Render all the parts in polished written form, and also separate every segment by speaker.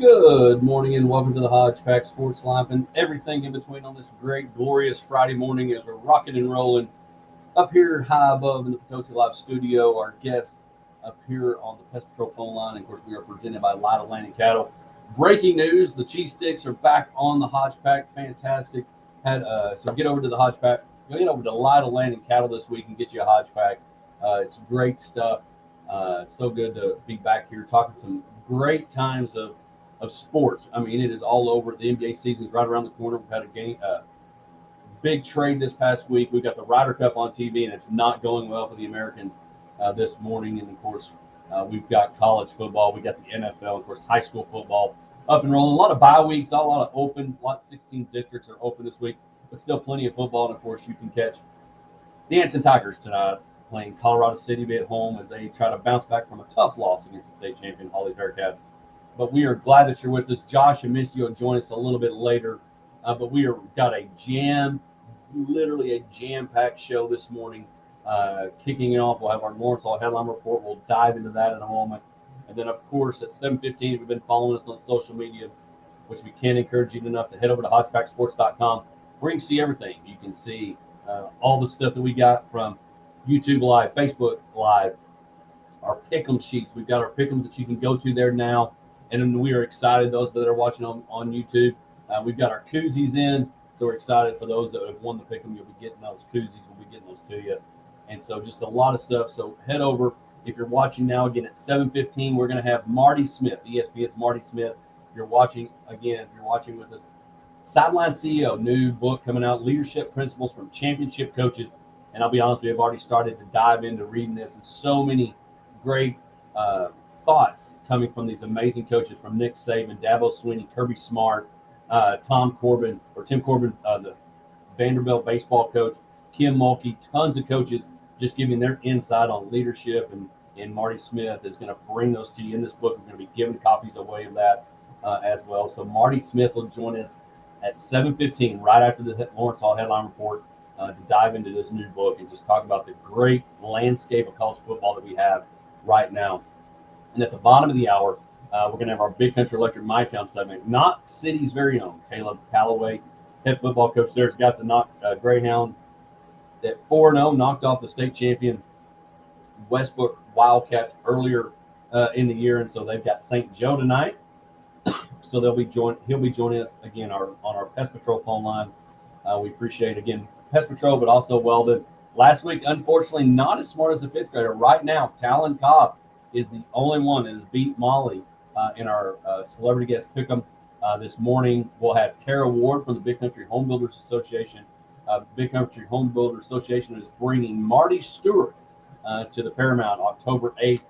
Speaker 1: Good morning and welcome to the Hodge Pack Sports Live and everything in between on this great, glorious Friday morning as we're rocking and rolling up here high above in the Potosi Live studio. Our guest up here on the Pest Patrol phone line. And of course, we are presented by Light Atlantic Cattle. Breaking news: the cheese sticks are back on the Hodge Pack. Fantastic. So get over to the Hodge Pack. Get over to Light Atlantic Cattle this week and get you a Hodge Pack. It's great stuff. So good to be back here talking some great times of sports. I mean, it is all over. The NBA season is right around the corner. We've had a big trade this past week. We've got the Ryder Cup on TV, and it's not going well for the Americans this morning. And of course, we've got college football. We got the NFL, of course, high school football up and rolling. A lot of bye weeks, a lot of open. A lot of 16 districts are open this week, but still plenty of football. And of course, you can catch the Anson Tigers tonight playing Colorado City at home as they try to bounce back from a tough loss against the state champion Holly Bearcats. But we are glad that you're with us. Josh and Misty will join us a little bit later. But we are got literally a jam-packed show this morning. Kicking it off, we'll have our Lawrence Hall headline report. We'll dive into that in a moment. And then, of course, at 7:15, if you've been following us on social media, which we can't encourage you enough to head over to hodgepacksports.com, where you can see everything. You can see all the stuff that we got from YouTube Live, Facebook Live, our pick'em sheets. We've got our pick'ems that you can go to there now. And we are excited, those that are watching on YouTube. We've got our koozies in, so we're excited for those that have won the pick'em. You'll be getting those koozies. We'll be getting those to you. And so just a lot of stuff. So head over. If you're watching now, again, at 7:15, we're going to have Marty Smith, ESPN's Marty Smith. If you're watching with us, Sideline CEO, new book coming out, Leadership Principles from Championship Coaches. And I'll be honest with you, I've already started to dive into reading this, and so many great thoughts coming from these amazing coaches, from Nick Saban, Dabo Swinney, Kirby Smart, Tim Corbin, the Vanderbilt baseball coach, Kim Mulkey, tons of coaches just giving their insight on leadership, and Marty Smith is going to bring those to you in this book. We're going to be giving copies away of that as well. So Marty Smith will join us at 7:15, right after the Lawrence Hall headline report, to dive into this new book and just talk about the great landscape of college football that we have right now. And at the bottom of the hour, we're going to have our Big Country Electric My Town segment. Knox City's very own Caleb Calloway, head football coach there's got the Greyhound at 4-0, knocked off the state champion Westbrook Wildcats earlier in the year, and so they've got St. Joe tonight. So he'll be joining us again on our Pest Patrol phone line. We appreciate, again, Pest Patrol, but also Weldon. Last week, unfortunately, not as smart as the fifth grader. Right now, Talon Cobb is the only one that has beat Molly in our celebrity guest pick'em. This morning, we'll have Tara Ward from the Big Country Home Builders Association. Big Country Home Builders Association is bringing Marty Stewart to the Paramount October 8th.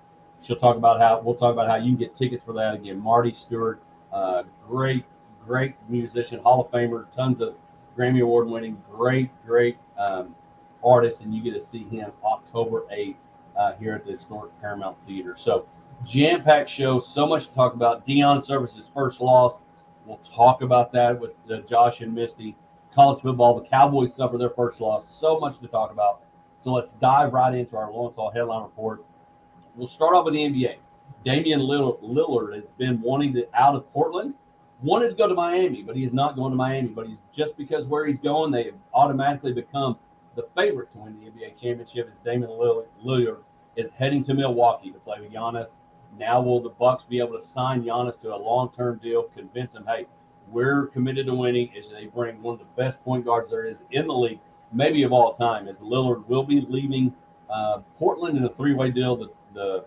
Speaker 1: We'll talk about how you can get tickets for that. Again, Marty Stewart, great musician, Hall of Famer, tons of Grammy Award winning, great artist, and you get to see him October 8th here at the historic Paramount Theater. So jam-packed show, so much to talk about. Deion Service's first loss. We'll talk about that with Josh and Misty. College football, the Cowboys suffer their first loss. So much to talk about. So let's dive right into our Lawrence Hall headline report. We'll start off with the NBA. Damian Lillard has been wanting out of Portland, wanted to go to Miami, but he is not going to Miami. But he's just because where he's going, they have automatically become the favorite to win the NBA championship, as Damian Lillard is heading to Milwaukee to play with Giannis. Now will the Bucks be able to sign Giannis to a long-term deal, convince him, hey, we're committed to winning, as they bring one of the best point guards there is in the league, maybe of all time, as Lillard will be leaving Portland in a three-way deal. The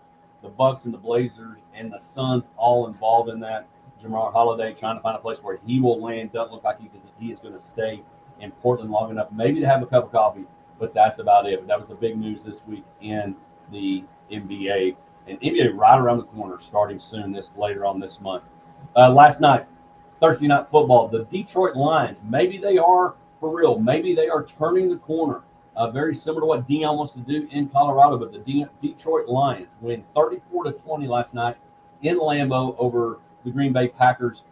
Speaker 1: Bucks and the Blazers and the Suns all involved in that. Jamal Holiday trying to find a place where he will land. Doesn't look like he is going to stay in Portland long enough, maybe to have a cup of coffee, but that's about it. But that was the big news this week in the NBA. And NBA right around the corner, starting soon later on this month. Last night, Thursday night football, the Detroit Lions, maybe they are for real. Maybe they are turning the corner. Very similar to what Deion wants to do in Colorado, but the Detroit Lions win 34-20 last night in Lambeau over the Green Bay Packers.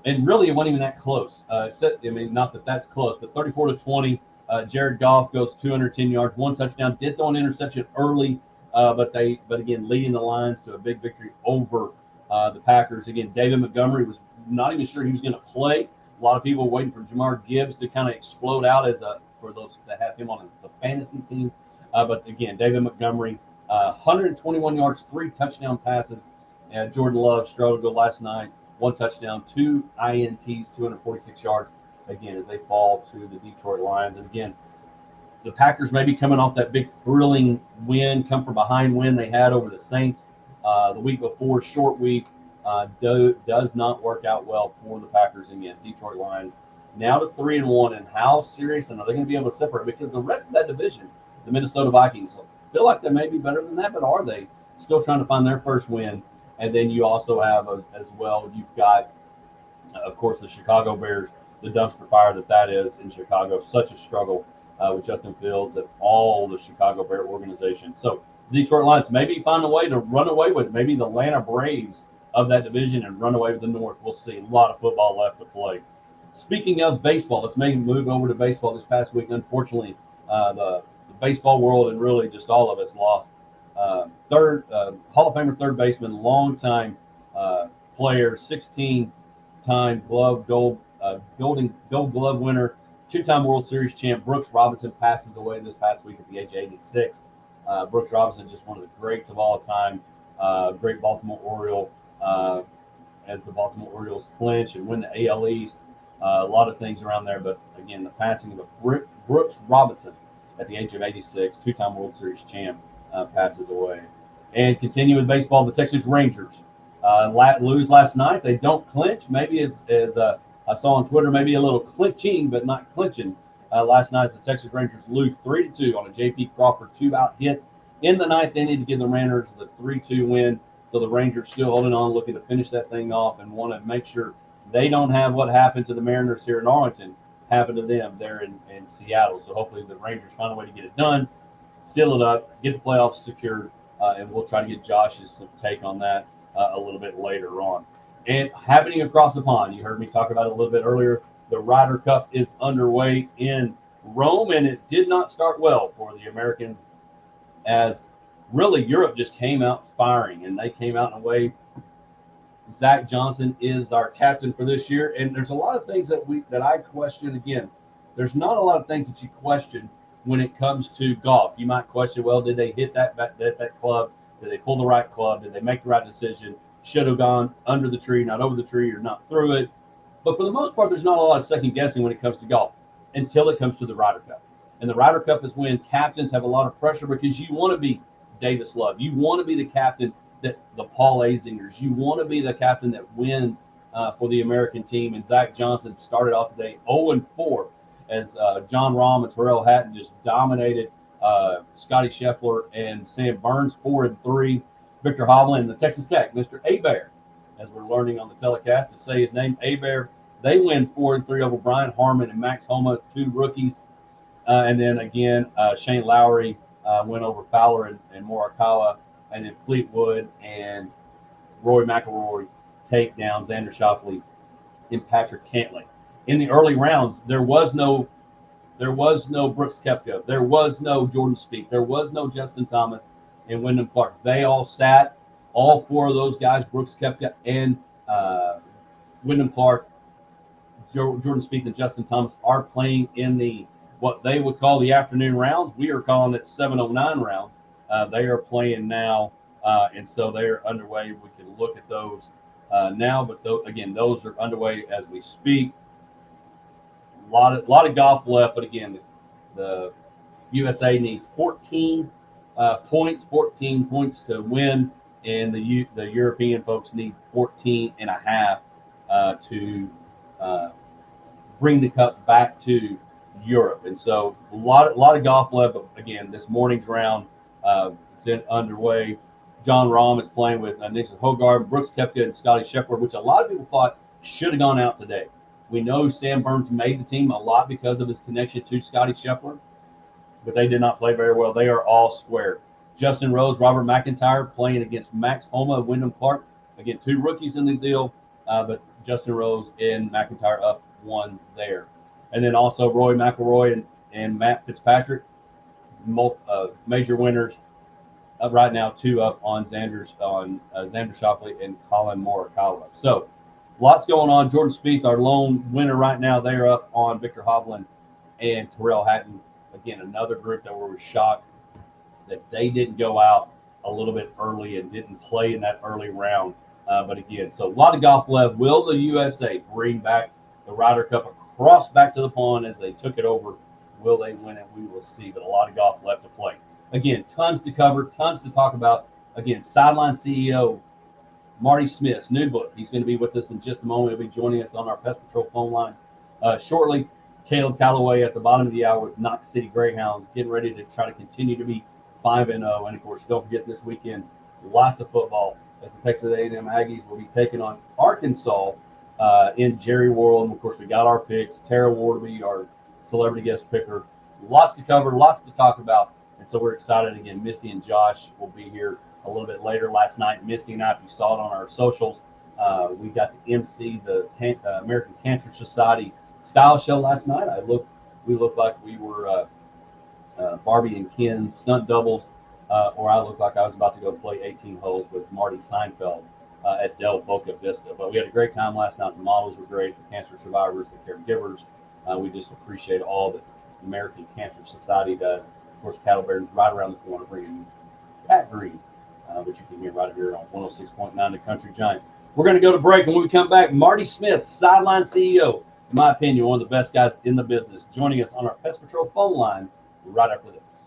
Speaker 1: And really, it wasn't even that close. Not that that's close, but 34-20. Jared Goff goes 210 yards, one touchdown. Did throw an interception early, but again, leading the Lions to a big victory over The Packers, again, David Montgomery was not even sure he was going to play. A lot of people waiting for Jamar Gibbs to kind of explode out for those that have him on the fantasy team. But again, David Montgomery, 121 yards, 3 touchdown passes. Jordan Love struggled last night, 1 touchdown, 2 INTs, 246 yards. Again, as they fall to the Detroit Lions. And again, the Packers may be coming off that big thrilling win, come from behind win they had over the Saints the week before, short week. Does not work out well for the Packers again. Detroit Lions now to 3-1, and how serious and are they going to be able to separate? Because the rest of that division, the Minnesota Vikings, feel like they may be better than that, but are they still trying to find their first win? And then you also have as well, you've got, of course, the Chicago Bears, the dumpster fire that is in Chicago. Such a struggle with Justin Fields and all the Chicago Bear organization. So the Detroit Lions maybe find a way to run away with maybe the Atlanta Braves of that division and run away with the North. We'll see. A lot of football left to play. Speaking of baseball, let's maybe move over to baseball this past week. Unfortunately, the baseball world and really just all of us lost Hall of Famer third baseman, longtime player, 16-time Gold Glove winner, 2-time World Series champ Brooks Robinson passes away this past week at the age of 86. Brooks Robinson, just one of the greats of all time, great Baltimore Oriole. As the Baltimore Orioles clinch and win the AL East, a lot of things around there. But again, the passing of Brooks Robinson at the age of 86, 2-time World Series champ, passes away. And continue with baseball, the Texas Rangers lose last night. They don't clinch. Maybe as I saw on Twitter, maybe a little clinching, but not clinching. Last night, the Texas Rangers lose 3-2 on a J.P. Crawford 2-out hit in the ninth inning to give the Mariners the 3-2 win. So the Rangers still holding on, looking to finish that thing off and want to make sure they don't have what happened to the Mariners here in Arlington happen to them there in Seattle. So hopefully the Rangers find a way to get it done, seal it up, get the playoffs secured, and we'll try to get Josh's take on that a little bit later on. And happening across the pond, you heard me talk about it a little bit earlier, the Ryder Cup is underway in Rome, and it did not start well for the Americans as really Europe just came out firing, and they came out in a way. Zach Johnson is our captain for this year, and there's a lot of things that I question. Again, there's not a lot of things that you question when it comes to golf. You might question, well, did they hit that club? Did they pull the right club? Did they make the right decision? Should have gone under the tree, not over the tree, or not through it. But for the most part, there's not a lot of second guessing when it comes to golf until it comes to the Ryder Cup. And the Ryder Cup is when captains have a lot of pressure because you want to be Davis Love. You want to be the captain that the Paul Azingers. You want to be the captain that wins for the American team. And Zach Johnson started off today 0-4 as John Rahm and Terrell Hatton just dominated Scotty Scheffler and Sam Burns 4-3. Victor Hovland and the Texas Tech, Mr. Hebert, as we're learning on the telecast to say his name, Hebert. They win 4-3 over Brian Harmon and Max Homa, 2 rookies. And then again, Shane Lowry went over Fowler and Morikawa, and then Fleetwood and Rory McIlroy take down Xander Schauffele and Patrick Cantlay. In the early rounds, there was no Brooks Koepka, there was no Jordan Spieth, there was no Justin Thomas and Wyndham Clark. They all sat. All 4 of those guys, Brooks Koepka and Wyndham Clark, Jordan Spieth, and Justin Thomas, are playing in what they would call the afternoon rounds. We are calling it 7:09 rounds. They are playing now, and so they are underway. We can look at those now, but again, those are underway as we speak. A lot of golf left, but again, the USA needs 14 points to win, and the European folks need 14.5 to bring the cup back to Europe. And so a lot of golf left, but again, this morning's round it's underway. John Rahm is playing with Nicholas Hogarth, Brooks Koepka, and Scotty Scheffler, which a lot of people thought should have gone out today. We know Sam Burns made the team a lot because of his connection to Scotty Scheffler, but they did not play very well. They are all square. Justin Rose, Robert McIntyre playing against Max Homa and Wyndham Clark. Again, 2 rookies in the deal, but Justin Rose and McIntyre up 1 there. And then also Rory McIlroy and Matt Fitzpatrick, major winners. right now, 2 up on Xander Schauffele and Colin Morikawa. So lots going on. Jordan Spieth, our lone winner right now, they're up on Victor Hovland and Terrell Hatton. Again, another group that were shocked that they didn't go out a little bit early and didn't play in that early round. But again, so a lot of golf left. Will the USA bring back the Ryder Cup across back to the pond as they took it over? Will they win it? We will see. But a lot of golf left to play. Again, tons to cover, tons to talk about. Again, Sideline CEO Marty Smith's new book. He's going to be with us in just a moment. He'll be joining us on our Pest Patrol phone line shortly. Caleb Calloway at the bottom of the hour with Knox City Greyhounds, getting ready to try to continue to be 5-0. And of course, don't forget this weekend, lots of football as the Texas A&M Aggies will be taking on Arkansas in Jerry World. And of course, we got our picks. Tara Warby, our celebrity guest picker. Lots to cover, lots to talk about. And so we're excited again. Misty and Josh will be here a little bit later. Last night, Misty and I, if you saw it on our socials, we got to MC the American Cancer Society style show last night. We looked like we were Barbie and Ken's stunt doubles, or I looked like I was about to go play 18 holes with Marty Seinfeld at Del Boca Vista. But we had a great time last night. The models were great, the cancer survivors, the caregivers. We just appreciate all that the American Cancer Society does. Of course, Cattle Bears right around the corner bringing Pat Green, which you can hear right here on 106.9 The Country Giant. We're going to go to break, and when we come back, Marty Smith, Sideline CEO, in my opinion, one of the best guys in the business, joining us on our Pest Patrol phone line right after this.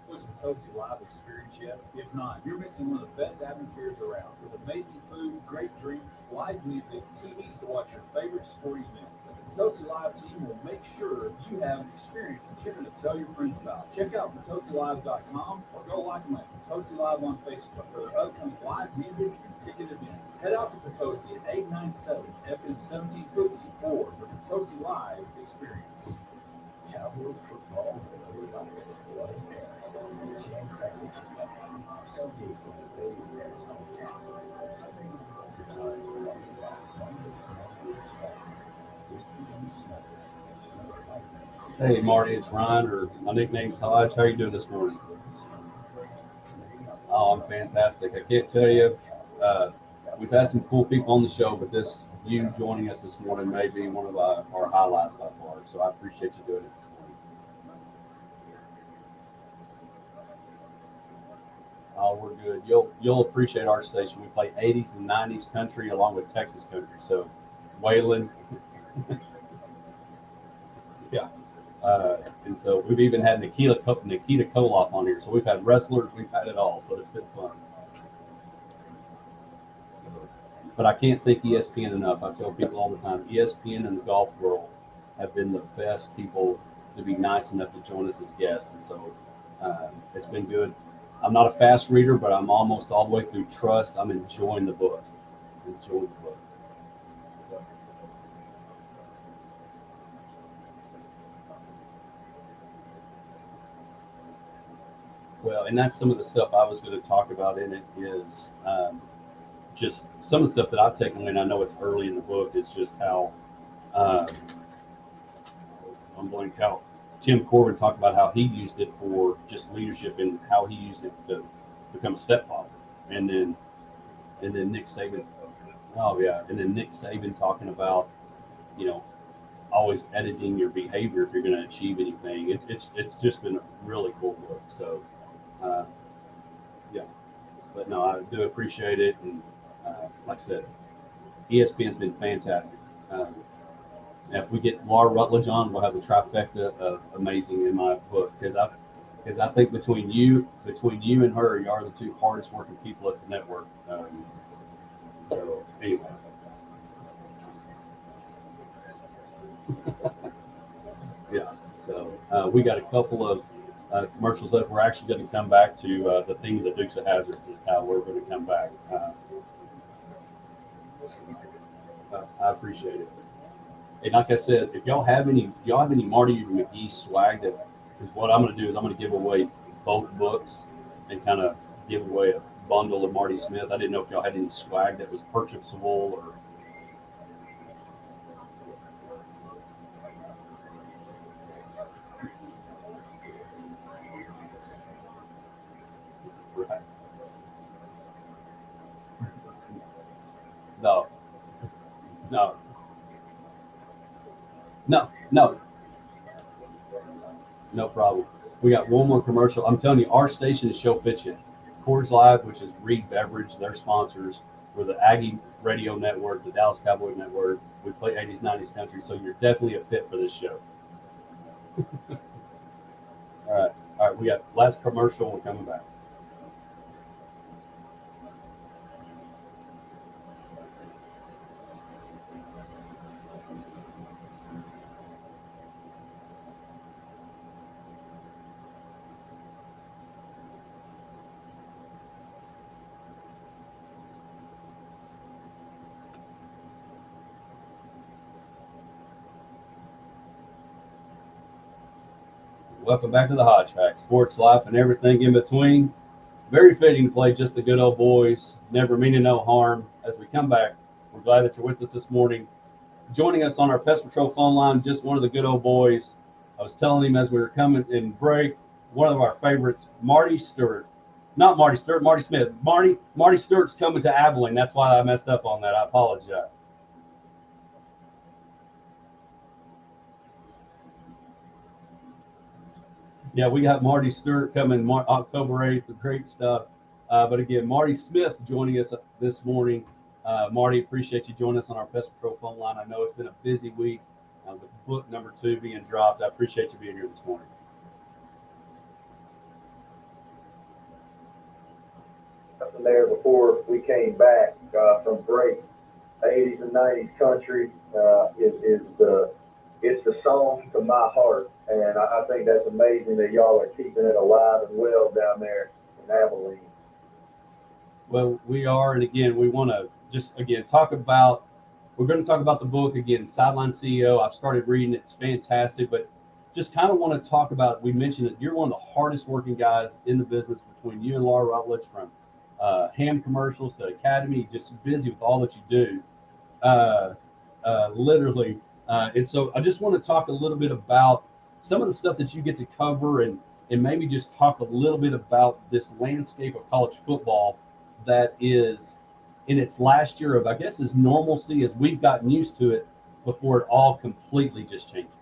Speaker 2: Was the Potosi Live experience yet? If not, you're missing one of the best atmospheres around, with amazing food, great drinks, live music, TVs to watch your favorite sporting events. The Potosi Live team will make sure you have an experience that you're going to tell your friends about. Check out PotosiLive.com or go like them at Potosi Live on Facebook for their upcoming live music and ticket events. Head out to Potosi at 897 FM 1750 for the Potosi Live experience.
Speaker 3: Cowboys football never left. What a pair. Jan Classic Chicken. Tailgates when the Bay Bears comes down. Sunday longer times along the block. Monday night with swag. Whiskey and smoker.
Speaker 1: Hey, Marty, it's Ryan, or my nickname's Hodge. How are you doing this morning? Oh, I'm fantastic. I can't tell you. We've had some cool people on the show, but you joining us this morning may be one of our highlights by far. So I appreciate you doing it this morning. Oh, we're good. You'll appreciate our station. We play 80s and 90s country along with Texas country. So, Waylon, yeah. And so we've even had Nikita Koloff on here. So we've had wrestlers, we've had it all. So it's been fun. But I can't thank ESPN enough. I tell people all the time, ESPN and the golf world have been the best people to be nice enough to join us as guests. And so it's been good. I'm not a fast reader, but I'm almost all the way through Trust. I'm enjoying the book. So. Well, and that's some of the stuff I was going to talk about in it is just some of the stuff that I've taken away, and I know it's early in the book, is just how how Tim Corbin talked about how he used it for just leadership and how he used it to become a stepfather. And then Nick Saban, Nick Saban talking about, always editing your behavior if you're going to achieve anything. It's just been a really cool book. So, but no, I do appreciate it. And like I said, ESPN's been fantastic. If we get Laura Rutledge on, we'll have a trifecta of amazing in my book because I think between you and her, you are the two hardest working people at the network. So anyway. Yeah. So we got a couple of commercials that we're actually going to come back to. The theme of the Dukes of Hazzard is how we're going to come back. I appreciate it. And like I said, if y'all have any Marty McGee swag, that is what I'm going to do is I'm going to give away both books and kind of give away a bundle of Marty Smith. I didn't know if y'all had any swag that was purchasable or. Right. No. No. No. No. No problem. We got one more commercial. I'm telling you, our station is show pitching. Coors Live, which is Reed Beverage, their sponsors. We're the Aggie Radio Network, the Dallas Cowboy Network. We play 80s, 90s country, so you're definitely a fit for this show. All right. We got last commercial. We're coming back. Welcome back to the Hodge Pack, sports, life, and everything in between. Very fitting to play just the good old boys, never meaning no harm. As we come back, we're glad that you're with us this morning. Joining us on our Pest Patrol phone line, just one of the good old boys. I was telling him as we were coming in break, one of our favorites, Marty Stewart. Not Marty Stewart, Marty Smith. Marty Stewart's coming to Abilene. That's why I messed up on that. I apologize. Yeah, we got Marty Stewart coming October 8th. Great stuff. But again, Marty Smith joining us this morning. Marty, appreciate you joining us on our Pest Patrol phone line. I know it's been a busy week with book number 2 being dropped. I appreciate you being here this morning.
Speaker 4: There before we came back from break, 80s and 90s country it's the song to my heart, and I think that's amazing that y'all are keeping it alive and well down there in Abilene.
Speaker 1: Well, we are, and again, we want to just talk about. We're going to talk about the book again, Sideline CEO. I've started reading; it's fantastic, but just kind of want to talk about. We mentioned that you're one of the hardest working guys in the business, between you and Laura Rutledge, from ham commercials to Academy, just busy with all that you do, literally. And so I just want to talk a little bit about some of the stuff that you get to cover, and maybe just talk a little bit about this landscape of college football that is in its last year of, I guess, as normalcy as we've gotten used to it before it all completely just changes.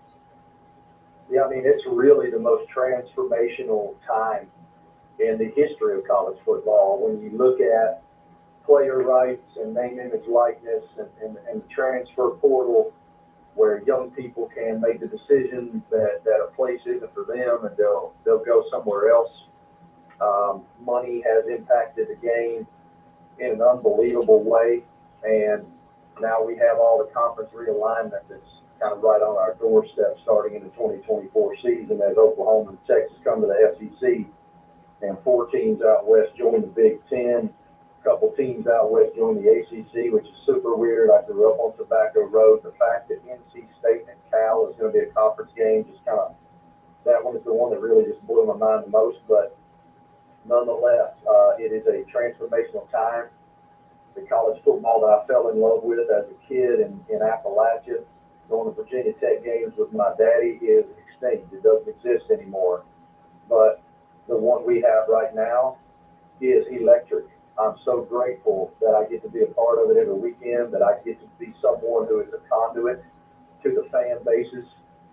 Speaker 4: Yeah, I mean, it's really the most transformational time in the history of college football. When you look at player rights and name, image, likeness, and the transfer portal, where young people can make the decision that a place isn't for them and they'll go somewhere else. Money has impacted the game in an unbelievable way, and now we have all the conference realignment that's kind of right on our doorstep starting in the 2024 season as Oklahoma and Texas come to the SEC, and 4 teams out west join the Big Ten. Couple teams out west join the ACC, which is super weird. I grew up on Tobacco Road. The fact that NC State and Cal is going to be a conference game, just kind of, that one is the one that really just blew my mind the most. But nonetheless, it is a transformational time. The college football that I fell in love with as a kid in Appalachia, going to Virginia Tech games with my daddy, is extinct. It doesn't exist anymore. But the one we have right now is electric. I'm so grateful that I get to be a part of it every weekend, that I get to be someone who is a conduit to the fan bases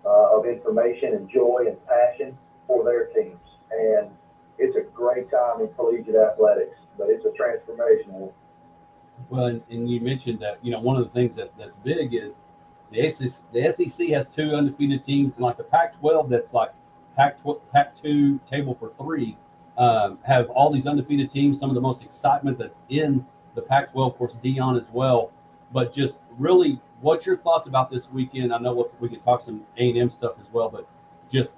Speaker 4: of information and joy and passion for their teams. And it's a great time in collegiate athletics, but it's a transformational.
Speaker 1: Well, and you mentioned that, one of the things that's big is the SEC has 2 undefeated teams, and like the Pac-12, that's like Pac-2 table for 3. Have all these undefeated teams, some of the most excitement that's in the Pac-12, of course, Dion as well. But just really, what's your thoughts about this weekend? I know we can talk some A&M stuff as well, but just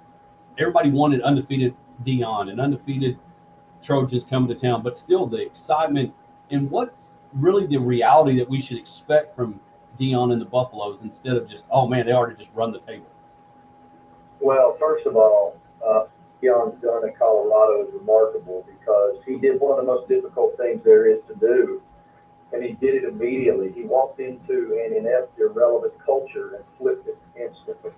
Speaker 1: everybody wanted undefeated Dion and undefeated Trojans coming to town, but still the excitement, and what's really the reality that we should expect from Dion and the Buffaloes, instead of just, oh man, they already just run the table.
Speaker 4: Well, first of all, Dion's done at Colorado is remarkable, because he did one of the most difficult things there is to do, and he did it immediately. He walked into an inept, irrelevant culture and flipped it instantly.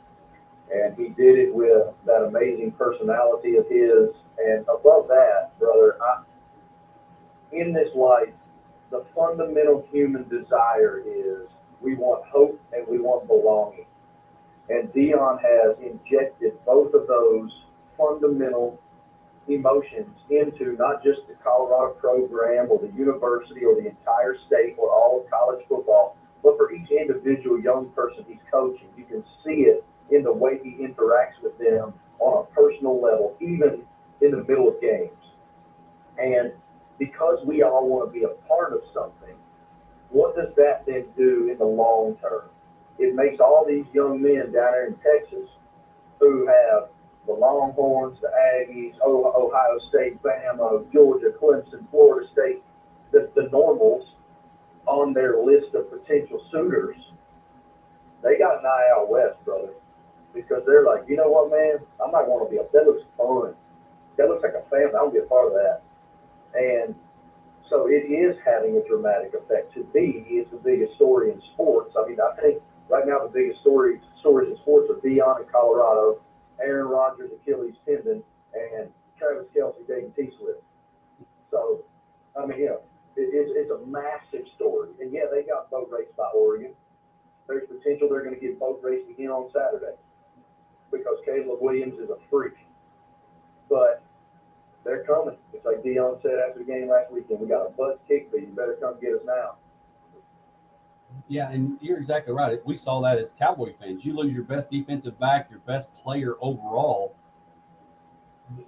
Speaker 4: And he did it with that amazing personality of his. And above that, brother, fundamental human desire is we want hope and we want belonging. And Dion has injected both of those fundamental emotions into not just the Colorado program or the university or the entire state or all of college football, but for each individual young person he's coaching. You can see it in the way he interacts with them on a personal level, even in the middle of games. And because we all want to be a part of something, what does that then do in the long term? It makes all these young men down there in Texas who have the Longhorns, the Aggies, Ohio State, Bama, Georgia, Clemson, Florida State, the normals on their list of potential suitors, they got an eye out west, brother, because they're like, you know what, man, I might want to be that looks fun. That looks like a family. I want to be a part of that. And so it is having a dramatic effect. To me, it's the biggest story in sports. I mean, I think right now the biggest stories in sports are Dion in Colorado, Aaron Rodgers, Achilles tendon, and Travis Kelce, Dayton T-Swift. So, I mean, it's a massive story. And yeah, they got boat raced by Oregon. There's potential they're going to get boat raced again on Saturday because Caleb Williams is a freak. But they're coming. It's like Dion said after the game last weekend, we got a butt kick, but you better come get us now.
Speaker 1: Yeah, and you're exactly right. We saw that as Cowboy fans. You lose your best defensive back, your best player overall,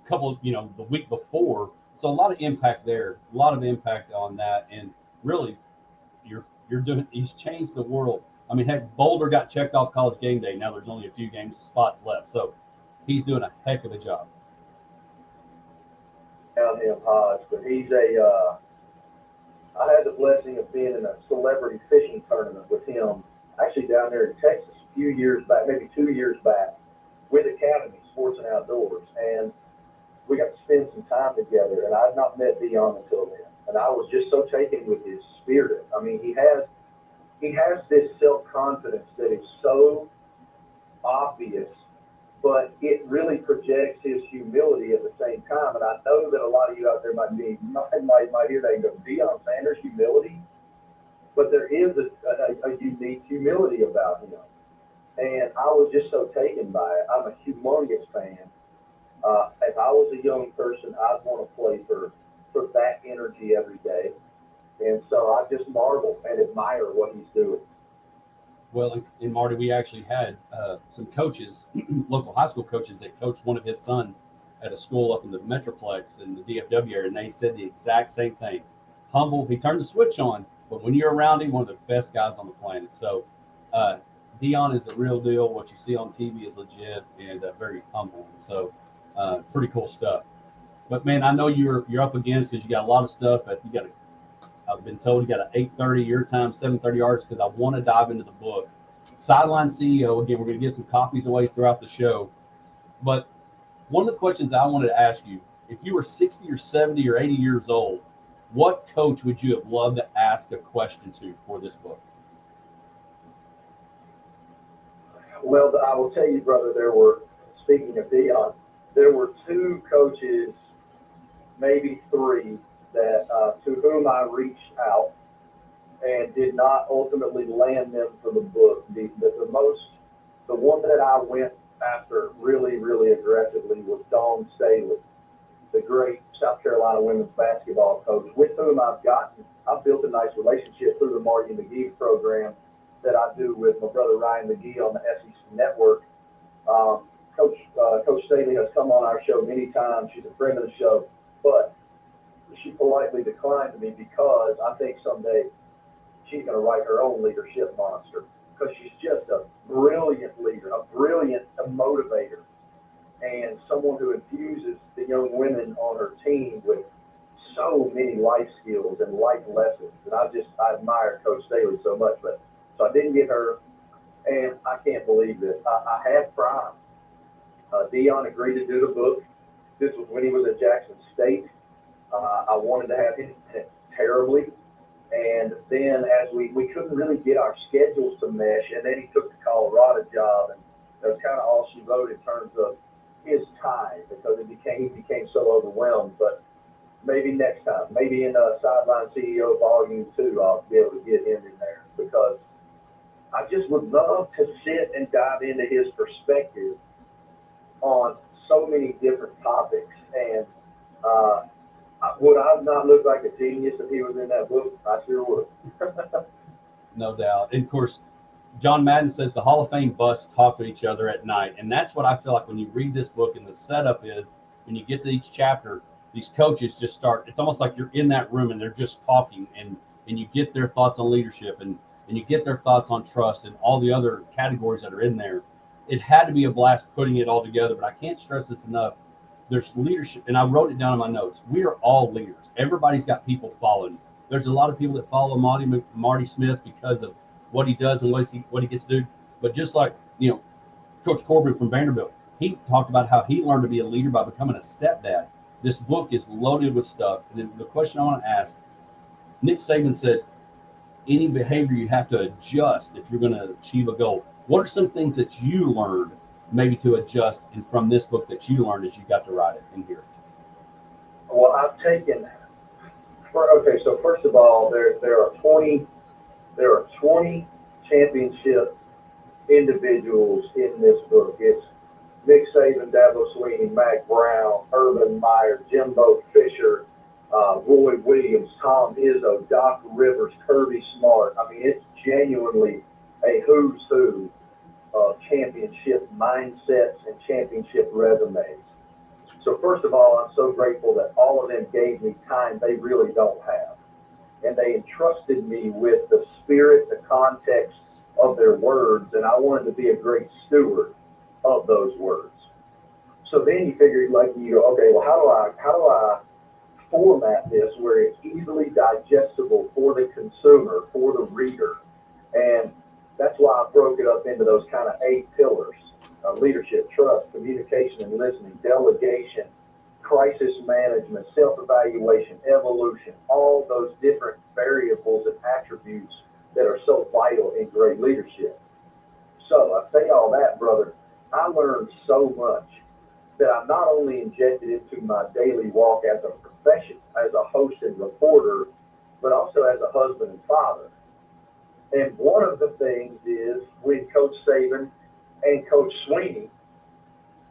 Speaker 1: the week before. So a lot of impact there, a lot of impact on that, and really, he's changed the world. I mean, heck, Boulder got checked off College Game Day. Now there's only a few spots left, so he's doing a heck of a job.
Speaker 4: Down him, Hodge, but I had the blessing of being in a celebrity fishing tournament with him, actually down there in Texas a few years back, maybe 2 years back, with Academy Sports and Outdoors, and we got to spend some time together. And I had not met Dion until then, and I was just so taken with his spirit. I mean, he has this self-confidence that is so obvious, but it really projects his humility at the same time. And I know that a lot of you out there might hear that and go, Deion Sanders, humility? But there is a unique humility about him. And I was just so taken by it. I'm a humongous fan. If I was a young person, I'd want to play for that energy every day. And so I just marvel and admire what he's doing.
Speaker 1: Well, in Marty, we actually had some coaches, local high school coaches, that coached one of his sons at a school up in the Metroplex in the DFW area, and they said the exact same thing. Humble, he turned the switch on, but when you're around him, one of the best guys on the planet. So Dion is the real deal. What you see on TV is legit and very humble. So pretty cool stuff. But man, I know you're up against because you got a lot of stuff. I've been told you got an 8:30 your time, 7:30 ours, because I want to dive into the book. Sideline CEO, again, we're going to give some copies away throughout the show. But one of the questions I wanted to ask you, if you were 60 or 70 or 80 years old, what coach would you have loved to ask a question to for this book?
Speaker 4: Well, I will tell you, brother, speaking of Dion, there were two coaches, maybe three, that to whom I reached out and did not ultimately land them for the book. The one that I went after really, really aggressively was Dawn Staley, the great South Carolina women's basketball coach, with whom I've built a nice relationship through the Marty McGee program that I do with my brother Ryan McGee on the SEC Network. Coach Staley has come on our show many times. She's a friend of the show, but she politely declined me because I think someday she's going to write her own leadership monster, because she's just a brilliant leader, a brilliant motivator, and someone who infuses the young women on her team with so many life skills and life lessons. And I admire Coach Staley so much. So I didn't get her, and I can't believe this. I had Prime. Dion agreed to do the book. This was when he was at Jackson State. I wanted to have him terribly. And then as we couldn't really get our schedules to mesh, and then he took the Colorado job, and that was kind of all she wrote in terms of his time, because he became so overwhelmed. But maybe next time, maybe in Sideline CEO Volume 2, I'll be able to get him in there because I just would love to sit and dive into his perspective on so many different topics. And would I not look like a genius if he was in that book? I sure would.
Speaker 1: No doubt. And of course, John Madden says the Hall of Fame busts talk to each other at night. And that's what I feel like when you read this book, and the setup is when you get to each chapter, these coaches just start, it's almost like you're in that room and they're just talking, and you get their thoughts on leadership, and you get their thoughts on trust and all the other categories that are in there. It had to be a blast putting it all together, but I can't stress this enough. There's leadership, and I wrote it down in my notes. We are all leaders. Everybody's got people following you. There's a lot of people that follow Marty Smith because of what he does and what he gets to do. But just like, Coach Corbin from Vanderbilt, he talked about how he learned to be a leader by becoming a stepdad. This book is loaded with stuff. And then the question I want to ask, Nick Saban said, any behavior you have to adjust if you're going to achieve a goal. What are some things that you learned maybe to adjust and from this book that you learned as you got to write it in here?
Speaker 4: Well, I've taken, okay, so first of all, there are 20 championship individuals in this book. It's Nick Saban, Dabo Swinney, Mack Brown, Urban Meyer, Jimbo Fisher, Roy Williams, Tom Izzo, Doc Rivers, Kirby Smart. I mean, it's genuinely a who's who of championship mindsets and championship resumes. So first of all, I'm so grateful that all of them gave me time they really don't have. And they entrusted me with the spirit, the context of their words, and I wanted to be a great steward of those words. So then you figure, okay, well, how do I format this where it's easily digestible for the consumer, for the reader? And that's why I broke it up into those kind of 8 pillars: leadership, trust, communication and listening, delegation, crisis management, self-evaluation, evolution, all those different variables and attributes that are so vital in great leadership. So I say all that, brother, I learned so much that I not only injected into my daily walk as a profession, as a host and reporter, but also as a husband and father. And one of the things is with Coach Saban and Coach Swinney,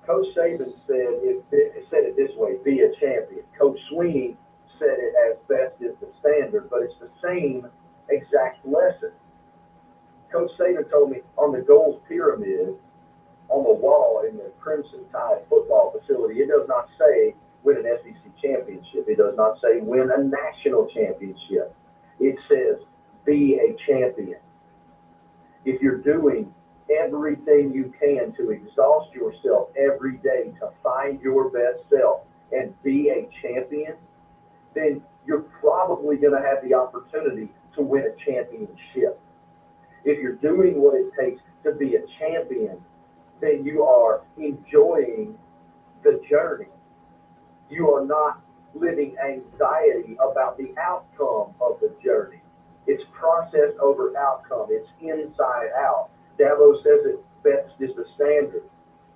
Speaker 4: Coach Saban said it this way: be a champion. Coach Swinney said it as best is the standard, but it's the same exact lesson. Coach Saban told me on the goals pyramid on the wall in the Crimson Tide football facility, it does not say win an SEC championship. It does not say win a national championship. It says be a champion. If you're doing everything you can to exhaust yourself every day to find your best self and be a champion, then you're probably going to have the opportunity to win a championship. If you're doing what it takes to be a champion, then you are enjoying the journey. You are not living anxiety about the outcome of the journey. It's process over outcome. It's inside out. Dabo says it best is the standard.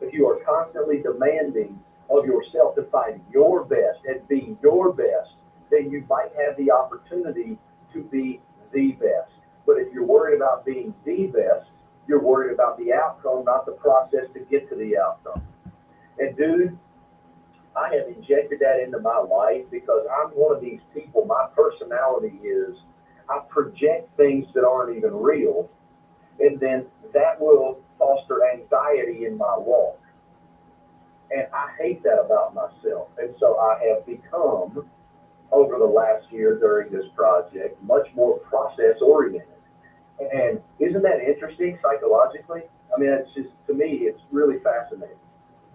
Speaker 4: If you are constantly demanding of yourself to find your best and be your best, then you might have the opportunity to be the best. But if you're worried about being the best, you're worried about the outcome, not the process to get to the outcome. And dude, I have injected that into my life because I'm one of these people. My personality is I project things that aren't even real, and then that will foster anxiety in my walk. And I hate that about myself. And so I have become, over the last year during this project, much more process oriented. And isn't that interesting psychologically? I mean, it's just, to me, it's really fascinating.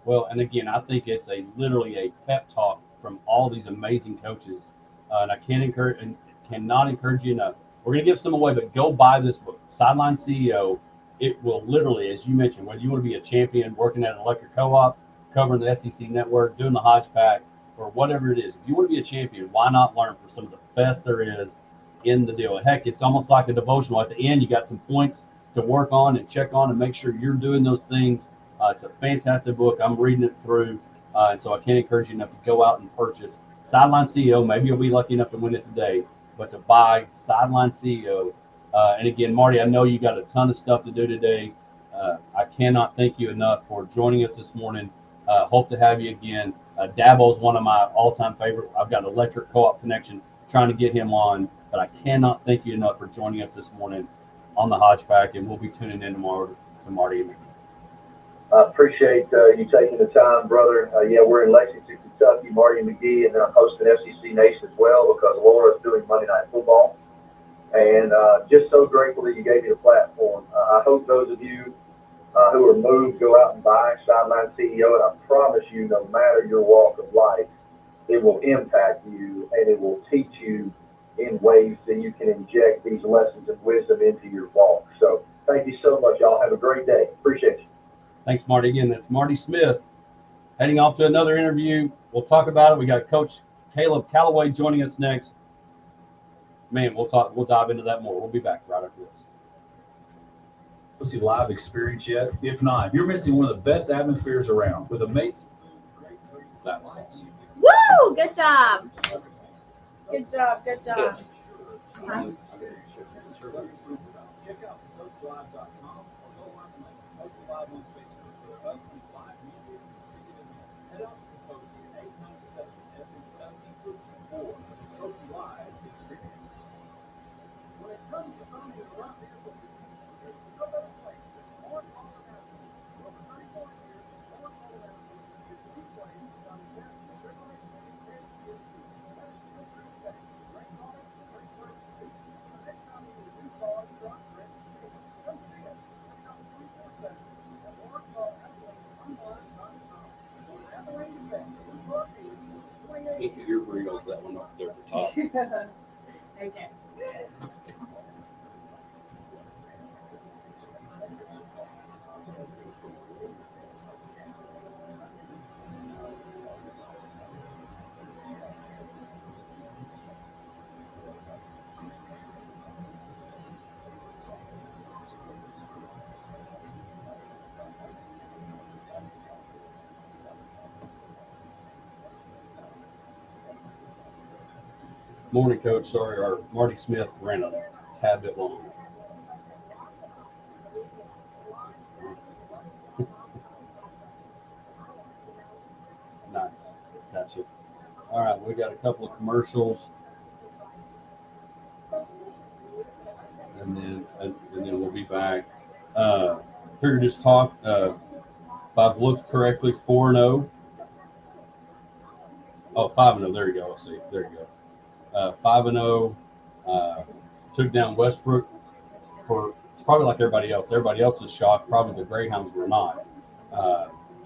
Speaker 1: Well, and again, I think it's literally a pep talk from all these amazing coaches. And I cannot encourage you enough. We're going to give some away, but go buy this book, Sideline CEO. It will literally, as you mentioned, whether you want to be a champion working at an electric co-op, covering the SEC network, doing the Hodge Pack, or whatever it is, if you want to be a champion, why not learn from some of the best there is in the deal? Heck, it's almost like a devotional. At the end, you got some points to work on and check on and make sure you're doing those things. It's a fantastic book. I'm reading it through, and so I can't encourage you enough to go out and purchase Sideline CEO. Maybe you'll be lucky enough to win it today, but to buy Sideline CEO. And again, Marty, I know you got a ton of stuff to do today. I cannot thank you enough for joining us this morning. Hope to have you again. Dabo is one of my all-time favorite. I've got an electric co-op connection trying to get him on, but I cannot thank you enough for joining us this morning on the Hodge Pack, and we'll be tuning in tomorrow to Marty and me.
Speaker 4: I appreciate you taking the time, brother. Yeah, we're in Lexington, Kentucky, Marty and McGee, and then I'm hosting SEC Nation as well because Laura's doing Monday Night Football. And just so grateful that you gave me the platform. I hope those of you who are moved go out and buy Sideline CEO, and I promise you, no matter your walk of life, it will impact you and it will teach you in ways that you can inject these lessons and wisdom into your walk. So thank you so much, y'all. Have a great day. Appreciate you.
Speaker 1: Thanks, Marty. Again, that's Marty Smith heading off to another interview. We'll talk about it. We got Coach Caleb Calloway joining us next. Man, we'll dive into that more. We'll be back right after this.
Speaker 2: Live experience yet? If not, you're missing one of the best atmospheres around with amazing food, great drinks.
Speaker 5: Woo! Good job. Good job. Good job.
Speaker 1: Yes.
Speaker 2: Check out PotosiLive.com or go on Potosi Live on Facebook for their upcoming live music and ticket events. Head out to Potosi at 897 FM 1754 for the Potosi Live experience.
Speaker 3: When it comes to owning the right vehicle, there's no better place than Lawrence Auto Avenue. For over 34 years, Lawrence Auto Avenue has been the place to find the best in Chevrolet and GMC. That is still true today. Great products and great service too. So the next time you need a new car, truck, or SUV, come see us. We're shop 24/7 at Lawrence Auto Avenue online.com. Or Abilene Defense, Newport Beach, 28.
Speaker 1: Your burritos, that one up there at the top.
Speaker 5: Okay.
Speaker 1: Morning, Coach. Sorry, our Marty Smith ran a tad bit long. Nice. Gotcha. All right, we got a couple of commercials. And then we'll be back. Figured just talk. If I've looked correctly, 4-0. Oh, 5-0. There you go. Let's see. There you go. 5-0. Took down Westbrook for it's probably like everybody else. Everybody else is shocked. Probably the Greyhounds were not,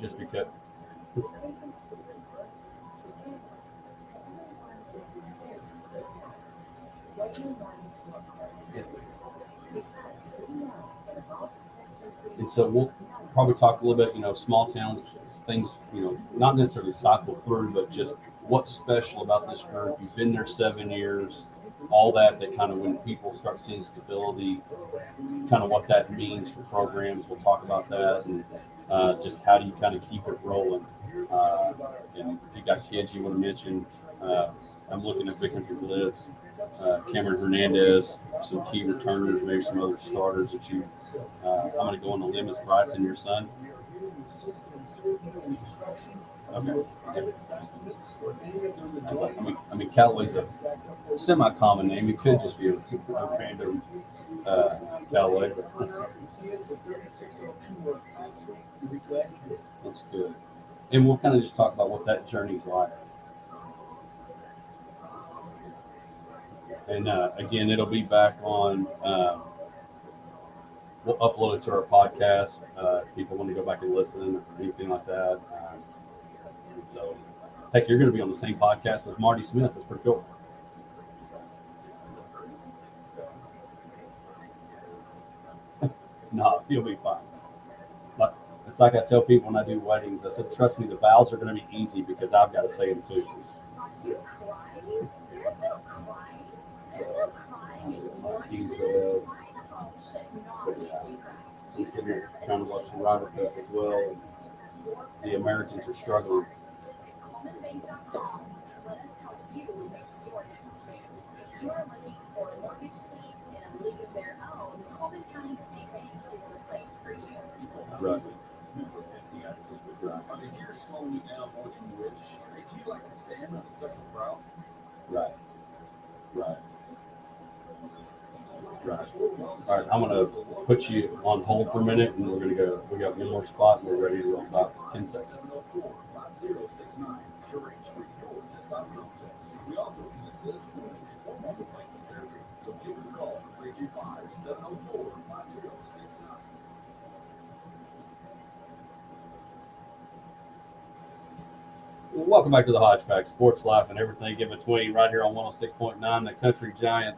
Speaker 1: just because. And so we'll probably talk a little bit, small towns, things, not necessarily cycle through, but just what's special about this group. You've been there 7 years, all that kind of when people start seeing stability, kind of what that means for programs. We'll talk about that and just how do you kind of keep it rolling. And if you got kids you want to mention, I'm looking at Big Country Blitz, Cameron Hernandez, some key returners, maybe some other starters that you. I'm going to go on the limb as Bryson, your son. Okay. I mean, Callaway's a semi-common name. It could just be a random Callaway. That's good. And we'll kind of just talk about what that journey's like. And again, it'll be back on. We'll upload it to our podcast. If people want to go back and listen or anything like that. And so, heck, you're going to be on the same podcast as Marty Smith. That's pretty cool. No, you'll be fine. But it's like I tell people when I do weddings. I said, trust me, the vows are going to be easy because I've got to say them too.
Speaker 5: You crying? There's no crying. There's no crying anymore.
Speaker 1: He's
Speaker 5: Oh, shit. No, you cry.
Speaker 1: I'm sitting here trying to watch the Ryder Cup as well. And the Americans are struggling.
Speaker 5: If you are looking for a mortgage team in a league of their own, Coleman County State Bank is the place for you.
Speaker 1: Right.
Speaker 2: Member FDIC.
Speaker 1: Right.
Speaker 2: Are the years slowing you down more than you wish? Would you like to stand on the social proud?
Speaker 1: Right. Right. Right.
Speaker 2: All
Speaker 1: All right, I'm gonna put you on hold for a minute, and we're gonna go. We got one more spot, and we're ready to go in about 10 seconds.
Speaker 2: 704-5069 to arrange for your testosterone test. We also can assist with hormone replacement therapy. So give us a call at 325-704-5069.
Speaker 1: Welcome back to the Hodge Pack, Sports Life and everything in between, right here on 106.9, the Country Giant.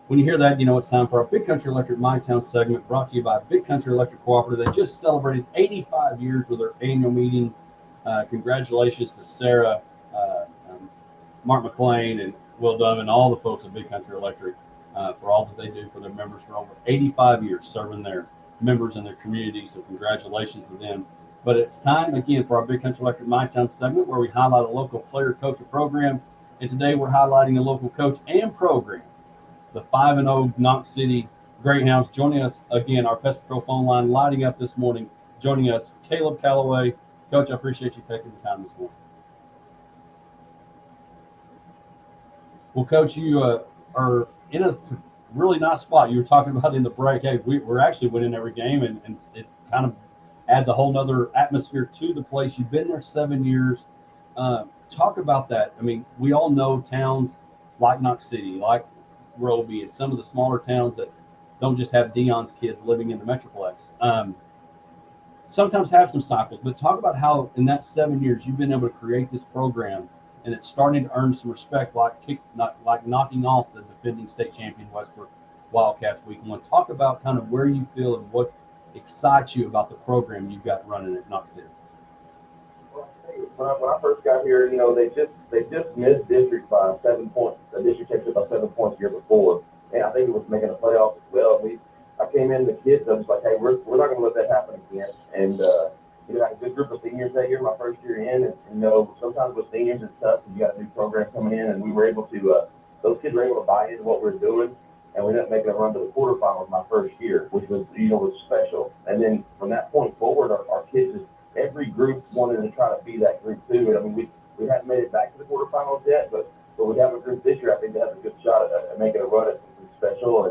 Speaker 1: When you hear that, you know it's time for our Big Country Electric My Town segment, brought to you by Big Country Electric Cooperative. They just celebrated 85 years with their annual meeting. Congratulations to Sarah, Mark McLean, and Will Dunn, and all the folks at Big Country Electric for all that they do for their members for over 85 years, serving their members in their community. So congratulations to them. But it's time again for our Big Country Electric My Town segment, where we highlight a local player, coach, or program. And today we're highlighting a local coach and program, the 5-0 Knox City Greyhounds. Joining us again, our Pest Patrol phone line lighting up this morning. Joining us, Caleb Calloway. Coach, I appreciate you taking the time this morning. Well, Coach, you are in a really nice spot. You were talking about in the break. Hey, we're actually winning every game, and it kind of adds a whole nother atmosphere to the place. You've been there 7 years. Talk about that. I mean, we all know towns like Knox City, like Roby, and some of the smaller towns that don't just have Dion's kids living in the Metroplex. Sometimes have some cycles, but talk about how in that 7 years you've been able to create this program, and it's starting to earn some respect, like knocking off the defending state champion Westbrook Wildcats Week 1. Talk about kind of where you feel and what excites you about the program you've got running at Knox City.
Speaker 4: Well, when I first got here, you know, they just missed district by 7 points. The district championship by 7 points the year before, and I think it was making a playoff as well. I came in, the kids, I was like, hey, we're not going to let that happen again. And you know, I had a good group of seniors that year, my first year in, and you know, sometimes with seniors it's tough, and you got a new program coming in, and we were able to, those kids were able to buy into what we were doing, and we ended up making a run to the quarterfinals my first year, which was, you know, was special. And then from that point forward, our kids just, every group wanted to try to be that group too. And I mean, we haven't made it back to the quarterfinals yet, but we have a group this year. I think they have a good shot at making a run at something special.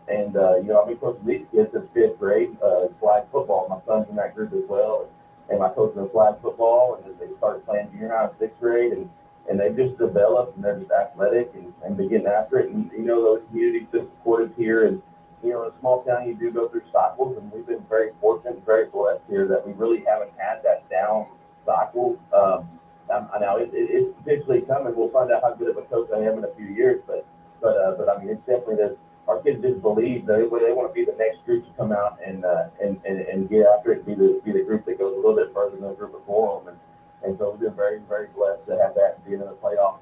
Speaker 4: And you know, I've been coaching these kids since 5th grade, flag football. My son's in that group as well. And I coached them flag football, and then they started playing junior high in 6th grade, and they've just developed, and they're just athletic and been getting after it. And you know, those communities just supportive here, and you know, in a small town, you do go through cycles, and we've been very fortunate and very blessed here that we really haven't had that down cycle. I know it's eventually coming. We'll find out how good of a coach I am in a few years, but I mean, it's definitely that our kids just believe they want to be the next group to come out and get after it, be the group that goes a little bit further than the group before them, and so we've been very, very blessed to have that and being in the playoff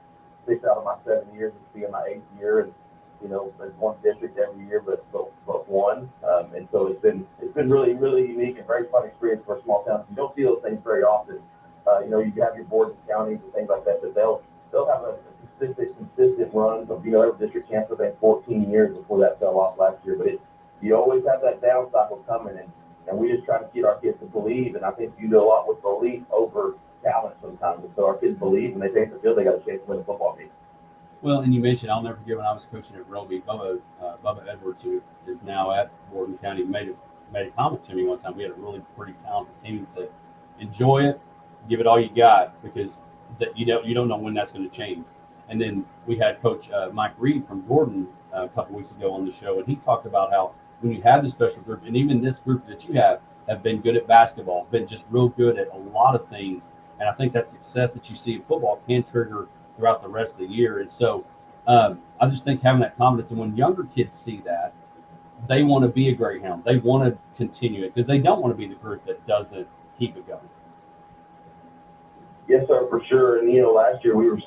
Speaker 4: 6 out of my 7 years, and being my 8th year, and you know, there's one district every year, but one, and so it's been really, really unique and very fun experience for a small town. You don't see those things very often. You know, you have your boards and counties and things like that, but they'll have a consistent run of, you know, every district champ for 14 years before that fell off last year. But you always have that down cycle coming, and we just try to get our kids to believe. And I think you do a lot with belief over talent sometimes. And so our kids believe, and they take the field, they got a chance to win a football game.
Speaker 1: Well, and you mentioned, I'll never forget when I was coaching at Roby, Bubba Edwards, who is now at Borden County, made a comment to me one time. We had a really pretty talented team, and said, enjoy it, give it all you got, because that you don't know when that's going to change. And then we had Coach Mike Reed from Gordon a couple weeks ago on the show, and he talked about how when you have this special group, and even this group that you have been good at basketball, been just real good at a lot of things. And I think that success that you see in football can trigger throughout the rest of the year. And so I just think having that confidence, and when younger kids see that, they want to be a Greyhound. They want to continue it because they don't want to be the group that doesn't keep it going.
Speaker 4: Yes, sir, for sure. And you know, last year we were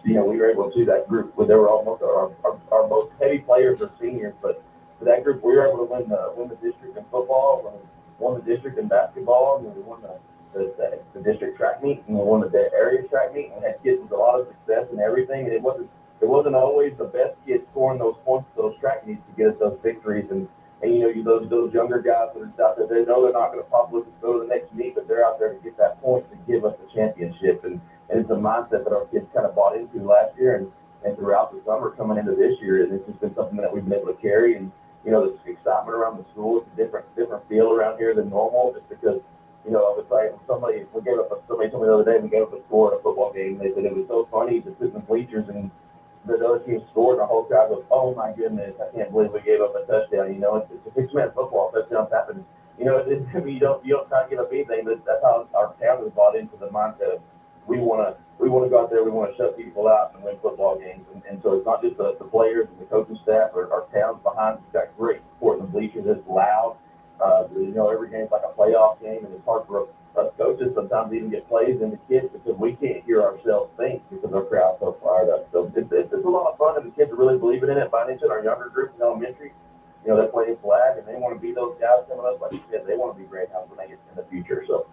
Speaker 4: able to see that group where they were almost our most heavy players are seniors, but for that group we were able to win the district in football, and won the district in basketball, and we won the district track meet, and we won the area track meet, and had kids with a lot of success and everything. And it wasn't
Speaker 6: it wasn't always the best kids scoring those points, those track meets to get us those victories. And those younger guys that are out there, they know they're not going to probably go to the next meet, but they're out there to get that point to give us the championship. And it's a mindset that our kids kind of bought into last year and throughout the summer coming into this year. And it's just been something that we've been able to carry. And, the excitement around the school, it's a different feel around here than normal just because, I was like, somebody told me the other day, we gave up a score in a football game. They said it was so funny to sit in the bleachers and the other team scored, and the whole crowd goes, "Oh my goodness, I can't believe we gave up a touchdown." It's a 6-minute football. Touchdowns happen. You don't try to give up anything. But that's how our town has bought into the mindset of we want to go out there, we want to shut people out and win football games. And so it's not just the players and the coaching staff or our town's behind. We've got great support in the bleachers. It's loud. Every game's like a playoff game, and it's hard for us coaches sometimes even get plays into kids because we can't hear ourselves think because our crowd's so fired up. So it's a lot of fun, and the kids are really believing in it. Finding in our younger group in elementary, they're playing flag, and they want to be those guys coming up. Like you said, they want to be Greyhounds when they get in the future. So.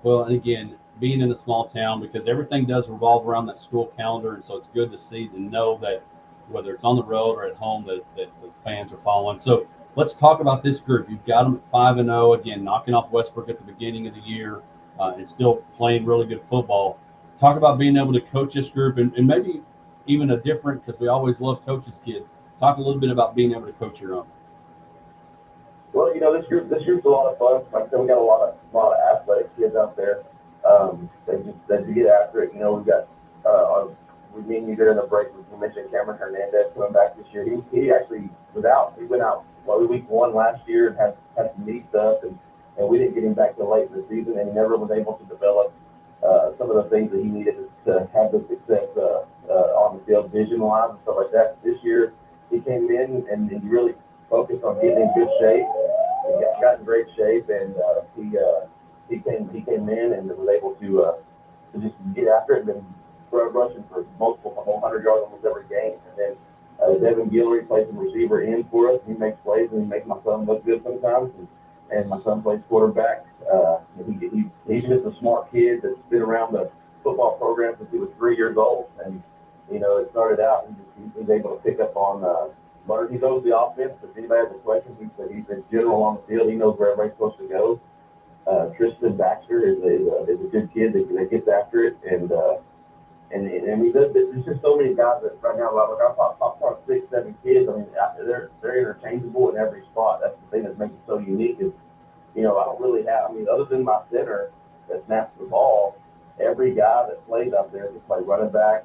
Speaker 1: Well, and again, being in a small town, because everything does revolve around that school calendar, and so it's good to see and know that whether it's on the road or at home that the fans are following. So let's talk about this group. You've got them at 5-0, again, knocking off Westbrook at the beginning of the year and still playing really good football. Talk about being able to coach this group and maybe even a different, because we always love coaches' kids. Talk a little bit about being able to coach your own.
Speaker 6: Well, this group's a lot of fun. Like I said, we got a lot of athletic kids out there. They get after it. We've got me and you during the break. We mentioned Cameron Hernandez coming back this year. He actually was out. He went out week 1 last year and had some knee stuff, and we didn't get him back till late in the season, and he never was able to develop some of the things that he needed to have the success on the field, vision-wise and stuff like that. This year, he came in and he really focused on getting in good shape. He got in great shape, and he came in and was able to just get after it and then rushing for multiple 100 yards almost every game. And then Devin Guillory plays some receiver in for us. He makes plays and he makes my son look good sometimes. And my son plays quarterback. He's just a smart kid that's been around the football program since he was 3 years old. And it started out he was able to pick up on learn. He knows the offense. If anybody has a question, he's a general on the field. He knows where everybody's supposed to go. Tristan Baxter is a good kid that gets after it, and there's just so many guys that right now, like I talk 6, 7 kids. I mean, they're interchangeable in every spot. That's the thing that makes it so unique. Is I don't really have. I mean, other than my center that snaps the ball, every guy that plays out there can play running back.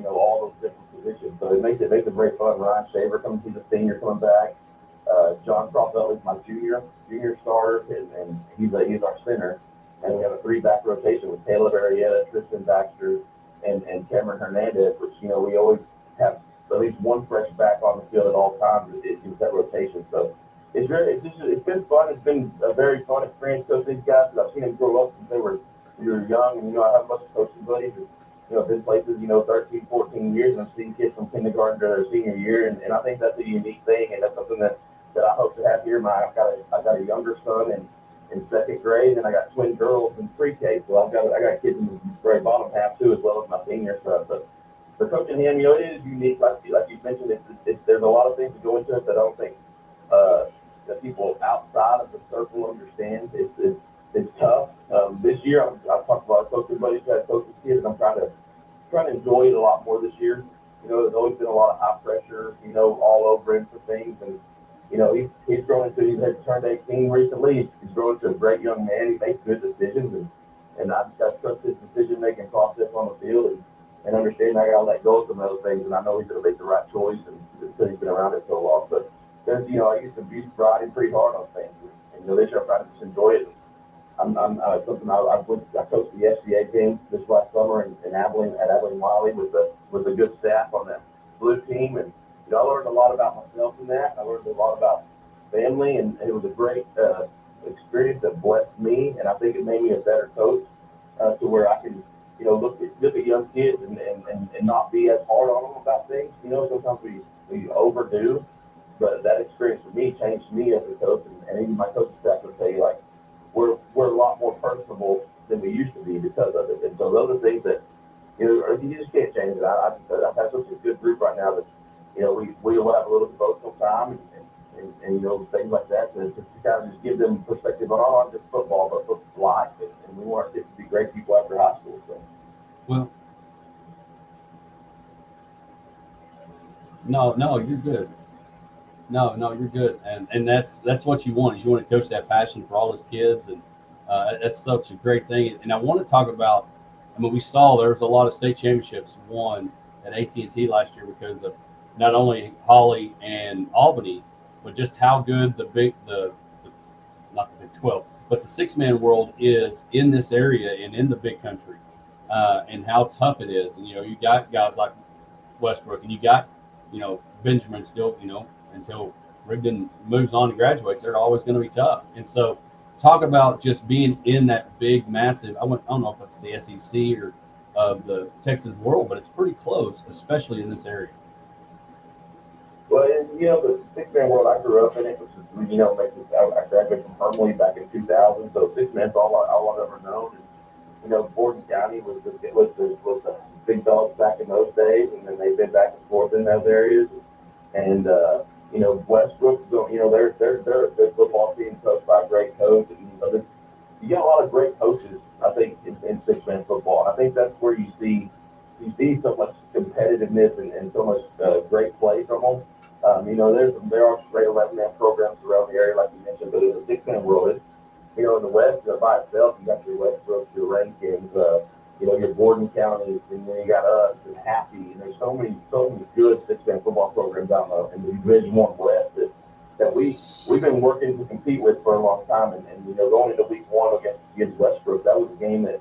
Speaker 6: All those different positions. So it makes it very fun. Ryan Shaver comes, he's a senior coming back. John Crawford is my junior starter, and he's our center. And we have a 3-back rotation with Caleb Arietta, Tristan Baxter, and Cameron Hernandez, which we always have at least one fresh back on the field at all times. It gives that rotation. So it's been fun. It's been a very fun experience to these guys. I've seen them grow up since they were young, and I have a bunch of coaching buddies. Been places, 13, 14 years, and I've seen kids from kindergarten to their senior year, and I think that's a unique thing, and that's something that I hope to have here. I've got a younger son in 2nd grade, and I got twin girls in pre-K, so I got kids in the very bottom half too, as well as my senior son. But for coaching him, it is unique. Like you mentioned, there's a lot of things that go into it that I don't think that people outside of the circle understand. It's tough. This year, I've talked to a lot of coaching buddies who have coaches kids, and I'm trying to enjoy it a lot more this year. There's always been a lot of high pressure, all over him for things, and he's grown into. He's turned 18 recently. He's grown into a great young man. He makes good decisions, and I just got to trust his decision making process on the field, and understand I got to let go of some of those things, and I know he's going to make the right choice, and because he's been around it so long. But there's, I used to be riding pretty hard on things, and this year I'm trying to just enjoy it. I coached the SCA game this last summer in Abilene at Abilene Wiley with a good staff on that blue team, and I learned a lot about myself in that. I learned a lot about family, and it was a great experience that blessed me, and I think it made me a better coach to where I can look at young kids and not be as hard on them about things. Sometimes we overdo, but that experience for me changed me as a coach, and even my coaching staff would tell you, like, we're a lot more personable than we used to be because of it. And so those are things that, you just can't change it. I've had such a good group right now that, you know, we will have a little devotional time and you know, things like that to kind of just give them perspective on not just football, but for life. And we want our kids to be great people after high school. So.
Speaker 1: Well, no, you're good. No, you're good, and that's what you want. Is you want a coach to have passion for all his kids, and that's such a great thing. And I want to talk about. I mean, we saw there was a lot of state championships won at AT&T last year because of not only Holly and Albany, but just how good the not the Big 12, but the six-man world is in this area and in the big country, and how tough it is. And you know, you got guys like Westbrook, and you got, you know, Benjamin still, you know, until Rigdon moves on and graduates, they're always going to be tough. And so, talk about just being in that big, massive. I don't know if it's the SEC or the Texas world, but it's pretty close, especially in this area.
Speaker 6: Well, and, you know, the six-man world I grew up in, it was just, you know, I graduated from Hermley back in 2000, so six-man's all I've ever known. And, you know, Borden County was the big dogs back in those days, and then they've been back and forth in those areas. And you know, Westbrook, you know, they're a good football team coached by a great coach, and you know, you got a lot of great coaches, I think, in six-man football. And I think that's where you see so much competitiveness and so much great play from them. You know, there are great 11-man programs around the area, like you mentioned, but in the six-man world, it's, you know, in the West by itself, you got your Westbrook, your Rankins, you know, your Borden counties, and then you got us and Happy, and there's so many good six-man football programs out in the Division I West that we've been working to compete with for a long time. And you know, going into week one against Westbrook, that was a game that,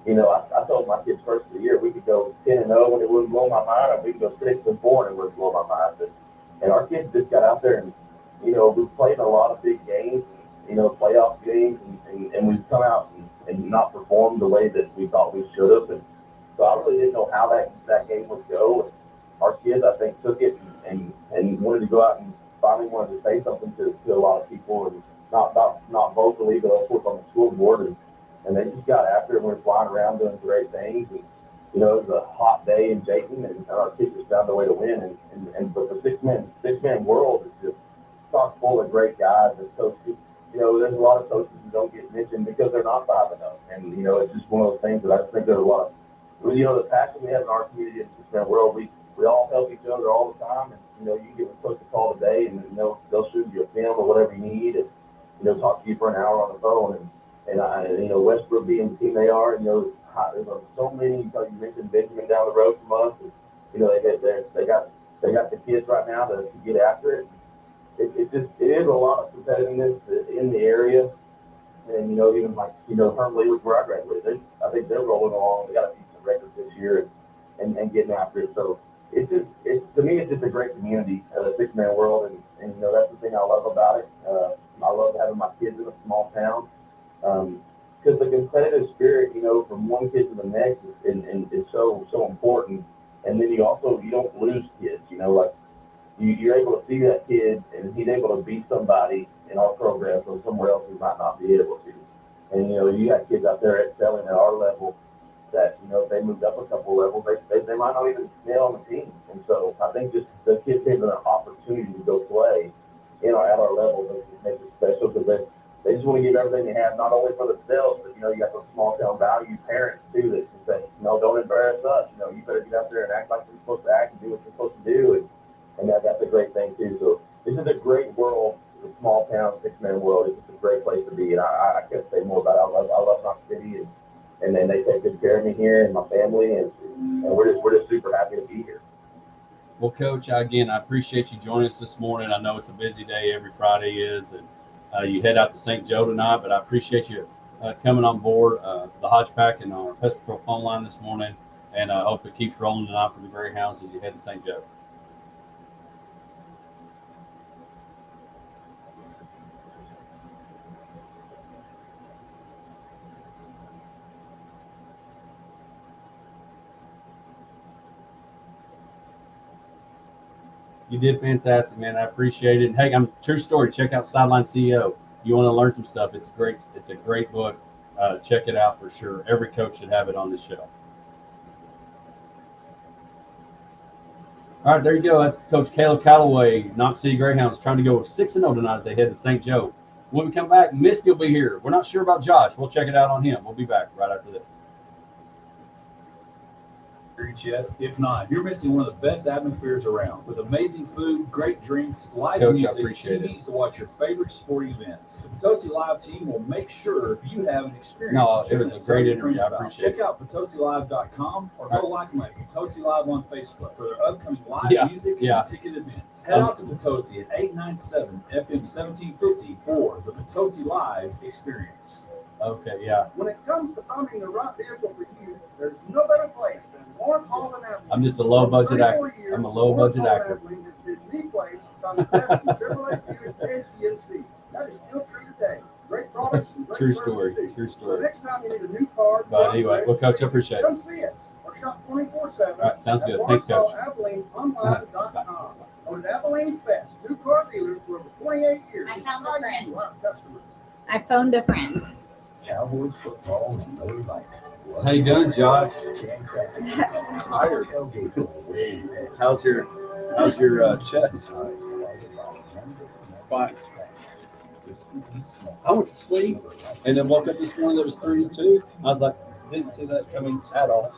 Speaker 6: you know, I told my kids first of the year we could go 10-0 and it wouldn't blow my mind, or we could go 6-4 and it wouldn't blow my mind. And our kids just got out there and, you know, we played a lot of big games, you know, playoff games, and we've come out and not performed the way that we thought we should have. And so I really didn't know how that game would go. And our kids, I think, took it and wanted to go out and finally wanted to say something to a lot of people, and not vocally, but of course on the school board. And they just got after it, and we're flying around doing great things. And, you know, it was a hot day in Dayton, and our kids just found a way to win. But the six-man world is just chock full of great guys and coaches. You know, there's a lot of coaches who don't get mentioned because they're not 5-0. And, you know, it's just one of those things that I think there's a lot of, you know, the passion we have in our community in the six-man world, we all help each other all the time. And, you know, you give a coach a call today, and, you know, they'll shoot you a film or whatever you need, and, you know, talk to you for an hour on the phone. And you know, Westbrook being the team they are, you know, there's so many. You mentioned Benjamin down the road from us. And, you know, they got the kids right now to get after it. It is a lot of competitiveness in the area, and you know, even like, you know, Hermley was where I graduated. I think they're rolling along. They got a decent record this year, and getting after it. So it's to me, it's just a great community, six-man world, and you know, that's the thing I love about it. I love having my kids in a small town, because the competitive spirit, you know, from one kid to the next is so important. And then you don't lose kids, you know, like you're able to see that kid and he's able to be somebody in our program from somewhere else who might not be able to. And, you know, you got kids out there excelling at our level that, you know, if they moved up a couple levels, they might not even stay on the team. And so I think just the kids having an opportunity to go play at our level makes it special, because they just want to give everything they have, not only for themselves, but, you know, you got those small town value parents too that can say, you know, don't embarrass us. You know, you better get out there and act like you're supposed to act and do what you're supposed to do. And that's a great thing too. So this is a great world, the small town six-man world. It's just a great place to be, and I can't say more about it. I love Knox City, and then they take good care of me here and my family, and we're just super happy to be here.
Speaker 1: Well, Coach, again, I appreciate you joining us this morning. I know it's a busy day, every Friday is, and you head out to St. Joe tonight, but I appreciate you coming on board the Hodge Pack and our Pest Control phone line this morning, and I hope it keeps rolling tonight for the Greyhounds as you head to St. Joe. You did fantastic, man. I appreciate it. And hey, true story. Check out Sideline CEO. You want to learn some stuff. It's a great book. Check it out for sure. Every coach should have it on the show. All right, there you go. That's Coach Caleb Calloway, Knox City Greyhounds, trying to go 6-0 tonight as they head to St. Joe. When we come back, Misty will be here. We're not sure about Josh. We'll check it out on him. We'll be back right after this.
Speaker 2: Yet. If not, you're missing one of the best atmospheres around with amazing food, great drinks, live
Speaker 1: Coach, I
Speaker 2: music,
Speaker 1: appreciate
Speaker 2: TVs
Speaker 1: it.
Speaker 2: to watch your favorite sporting events. The Potosi Live team will make sure you have an experience.
Speaker 1: No, it was a great interview. I appreciate it.
Speaker 2: Check out PotosiLive.com or go like them at Potosi Live on Facebook for their upcoming live music and ticket events. Head out to Potosi at 897 FM 1750 for the Potosi Live experience.
Speaker 1: Okay, yeah.
Speaker 7: When it comes to finding the right vehicle for you, there's no better place than Lawrence Hall and Abilene.
Speaker 1: I'm just a low-budget actor. I'm a low-budget actor.
Speaker 7: Lawrence Hall and Abilene has been the place to find the best in Chevrolet, Buick, and GMC. That is still true today. Great products and great service too.
Speaker 1: True
Speaker 7: So
Speaker 1: story.
Speaker 7: next time you need a new car,
Speaker 1: But anyway, well, Coach, I appreciate it.
Speaker 7: come see us or shop 24/7
Speaker 1: All right, sounds
Speaker 7: at
Speaker 1: good.
Speaker 7: Lawrence
Speaker 1: Thanks, Coach.
Speaker 7: Hall Abilene online.com. Voted Abilene's best new car dealer for over 28 years.
Speaker 5: I found a
Speaker 7: How
Speaker 5: friend.
Speaker 7: you, our customer.
Speaker 5: I phoned a friend.
Speaker 3: Cowboys football and Miller Lite.
Speaker 1: How you doing, Josh?
Speaker 3: Jan Cranston.
Speaker 1: Tired.
Speaker 3: Tailgates go way past.
Speaker 1: How's your chest? Fine. I went to sleep and then woke up this morning. That was 3-2. I was like, didn't see that coming at all.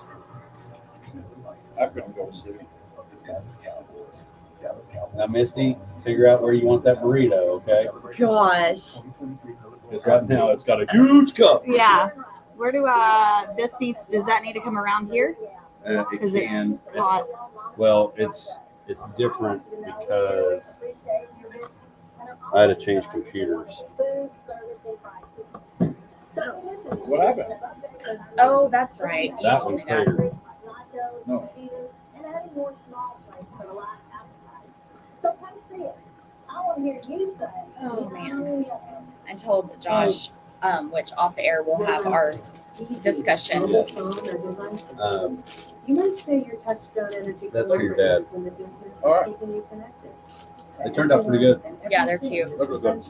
Speaker 1: I couldn't go to sleep. Now, Misty, figure out where you want that burrito, okay?
Speaker 5: Gosh.
Speaker 1: Because right now it's got a huge cup.
Speaker 5: Yeah. Where do this needs? Does that need to come around here?
Speaker 1: It
Speaker 5: Because
Speaker 1: can.
Speaker 5: it's hot.
Speaker 1: Well, it's different because I had to change computers.
Speaker 6: What happened?
Speaker 5: Oh, that's right. You
Speaker 1: That
Speaker 5: told
Speaker 1: one
Speaker 5: me that.
Speaker 1: cleared.
Speaker 6: No.
Speaker 5: Oh man. I told Josh, which off air we'll have our discussion.
Speaker 1: Yes.
Speaker 8: You might say your Touchstone Energy
Speaker 1: That's for your dad.
Speaker 8: is in the business
Speaker 6: All
Speaker 8: of
Speaker 6: right.
Speaker 8: keeping you connected.
Speaker 1: They turned out pretty good.
Speaker 5: Yeah, they're cute.
Speaker 6: Look at them.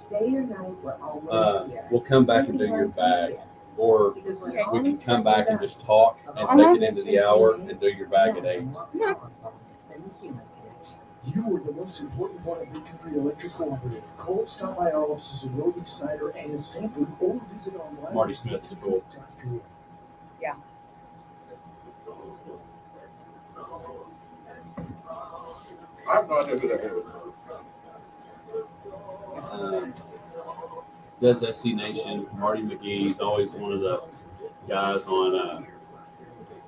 Speaker 8: Day or night, we're always here.
Speaker 1: We'll come back and do your bag, or
Speaker 8: Because when
Speaker 5: Okay.
Speaker 8: all
Speaker 1: we can
Speaker 8: is
Speaker 1: come
Speaker 8: said
Speaker 1: back and
Speaker 8: done,
Speaker 1: just talk and
Speaker 5: Uh-huh.
Speaker 1: take it into the hour and do your bag at 8.
Speaker 8: more powerful than the human connection.
Speaker 3: You are the most important part of Big Country Electric Cooperative. Call and stop by our offices in Roby, Snyder, and in Stanford, or visit online.
Speaker 1: Marty Smith is cool.
Speaker 5: Yeah.
Speaker 6: I have no idea who that is.
Speaker 1: Does SC Nation, Marty McGee is always one of the guys on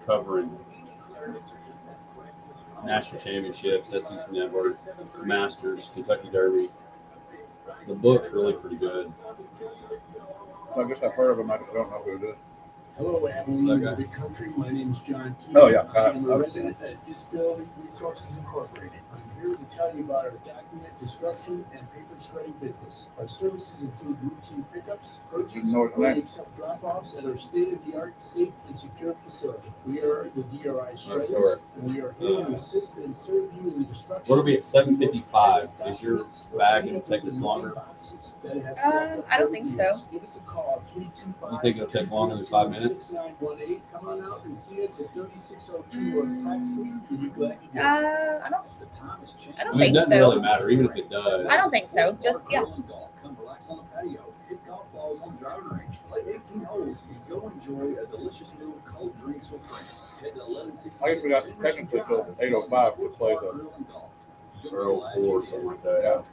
Speaker 1: covering national championships, SEC Network, Masters, Kentucky Derby. The book's really pretty good.
Speaker 6: I guess I've heard of him. I just don't know who it is.
Speaker 9: Hello, Abilene,
Speaker 1: Okay.
Speaker 9: Big Country. My name is John Key.
Speaker 6: Oh, yeah.
Speaker 9: I'm a resident at Disability Resources Incorporated. I'm here to tell you about our document destruction and paper shredding business. Our services include routine pickups, purges,
Speaker 6: No, it's
Speaker 9: and
Speaker 6: not.
Speaker 9: accept drop-offs at our state-of-the-art, safe, and secure facility. We are the DRI
Speaker 1: sorry.
Speaker 9: shredders, and we are here to assist and serve you in the destruction.
Speaker 1: What'll be at 7:55? Is your bag going to take this longer?
Speaker 5: I don't think so.
Speaker 9: Give us a call, 325.
Speaker 1: You think it'll take longer than 5 minutes?
Speaker 9: 6918. Come on out and see us at 3602 North Clark Street. We'll be glad you did.
Speaker 5: I don't
Speaker 2: The time has changed.
Speaker 5: I don't
Speaker 1: I mean,
Speaker 5: think
Speaker 1: it doesn't
Speaker 5: so.
Speaker 1: really matter, even if it does.
Speaker 5: I don't think so. Just yeah.
Speaker 2: Come relax on the patio, hit golf balls on the driving range, play 18 holes, and go enjoy a delicious meal of cold drinks with friends. Head to 1166.
Speaker 6: I guess we got technically till 8:05 to play the
Speaker 1: Or 04 or something like that.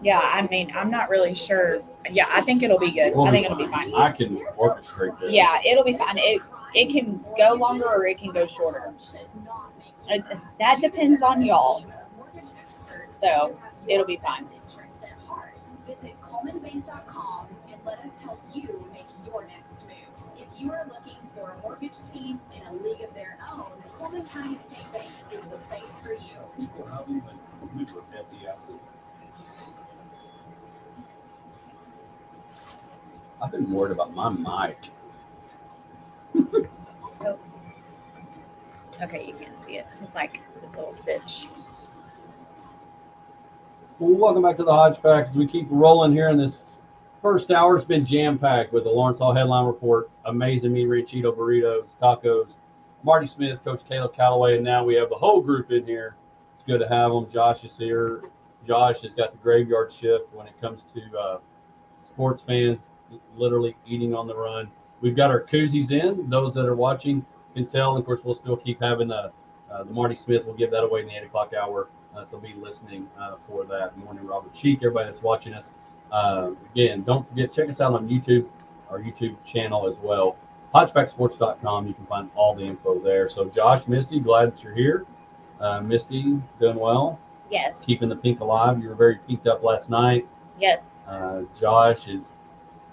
Speaker 5: Yeah, I mean, I'm not really sure. Yeah, I think it'll be good. I think it'll be fine.
Speaker 1: I can orchestrate this.
Speaker 5: Yeah, it'll be fine. It can go longer or it can go shorter. That depends on y'all. So it'll be fine.
Speaker 10: Visit ColemanBank.com and let us help you make your next move. If you are looking for a mortgage team in a league of their own, Coleman County State Bank is the place for you.
Speaker 2: Equal housing and member FDIC.
Speaker 1: I've been worried about my mic.
Speaker 5: Oh. Okay, you can't see it. It's like this little stitch.
Speaker 1: Well, welcome back to the Hodge Pack as we keep rolling here in this first hour. It's been jam-packed with the Lawrence Hall Headline Report, amazing meat, rich Cheeto burritos, tacos, Marty Smith, Coach Caleb Calloway, and now we have the whole group in here. It's good to have them. Josh is here. Josh has got the graveyard shift when it comes to sports fans literally eating on the run. We've got our koozies in. Those that are watching can tell. And of course, we'll still keep having the Marty Smith. We'll give that away in the 8 o'clock hour. So be listening for that. Morning, Robert Cheek. Everybody that's watching us. Again, don't forget, check us out on YouTube, our YouTube channel as well. HodgePackSports.com. You can find all the info there. So Josh, Misty, glad that you're here. Misty, doing well.
Speaker 5: Yes.
Speaker 1: Keeping the pink alive. You were very pinked up last night.
Speaker 5: Yes.
Speaker 1: Josh is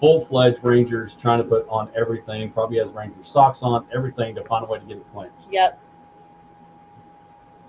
Speaker 1: full-fledged Rangers, trying to put on everything. Probably has Rangers socks on, everything to find a way to get it clinched.
Speaker 5: Yep.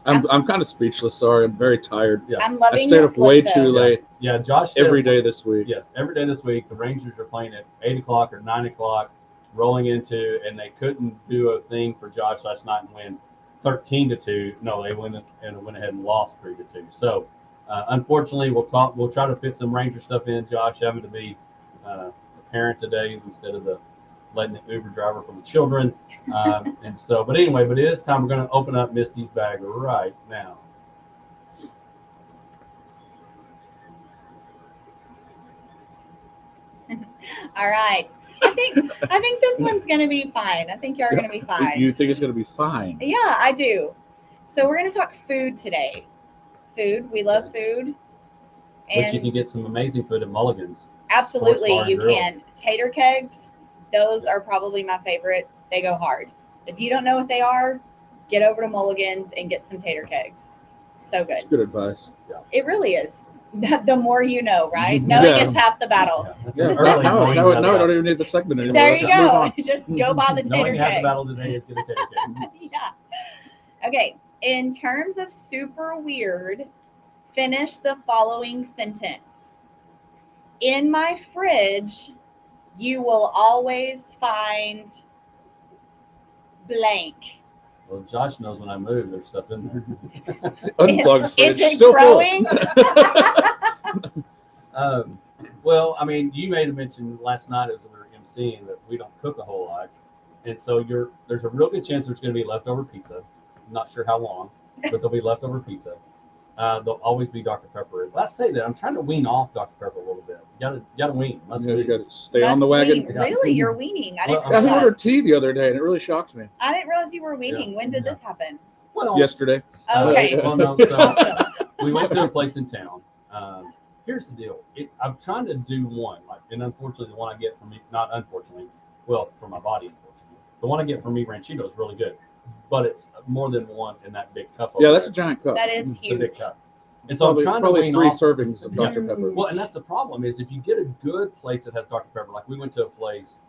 Speaker 11: I'm kind of speechless. Sorry, I'm very tired.
Speaker 1: Yeah.
Speaker 5: I'm loving
Speaker 11: I stayed
Speaker 5: this
Speaker 11: up way
Speaker 5: look,
Speaker 11: too
Speaker 5: though.
Speaker 11: late.
Speaker 1: Yeah, Josh.
Speaker 11: Every day this week.
Speaker 1: Yes, every day this week. The Rangers are playing at 8 o'clock or 9 o'clock, rolling into, and they couldn't do a thing for Josh last night and win 13-2. No, they went ahead and lost 3-2. So, unfortunately, we'll try to fit some Ranger stuff in. Josh having to be a parent today instead of letting the Uber driver for the children. And so, but anyway, it is time. We're going to open up Misty's bag right now.
Speaker 5: All right. I think this one's gonna be fine. I think you're gonna be fine.
Speaker 11: You think it's gonna be fine?
Speaker 5: Yeah, I do. So we're gonna talk food today. Food. We love food.
Speaker 1: But you can get some amazing food at Mulligan's.
Speaker 5: Absolutely,
Speaker 1: Sports Bar and
Speaker 5: you
Speaker 1: Grill.
Speaker 5: can. Tater kegs. Those are probably my favorite. They go hard. If you don't know what they are, get over to Mulligan's and get some tater kegs. So good.
Speaker 11: Good advice.
Speaker 5: It really is. The more you know, right? Knowing is half the battle.
Speaker 11: Yeah.
Speaker 1: Early
Speaker 11: No,
Speaker 1: knowing
Speaker 11: I
Speaker 1: that
Speaker 11: don't even need the segment anymore.
Speaker 5: There you
Speaker 11: Let's move
Speaker 5: go.
Speaker 11: on.
Speaker 5: Just go buy the tater
Speaker 1: Knowing half the
Speaker 5: kegs.
Speaker 1: battle today is get a tater keg.
Speaker 5: Yeah. Okay. In terms of super weird, finish the following sentence. In my fridge, you will always find blank.
Speaker 1: Well, Josh knows when I move, there's stuff in there.
Speaker 11: Unplugged fridge.
Speaker 5: Is it
Speaker 11: Still
Speaker 5: growing?
Speaker 1: Well, I mean, you made a mention last night as we were emceeing that we don't cook a whole lot. And so there's a real good chance there's going to be leftover pizza. I'm not sure how long, but there'll be leftover pizza. There'll always be Dr. Pepper. Let's say that I'm trying to wean off Dr. Pepper a little bit. You gotta wean.
Speaker 11: full. You got to stay on the
Speaker 5: Must
Speaker 11: wagon.
Speaker 5: wean. Really? You're weaning? I didn't
Speaker 1: Well,
Speaker 11: Yeah, he
Speaker 5: realize.
Speaker 11: ordered tea the other day, and it really shocked me.
Speaker 5: I didn't realize you were weaning. When did this happen?
Speaker 1: Well,
Speaker 11: Yesterday.
Speaker 5: Okay.
Speaker 1: Well, no. So
Speaker 5: Awesome.
Speaker 1: we went to a place in town. Here's the deal. I'm trying to do one, and unfortunately, the one I get from me, not unfortunately, well, for my body, unfortunately, the one I get from me, Ranchito, is really good, but it's more than one in that big cup.
Speaker 11: Yeah,
Speaker 1: over
Speaker 11: that's a
Speaker 1: there.
Speaker 11: giant cup.
Speaker 5: That is
Speaker 1: It's a big
Speaker 5: huge.
Speaker 1: cup. And so I'm trying to
Speaker 11: probably
Speaker 1: wean
Speaker 11: 3
Speaker 1: off.
Speaker 11: servings of
Speaker 1: Yeah.
Speaker 11: Dr. Pepper.
Speaker 1: Well, and that's the problem is if you get a good place that has Dr. Pepper, like we went to a place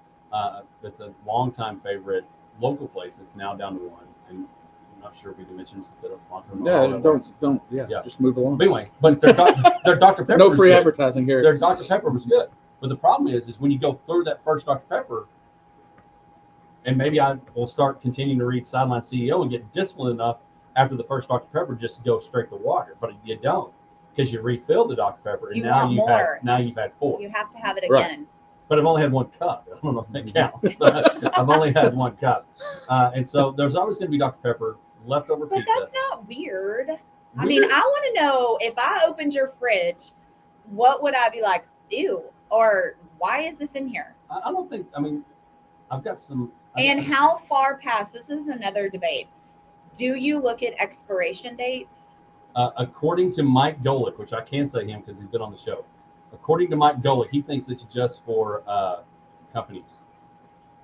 Speaker 1: that's a longtime favorite, local place. It's now down to one, and I'm not sure if we can mention since they don't sponsor them.
Speaker 11: Yeah,
Speaker 1: Yeah.
Speaker 11: just move along.
Speaker 1: But anyway, but their Dr. Pepper.
Speaker 11: No
Speaker 1: was
Speaker 11: free
Speaker 1: good.
Speaker 11: advertising here.
Speaker 1: Their Dr. Pepper was good, but the problem is when you go through that first Dr. Pepper, and maybe I will start continuing to read Sideline CEO and get disciplined enough after the first Dr. Pepper just to go straight to water, but you don't because you refill the Dr. Pepper and
Speaker 5: You
Speaker 1: now
Speaker 5: want
Speaker 1: you've
Speaker 5: more.
Speaker 1: had 4.
Speaker 5: You have to have it
Speaker 11: Right.
Speaker 5: again.
Speaker 1: But I've only had 1 cup. I don't know if that counts. But I've only had 1 cup, and so there's always going to be Dr. Pepper, leftover
Speaker 5: But
Speaker 1: pizza.
Speaker 5: that's not weird. I mean, I want to know if I opened your fridge, what would I be like? Ew, or why is this in here?
Speaker 1: I don't think. I mean, I've got some.
Speaker 5: And how far past? This is another debate. Do you look at expiration dates?
Speaker 1: According to Mike Golick, which I can say him because he's been on the show. According to Mike Golick, he thinks it's just for companies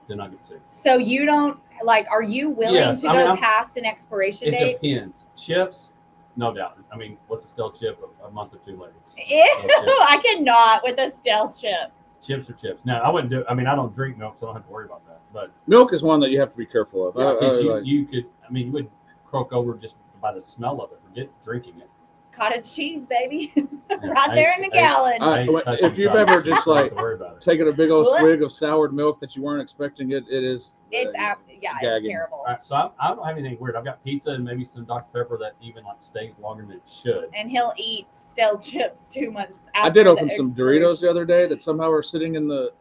Speaker 1: to not get sued.
Speaker 5: So you don't like? Are you willing
Speaker 1: Yes,
Speaker 5: to
Speaker 1: I mean,
Speaker 5: go
Speaker 1: I'm-
Speaker 5: past an expiration
Speaker 1: It
Speaker 5: date?
Speaker 1: depends. Chips, no doubt. I mean, what's a stale chip? A month or 2 later.
Speaker 5: Ew, I cannot with a stale chip.
Speaker 1: Chips are chips. Now, I wouldn't do. I mean, I don't drink milk, so I don't have to worry about that. But
Speaker 11: Milk is one that you have to be careful of.
Speaker 1: yeah, 'cause
Speaker 11: like-
Speaker 1: you could. I mean, you would croak over just by the smell of it. Forget drinking it.
Speaker 5: Cottage cheese, baby,
Speaker 1: Yeah,
Speaker 5: right there in the gallon.
Speaker 11: If you've ever just
Speaker 1: don't have
Speaker 11: like
Speaker 1: to worry about it.
Speaker 11: taken a big old
Speaker 5: What?
Speaker 11: swig of soured milk that you weren't expecting, it is.
Speaker 5: It's yeah, it's
Speaker 11: gagging.
Speaker 5: terrible.
Speaker 1: All right, so I don't have anything weird. I've got pizza and maybe some Dr. Pepper that even like stays longer than it should.
Speaker 5: And he'll eat stale chips 2 months after.
Speaker 11: I did
Speaker 5: the
Speaker 11: open some Doritos the other day that somehow were sitting in the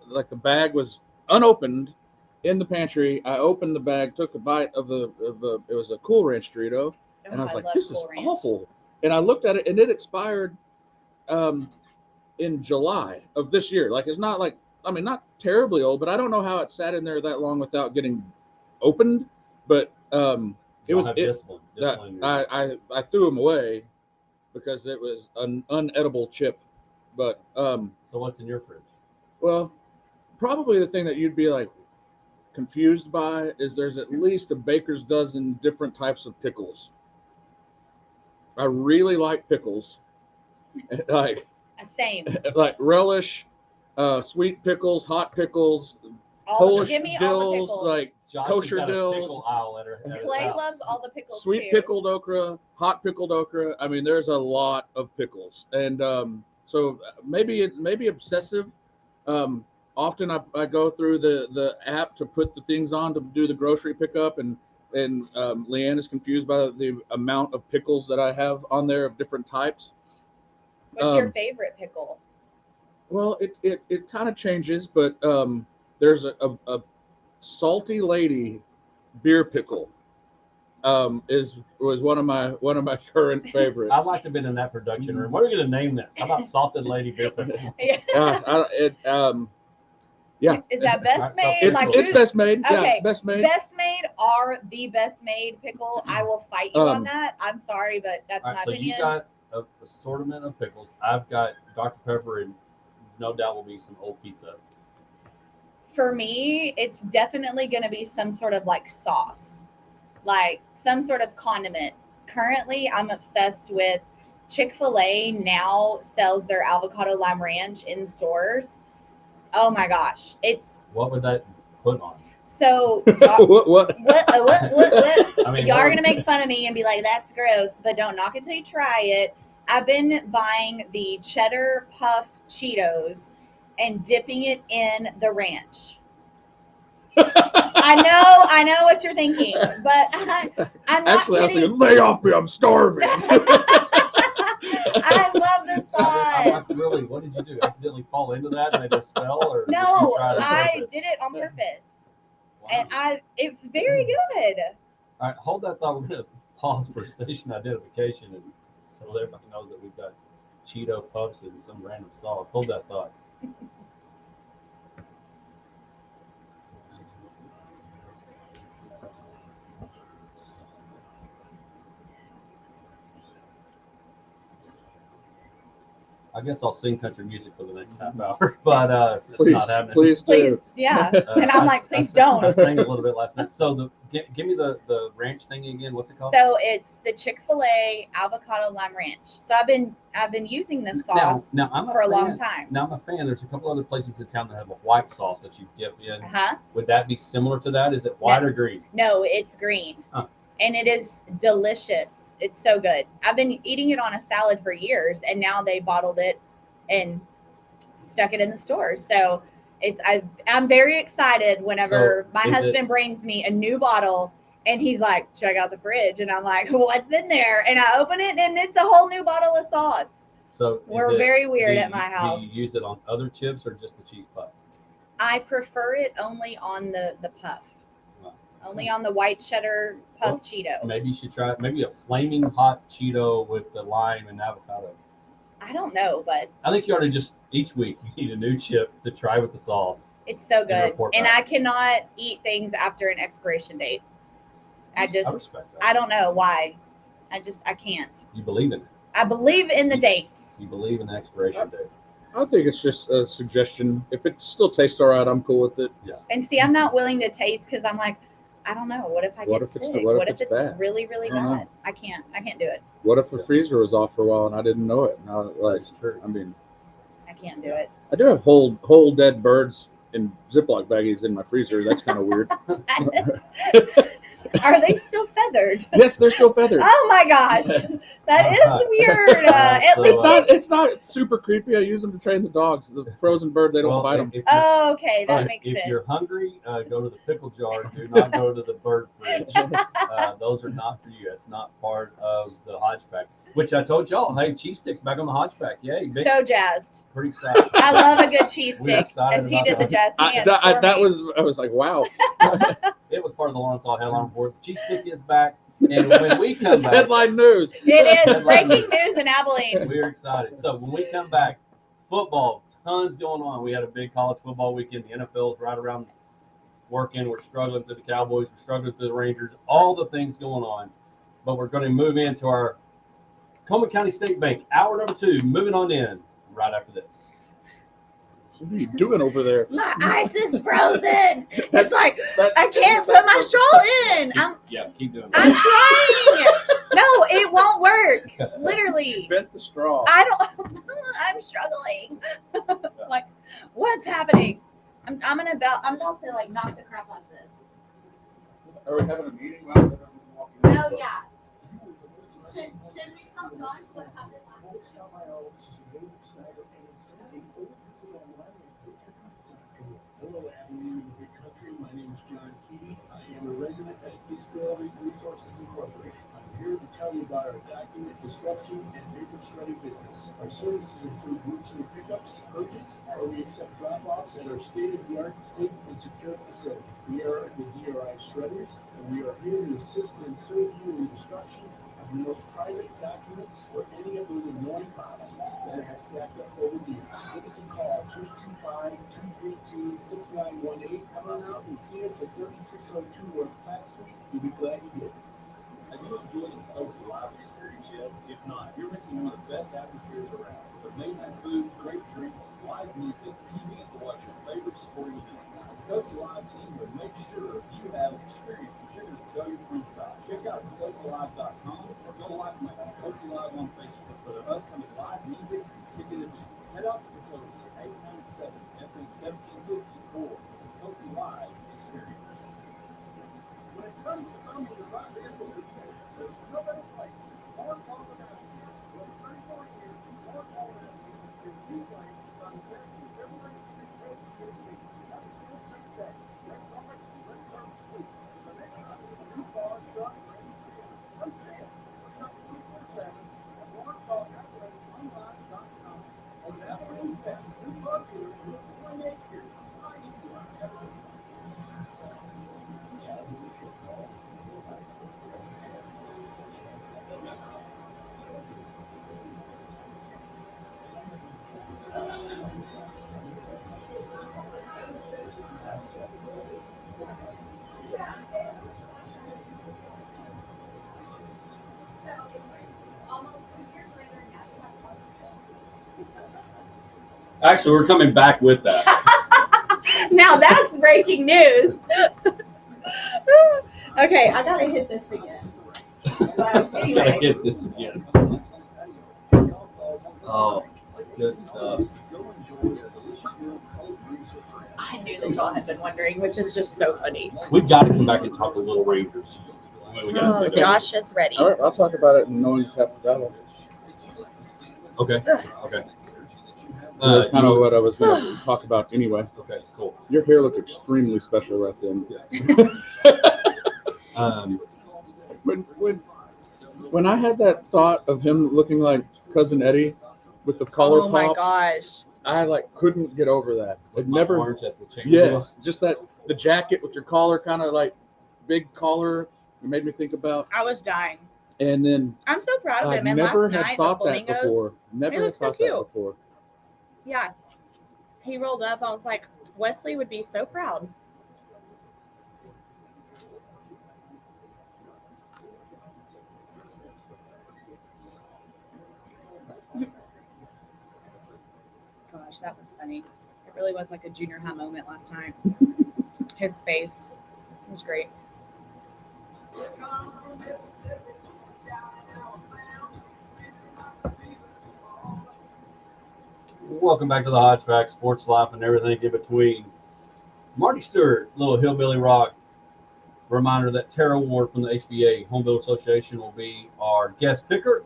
Speaker 11: bag was unopened, in the pantry. I opened the bag, took a bite of the it was a Cool Ranch Dorito, and I was like,
Speaker 5: love
Speaker 11: this is
Speaker 5: Cool Ranch.
Speaker 11: awful. And I looked at it, and it expired in July of this year. Like, it's not like, I mean, not terribly old, but I don't know how it sat in there that long without getting opened. But it was I threw them away because it was an unedible chip. But
Speaker 1: so what's in your fridge?
Speaker 11: Well, probably the thing that you'd be like confused by is there's at least a baker's dozen different types of pickles. I really like pickles, like
Speaker 5: same,
Speaker 11: like relish, sweet pickles, hot pickles, Polish
Speaker 5: give me
Speaker 11: dills,
Speaker 5: all the pickles.
Speaker 11: like
Speaker 1: Josh
Speaker 11: kosher
Speaker 1: has got a
Speaker 11: dills.
Speaker 1: pickle aisle at his
Speaker 5: Clay
Speaker 1: house.
Speaker 5: loves all the pickles
Speaker 11: Sweet
Speaker 5: too.
Speaker 11: pickled okra, hot pickled okra. I mean, there's a lot of pickles, and so maybe obsessive. Often I go through the app to put the things on to do the grocery pickup, and Leanne is confused by the amount of pickles that I have on there of different types.
Speaker 5: What's your favorite pickle?
Speaker 11: Well, it kind of changes, but there's a salty lady beer pickle was one of my current favorites.
Speaker 1: I'd like to have been in that production room. What are we going to name this? How about Salted Lady Beer Pickle?
Speaker 11: Yeah.
Speaker 5: Is that best made?
Speaker 11: It's best made.
Speaker 5: Okay.
Speaker 11: Yeah, best made.
Speaker 5: Best made are the best made pickle. I will fight you on that. I'm sorry, but that's my opinion.
Speaker 1: So you got an assortment of pickles. I've got Dr. Pepper, and no doubt will be some old pizza.
Speaker 5: For me, it's definitely going to be some sort of like sauce, like some sort of condiment. Currently, I'm obsessed with Chick-fil-A now sells their avocado lime ranch in stores. Oh my gosh,
Speaker 1: What would that put on?
Speaker 5: So
Speaker 11: what?
Speaker 1: I mean,
Speaker 5: y'all are gonna make fun of me and be like, "That's gross," but don't knock it till you try it. I've been buying the cheddar puff Cheetos and dipping it in the ranch. I know what you're thinking, but I'm not
Speaker 11: actually
Speaker 5: kidding.
Speaker 11: I was like, lay off me, I'm starving.
Speaker 5: I love the sauce.
Speaker 1: Really, what did you do? Accidentally fall into that and they just fell, or
Speaker 5: no? I did it on purpose, and it's very good.
Speaker 1: All right, hold that thought. We're gonna pause for station identification, and so everybody knows that we've got Cheeto puffs and some random sauce. Hold that thought. I guess I'll sing country music for the next half hour, but it's not happening.
Speaker 11: Please,
Speaker 5: yeah. And I'm like, please don't.
Speaker 1: I sang a little bit last night. So give me the ranch thing again. What's it called?
Speaker 5: So it's the Chick-fil-A avocado lime ranch. So I've been using this sauce for a long time.
Speaker 1: Now I'm a fan. There's a couple other places in town that have a white sauce that you dip in.
Speaker 5: Uh-huh.
Speaker 1: Would that be similar to that? Is it white or green?
Speaker 5: No, it's green.
Speaker 1: Huh.
Speaker 5: And it is delicious. It's so good. I've been eating it on a salad for years, and now they bottled it and stuck it in the stores. So I'm very excited whenever my husband brings me a new bottle and he's like, check out the fridge. And I'm like, what's in there? And I open it and it's a whole new bottle of sauce.
Speaker 1: So
Speaker 5: we're very weird at my house.
Speaker 1: Do you use it on other chips or just the cheese puff?
Speaker 5: I prefer it only on the puff. Only on the white cheddar puff Cheeto.
Speaker 1: Maybe you should try maybe a flaming hot Cheeto with the lime and avocado.
Speaker 5: I don't know, but
Speaker 1: I think you ought to just each week you need a new chip to try with the sauce.
Speaker 5: It's so good. And I cannot eat things after an expiration date. I
Speaker 1: respect that.
Speaker 5: I don't know why. I can't.
Speaker 1: You believe in it.
Speaker 5: I believe in the dates.
Speaker 1: You believe in the expiration date.
Speaker 11: I think it's just a suggestion. If it still tastes all right, I'm cool with it.
Speaker 1: Yeah.
Speaker 5: And see, I'm not willing to taste because I'm like, I don't know. What if I get sick? What if it's really, really bad? I can't do it.
Speaker 11: What if the freezer was off for a while and I didn't know it? Now, I mean,
Speaker 5: I can't do it.
Speaker 11: I do have whole dead birds in Ziploc baggies in my freezer. That's kind of weird.
Speaker 5: Are they still feathered?
Speaker 11: Yes, they're still feathered.
Speaker 5: Oh my gosh, that is weird. At
Speaker 1: So,
Speaker 5: least
Speaker 11: It's not super creepy. I use them to train the dogs. The frozen bird, they don't
Speaker 1: well,
Speaker 11: bite them.
Speaker 1: if you're-
Speaker 5: Oh, okay, that
Speaker 11: Right.
Speaker 5: makes
Speaker 1: If
Speaker 5: sense.
Speaker 1: you're hungry, go to the pickle jar. Do not go to the bird fridge. Those are not for you. That's not part of the Hodge Pack. Which I told y'all, hey, cheese sticks back on the Hodge Pack. Yay, big,
Speaker 5: So jazzed.
Speaker 1: pretty excited.
Speaker 5: I love a good cheese
Speaker 1: We're
Speaker 5: stick,
Speaker 1: excited
Speaker 5: as he
Speaker 1: about
Speaker 5: did the
Speaker 1: that.
Speaker 5: jazz hands for
Speaker 11: That
Speaker 5: me.
Speaker 11: was, I was like, wow.
Speaker 1: It was part of the Lawrence All Headline Report. The cheese stick is back, and when we come
Speaker 11: It's
Speaker 1: back,
Speaker 11: headline news.
Speaker 5: It is
Speaker 1: Headline
Speaker 5: breaking news in Abilene.
Speaker 1: we're excited. So when we come back, football, tons going on. We had a big college football weekend. The NFL's right around working. We're struggling through the Cowboys. We're struggling through the Rangers. All the things going on. But we're going to move into our Coleman County State Bank, hour number 2, moving on in right after this.
Speaker 11: What are you doing over there?
Speaker 5: My ice is frozen. It's like
Speaker 11: That-
Speaker 5: I can't put my shawl in.
Speaker 1: Keep doing
Speaker 5: I'm
Speaker 1: that.
Speaker 5: trying. No, it won't work. Literally.
Speaker 11: Bent the straw.
Speaker 5: I don't. I'm struggling. Like, what's happening? I'm about to like knock the crap out of this.
Speaker 11: Are we having a meeting?
Speaker 5: Oh yeah.
Speaker 10: Should we come on? What about this one?
Speaker 9: Next time I also see Snyder and Standing, or visit online at butchertruck.com. Hello, Abilene, the big country. My name is John Keating. I am a resident at Disability Resources Incorporated. I'm here to tell you about our document destruction and paper shredding business. Our services include routine pickups, purges, or we accept drop-offs at our state-of-the-art, safe, and secure facility. We are the DRI shredders, and we are here to assist and serve you in the destruction of the most private documents or any of those annoying boxes that have stacked up over the years. Give us a call, 325-232-6918. Come on out and see us at 3602 North Clap Street. You'll be glad you did.
Speaker 2: Have you enjoyed the Potosi Live experience yet? If not, you're missing one of the best atmospheres around. With amazing food, great drinks, live music, TVs to watch your favorite sporting events. The Potosi Live team will make sure you have an experience that you're going to tell your friends about. Check out PotosiLive.com or go like them at Potosi Live on Facebook for their upcoming live music and ticket events. Head out to Potosi at 897 FM 1750 for the Potosi Live experience.
Speaker 7: When it comes to owning the right vehicle for you, there's no better place than Lawrence Hall Avenue. For 34 years, Lawrence Hall Avenue has been the place to find the best in Chevrolet and GMC. That is still true today. Great products and great service too. So the next time you need a new car, truck, or SUV, come see us. We're shop 24/7 at Lawrence Hall Online.com. And Abilene's best new car dealer for 28 years. That's the
Speaker 3: Cowboys football, like Jam transition, tailgates on the way, Christmas game, celebrating good times with running back, smart, or sometimes soft.
Speaker 1: Actually, we're coming back with that.
Speaker 5: Now that's breaking news. Okay, I gotta hit this again. But
Speaker 1: Gotta
Speaker 5: anyway,
Speaker 1: hit this again. Oh, good stuff.
Speaker 2: Go enjoy a delicious meal of cold drinks with friends.
Speaker 5: I knew that y'all had been wondering, which is just so funny.
Speaker 1: We've got to come back and talk a little Rangers. We gotta
Speaker 5: Oh,
Speaker 1: do that.
Speaker 5: Josh is ready.
Speaker 11: All right, I'll talk about it and knowing it's half the battle.
Speaker 1: Okay. Okay.
Speaker 11: That's kind of what I was going to talk about anyway.
Speaker 1: Okay, cool.
Speaker 11: Your hair looked extremely special right then. When I had that thought of him looking like Cousin Eddie with the collar
Speaker 5: Oh my
Speaker 11: pop,
Speaker 5: gosh.
Speaker 11: I couldn't get over that.
Speaker 1: With
Speaker 11: It
Speaker 1: my
Speaker 11: never.
Speaker 1: orange at the chamber.
Speaker 11: Yes, just that the jacket with your collar, kind of like big collar. It made me think about.
Speaker 5: I was dying.
Speaker 11: And then
Speaker 5: I'm so proud of
Speaker 11: I
Speaker 5: him. And
Speaker 11: never
Speaker 5: last
Speaker 11: had
Speaker 5: night,
Speaker 11: thought
Speaker 5: the
Speaker 11: that
Speaker 5: flamingos,
Speaker 11: before. Never
Speaker 5: they
Speaker 11: had
Speaker 5: look so
Speaker 11: thought that
Speaker 5: cute.
Speaker 11: before.
Speaker 5: Yeah. He rolled up. I was like, Wesley would be so proud. Gosh, that was funny. It really was like a junior high moment last night. His face was great.
Speaker 1: Welcome back to the Hodge Pack Sports Life and everything in between. Marty Stewart, little Hillbilly Rock, Reminder that Tara Ward from the HBA Home Builder Association will be our guest picker.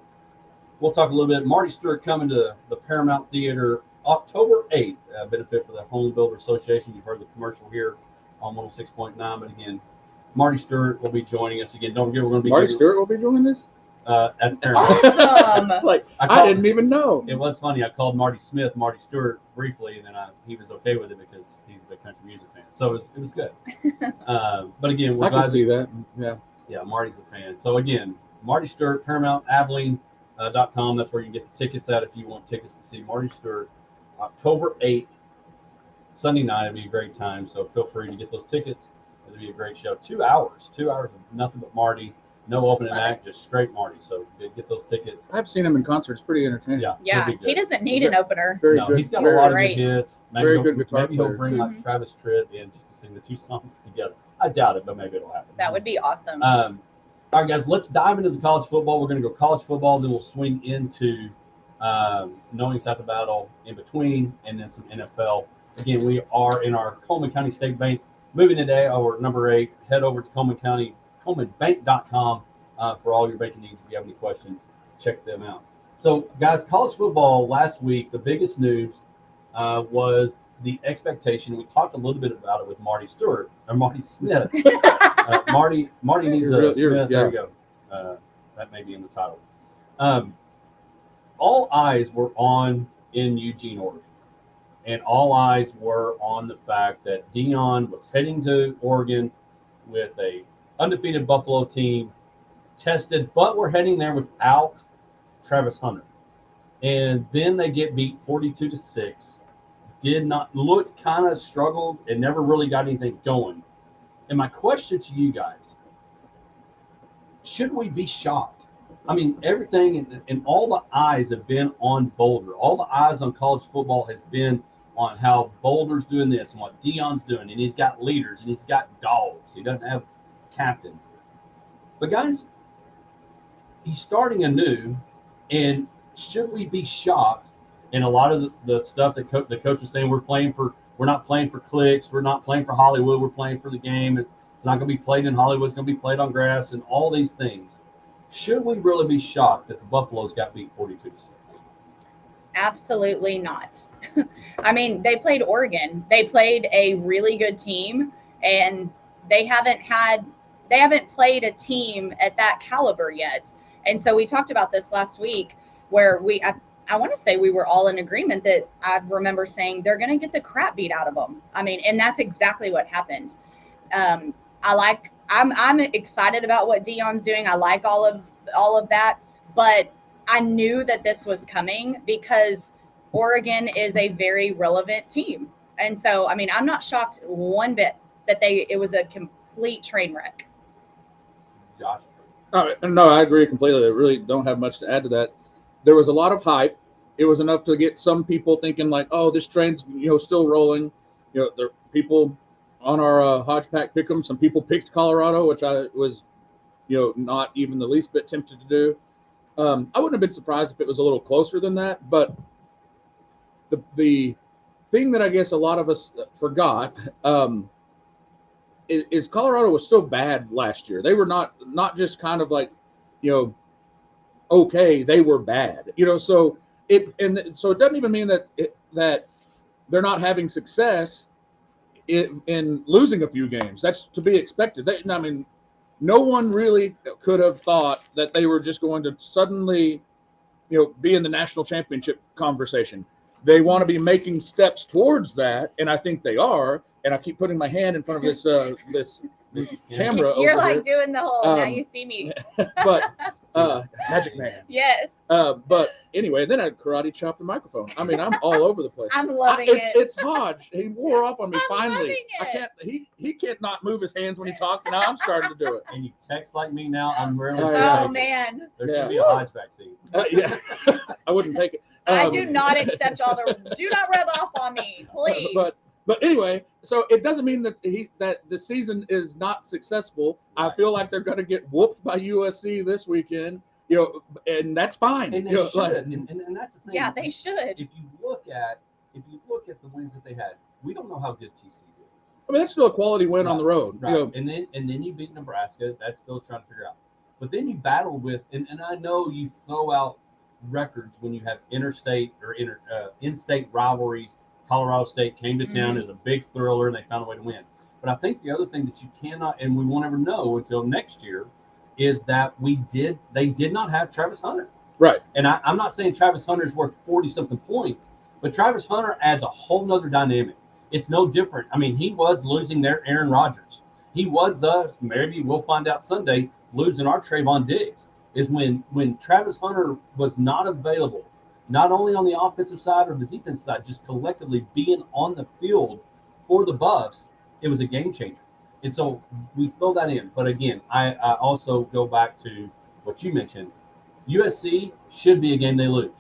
Speaker 1: We'll talk a little bit. Marty Stewart coming to the Paramount Theater October 8th. Benefit for the Home Builder Association. You've heard the commercial here on 106.9. But again, Marty Stewart will be joining us again. Don't forget, we're going to be
Speaker 11: Marty Stewart will be doing this?
Speaker 1: at the Paramount.
Speaker 5: Awesome.
Speaker 11: It's like, I didn't even know.
Speaker 1: It was funny. I called Marty Smith Marty Stewart briefly, and then he was okay with it because he's a big country music fan. So it was good. But again, we're
Speaker 11: I
Speaker 1: glad
Speaker 11: can see that. Yeah.
Speaker 1: Yeah, Marty's a fan. So again, Marty Stewart, ParamountAbilene.com. That's where you can get the tickets at if you want tickets to see Marty Stewart. October 8th, Sunday night. It'll be a great time. So feel free to get those tickets. It'll be a great show. 2 hours. 2 hours of nothing but Marty. No opening act, just straight Marty. So get those tickets.
Speaker 11: I've seen him in concert. It's pretty entertaining.
Speaker 1: Yeah,
Speaker 5: Yeah, he doesn't need an opener.
Speaker 11: Very
Speaker 1: no,
Speaker 11: good.
Speaker 1: he's got
Speaker 11: Very
Speaker 1: a lot
Speaker 5: great.
Speaker 1: of good hits. Maybe
Speaker 11: Very good guitar
Speaker 1: maybe he'll
Speaker 11: player.
Speaker 1: bring like Travis Tritt in just to sing the 2 songs together. I doubt it, but maybe it'll happen.
Speaker 5: That would be awesome.
Speaker 1: All right, guys, let's dive into the college football. We're going to go college football, then we'll swing into knowing South of Battle in between, and then some NFL. Again, we are in our Coleman County State Bank. Moving today, our number 8. Head over to ColemanBank.com for all your banking needs. If you have any questions, check them out. So, guys, college football last week, the biggest news was the expectation. We talked a little bit about it with Marty Stewart, or Marty Smith. Marty needs a Smith. There you go. That may be in the title. All eyes were in Eugene, Oregon. And all eyes were on the fact that Deion was heading to Oregon with a undefeated Buffalo team, tested, but we're heading there without Travis Hunter. And then they get beat 42-6. Did not look kind of struggled and never really got anything going. And my question to you guys, should we be shocked? I mean, everything and all the eyes have been on Boulder. All the eyes on college football has been on how Boulder's doing this and what Deion's doing. And he's got leaders and he's got dogs. He doesn't have captains. But guys, he's starting anew. And should we be shocked? And a lot of the stuff that the coach is saying, we're not playing for clicks. We're not playing for Hollywood. We're playing for the game. It's not going to be played in Hollywood. It's going to be played on grass and all these things. Should we really be shocked that the Buffaloes got beat 42-6?
Speaker 5: Absolutely not. I mean, they played Oregon. They played a really good team, and they haven't played a team at that caliber yet. And so we talked about this last week where I want to say we were all in agreement that I remember saying they're going to get the crap beat out of them. I mean, and that's exactly what happened. I'm excited about what Deion's doing. I like all of that, but I knew that this was coming because Oregon is a very relevant team. And so, I mean, I'm not shocked one bit that it was a complete train wreck.
Speaker 1: Josh?
Speaker 11: No, I agree completely. I really don't have much to add to that. There was a lot of hype. It was enough to get some people thinking like, oh, this train's, still rolling. There are people on our Hodge Pack pick'em. Some people picked Colorado, which I was, not even the least bit tempted to do. I wouldn't have been surprised if it was a little closer than that, but the thing that I guess a lot of us forgot is Colorado was still bad last year. They were not just kind of like, okay, they were bad, so it doesn't even mean that they're not having success in losing a few games. That's to be expected. No one really could have thought that they were just going to suddenly, be in the national championship conversation. They want to be making steps towards that, and I think they are. And I keep putting my hand in front of this camera.
Speaker 5: You're
Speaker 11: over
Speaker 5: like
Speaker 11: here.
Speaker 5: doing the whole now you see me.
Speaker 11: But Magic Man.
Speaker 5: Yes.
Speaker 11: But anyway, then I karate chopped the microphone. I mean, I'm all over the place.
Speaker 5: I'm loving
Speaker 11: it.
Speaker 5: it.
Speaker 11: It's Hodge. He wore off on me
Speaker 5: I'm
Speaker 11: finally.
Speaker 5: loving it.
Speaker 11: I can't. He can't not move his hands when he talks. Now I'm starting to do it.
Speaker 1: And you text like me now, I'm really
Speaker 5: Oh man.
Speaker 1: There should be a Hodge vaccine.
Speaker 11: Yeah, I wouldn't take it.
Speaker 5: I do not accept do not rub off on me, please.
Speaker 11: But anyway, so it doesn't mean that the season is not successful. Right. I feel like they're going to get whooped by USC this weekend, and that's fine.
Speaker 1: And they should, and that's the thing.
Speaker 5: Yeah, they should.
Speaker 1: If you look at the wins that they had, we don't know how good TC is.
Speaker 11: I mean, that's still a quality win on the road.
Speaker 1: Right.
Speaker 11: You know,
Speaker 1: And then you beat Nebraska. That's still trying to figure out. But then you battle with, and I know you throw out records when you have interstate or in-state rivalries. Colorado State came to town as a big thriller, and they found a way to win. But I think the other thing that you cannot, and we won't ever know until next year, is that they did not have Travis Hunter.
Speaker 11: right.
Speaker 1: And I'm not saying Travis Hunter is worth 40-something points, but Travis Hunter adds a whole nother dynamic. It's no different. I mean, he was losing their Aaron Rodgers. He was maybe we'll find out Sunday, losing our Trayvon Diggs. Is when Travis Hunter was not available, not only on the offensive side or the defensive side, just collectively being on the field for the Buffs, it was a game changer. And so we throw that in. But again, I also go back to what you mentioned. USC should be a game they lose.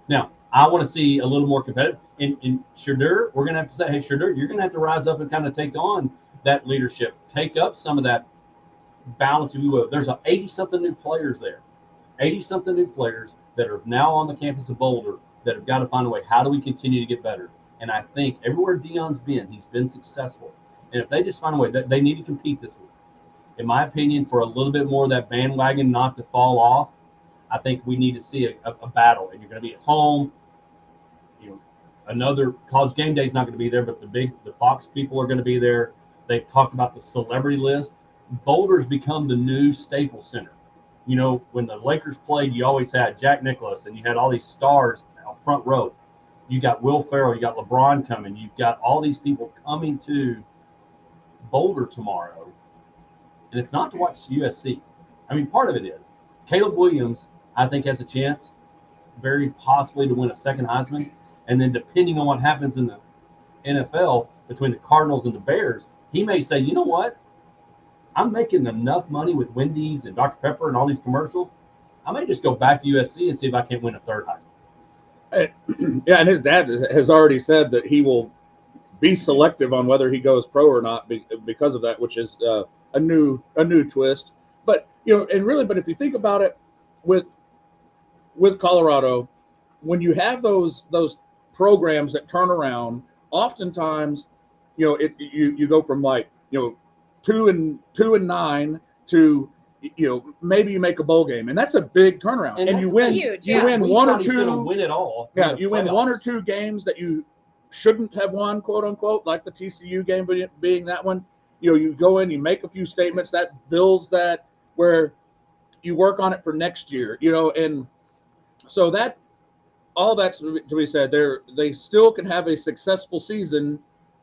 Speaker 1: Now, I want to see a little more competitive. In Shadur, we're going to have to say, hey, Shadur, you're going to have to rise up and kind of take on that leadership, take up some of that balance, if you will. There's 80-something new players there, 80-something new players that are now on the campus of Boulder that have got to find a way. How do we continue to get better? And I think everywhere Deion's been, he's been successful. And if they just find a way, they need to compete this week. In my opinion, for a little bit more of that bandwagon not to fall off, I think we need to see a battle. And you're going to be at home. Another College Game Day is not going to be there, but the Fox people are going to be there. They've talked about the celebrity list. Boulder's become the new Staples Center. When the Lakers played, you always had Jack Nicklaus, and you had all these stars out front row. You got Will Ferrell, you got LeBron coming, you've got all these people coming to Boulder tomorrow, and it's not to watch USC. I mean, part of it is Caleb Williams, I think, has a chance, very possibly, to win a second Heisman. And then depending on what happens in the NFL between the Cardinals and the Bears, he may say, you know what? I'm making enough money with Wendy's and Dr. Pepper and all these commercials. I may just go back to USC and see if I can't win a third Heisman.
Speaker 11: Yeah, and his dad has already said that he will be selective on whether he goes pro or not because of that, which is a new twist. But but if you think about it, with Colorado, when you have those programs that turn around, oftentimes, you go from 2-9 to maybe you make a bowl game, and that's a big turnaround. And you win,
Speaker 5: huge,
Speaker 11: you win one or two.
Speaker 1: Going to win it all.
Speaker 11: Yeah, you win one or two games that you shouldn't have won, quote unquote, like the TCU game being that one. You go in, you make a few statements that builds that where you work on it for next year. And so that. All that's to be said. They still can have a successful season,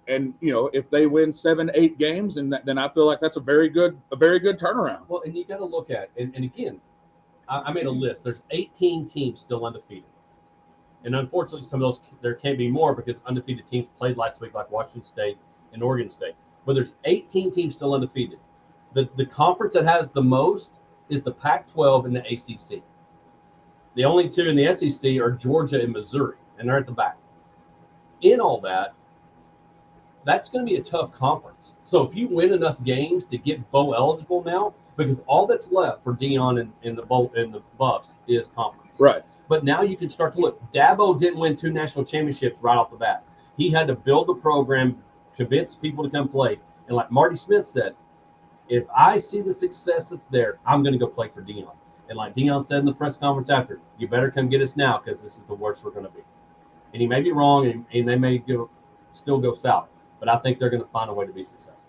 Speaker 11: and if they win 7-8 games, and then I feel like that's a very good turnaround.
Speaker 1: Well, and you got to look at, and again, I made a list. There's 18 teams still undefeated, and unfortunately, some of those there can't be more because undefeated teams played last week, like Washington State and Oregon State. But there's 18 teams still undefeated. The conference that has the most is the Pac-12 and the ACC. The only two in the SEC are Georgia and Missouri, and they're at the back. In all that, that's going to be a tough conference. So if you win enough games to get bowl eligible now, because all that's left for Deion and the Buffs is conference.
Speaker 11: Right.
Speaker 1: But now you can start to look. Dabo didn't win 2 national championships right off the bat. He had to build the program, convince people to come play. And like Marty Smith said, if I see the success that's there, I'm going to go play for Deion. And like Deion said in the press conference after, you better come get us now because this is the worst we're going to be. And he may be wrong, and they may still go south. But I think they're going to find a way to be successful.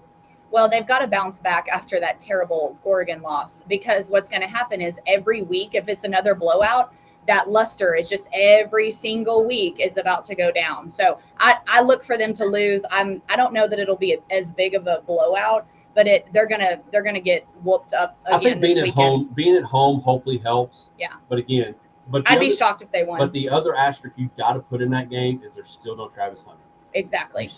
Speaker 5: Well, they've got to bounce back after that terrible Oregon loss, because what's going to happen is every week, if it's another blowout, that luster is just every single week is about to go down. So I look for them to lose. I don't know that it'll be as big of a blowout, but they're gonna get whooped up again.
Speaker 1: I think being at home hopefully helps.
Speaker 5: Yeah.
Speaker 1: But again,
Speaker 5: I'd be shocked if they won.
Speaker 1: But the other asterisk you've got to put in that game is there's still no Travis Hunter.
Speaker 5: Exactly.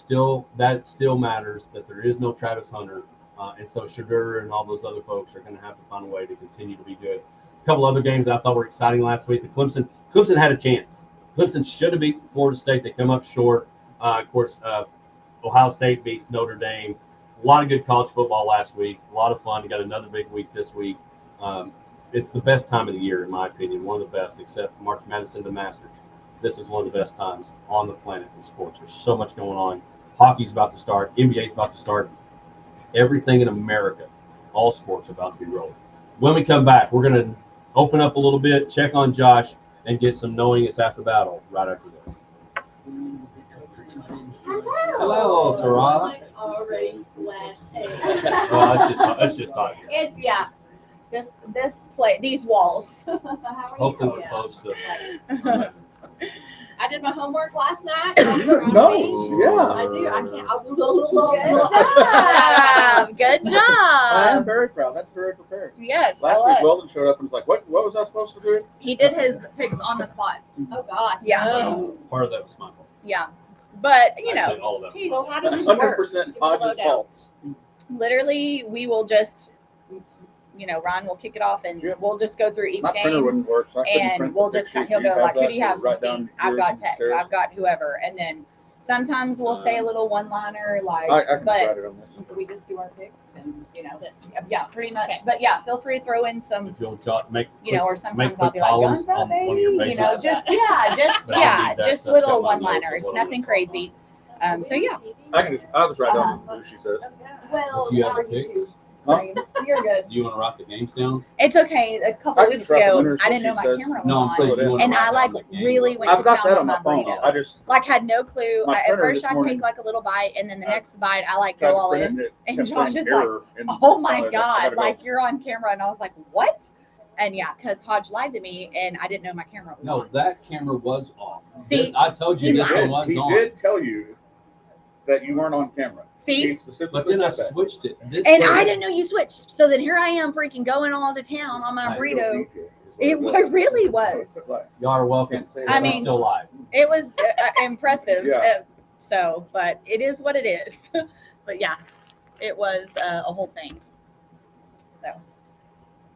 Speaker 1: That still matters that there is no Travis Hunter, and so Shadur and all those other folks are going to have to find a way to continue to be good. A couple other games I thought were exciting last week. The Clemson had a chance. Clemson should have beat Florida State. They come up short. Of course, Ohio State beats Notre Dame. A lot of good college football last week. A lot of fun. You got another big week this week. It's the best time of the year, in my opinion. One of the best, except March Madness and the Masters. This is one of the best times on the planet in sports. There's so much going on. Hockey's about to start. NBA's about to start. Everything in America, all sports about to be rolling. When we come back, we're going to open up a little bit, check on Josh, and get some knowing it's after battle right after this. Hello, Tara.
Speaker 12: Already slashed.
Speaker 1: Well, that's just hot here.
Speaker 5: It's these walls.
Speaker 1: Hopefully we're close to.
Speaker 12: I did my homework last night.
Speaker 11: Nice, yeah.
Speaker 12: I do. I can't.
Speaker 5: Good
Speaker 11: I am
Speaker 5: job.
Speaker 11: very proud. That's very prepared.
Speaker 5: Yes.
Speaker 11: Last week, Weldon showed up and was like, "What was I supposed to do?"
Speaker 5: He did his picks on the spot.
Speaker 12: Oh God.
Speaker 5: Yeah.
Speaker 1: Part of that was my fault.
Speaker 5: Yeah. But
Speaker 1: Actually, all of that.
Speaker 5: he's
Speaker 12: Well, how does this work?
Speaker 11: 100% Hodge's fault.
Speaker 5: literally, we will just, Ryan will kick it off and
Speaker 11: Yep.
Speaker 5: we'll just go through each
Speaker 11: My printer
Speaker 5: game.
Speaker 11: wouldn't work, so I couldn't
Speaker 5: And
Speaker 11: print
Speaker 5: we'll
Speaker 11: the
Speaker 5: just,
Speaker 11: pick sheet.
Speaker 5: he'll go like, who
Speaker 11: that
Speaker 5: do you have?
Speaker 11: to write
Speaker 5: Steve?
Speaker 11: down
Speaker 5: I've
Speaker 11: yours
Speaker 5: got
Speaker 11: and
Speaker 5: Tech.
Speaker 11: Sarah's?
Speaker 5: I've got whoever. And then sometimes we'll say a little one-liner like,
Speaker 11: I can
Speaker 5: but
Speaker 11: write it on this.
Speaker 5: we just do our picks and, yeah, pretty much. Okay. But yeah, feel free to throw in some,
Speaker 1: If you'll make
Speaker 5: or sometimes
Speaker 1: quick
Speaker 5: I'll be like,
Speaker 1: columns
Speaker 5: guns up,
Speaker 1: on one of
Speaker 5: baby.
Speaker 1: your pages. But I'll need that
Speaker 5: Just
Speaker 1: stuff
Speaker 5: little
Speaker 1: in my notes of
Speaker 5: one-liners,
Speaker 1: what it
Speaker 5: nothing
Speaker 1: is.
Speaker 5: crazy. So yeah,
Speaker 11: I'll just write down who she says.
Speaker 12: Well,
Speaker 1: Do you have
Speaker 12: our
Speaker 1: the picks?
Speaker 12: YouTube
Speaker 11: Huh?
Speaker 12: stream. You're good.
Speaker 1: Do you want to rock the games down?
Speaker 5: it's okay. A couple
Speaker 11: I can
Speaker 5: weeks
Speaker 11: just write the
Speaker 5: ago,
Speaker 11: winners,
Speaker 5: I
Speaker 11: so
Speaker 5: didn't know
Speaker 11: she
Speaker 5: my
Speaker 11: says.
Speaker 5: camera was
Speaker 1: No, I'm
Speaker 5: on.
Speaker 1: saying you want to
Speaker 5: And
Speaker 1: write
Speaker 5: I
Speaker 1: down
Speaker 5: like
Speaker 1: the game
Speaker 5: really
Speaker 1: real
Speaker 5: went
Speaker 1: quick.
Speaker 11: I've got
Speaker 5: town
Speaker 11: that
Speaker 5: on
Speaker 11: on my
Speaker 5: my
Speaker 11: phone.
Speaker 5: burrito.
Speaker 11: I just
Speaker 5: Like had no clue.
Speaker 11: My
Speaker 5: At
Speaker 11: printer
Speaker 5: first
Speaker 11: this
Speaker 5: I
Speaker 11: morning-
Speaker 5: take like a little bite and then the
Speaker 11: I
Speaker 5: next bite I like
Speaker 11: tried
Speaker 5: go
Speaker 11: to
Speaker 5: all
Speaker 11: print
Speaker 5: in.
Speaker 11: it, it
Speaker 5: And
Speaker 11: kept
Speaker 5: Josh
Speaker 11: saying
Speaker 5: is like,
Speaker 11: error, and
Speaker 5: oh
Speaker 11: I
Speaker 5: my
Speaker 11: was
Speaker 5: God,
Speaker 11: I gotta go.
Speaker 5: like you're on camera. And I was like, what? And yeah, because Hodge lied to me and I didn't know my camera was
Speaker 1: No,
Speaker 5: on.
Speaker 1: that camera was off.
Speaker 5: See,
Speaker 1: I told you
Speaker 5: he
Speaker 1: this
Speaker 5: lied.
Speaker 1: one was
Speaker 11: He
Speaker 1: on.
Speaker 11: did tell you that you weren't on camera. He
Speaker 5: See?
Speaker 11: specifically
Speaker 1: But then I
Speaker 11: said that.
Speaker 1: switched it. This
Speaker 5: And
Speaker 1: way-
Speaker 5: I didn't know you switched. So then here I am freaking going all to town on my
Speaker 1: I
Speaker 5: burrito.
Speaker 11: It
Speaker 5: really was.
Speaker 1: Y'all are welcome.
Speaker 11: Can't say
Speaker 5: I
Speaker 11: that.
Speaker 5: mean-
Speaker 1: Still live.
Speaker 5: It was impressive.
Speaker 11: Yeah.
Speaker 5: But it is what it is. But yeah, it was a whole thing. So,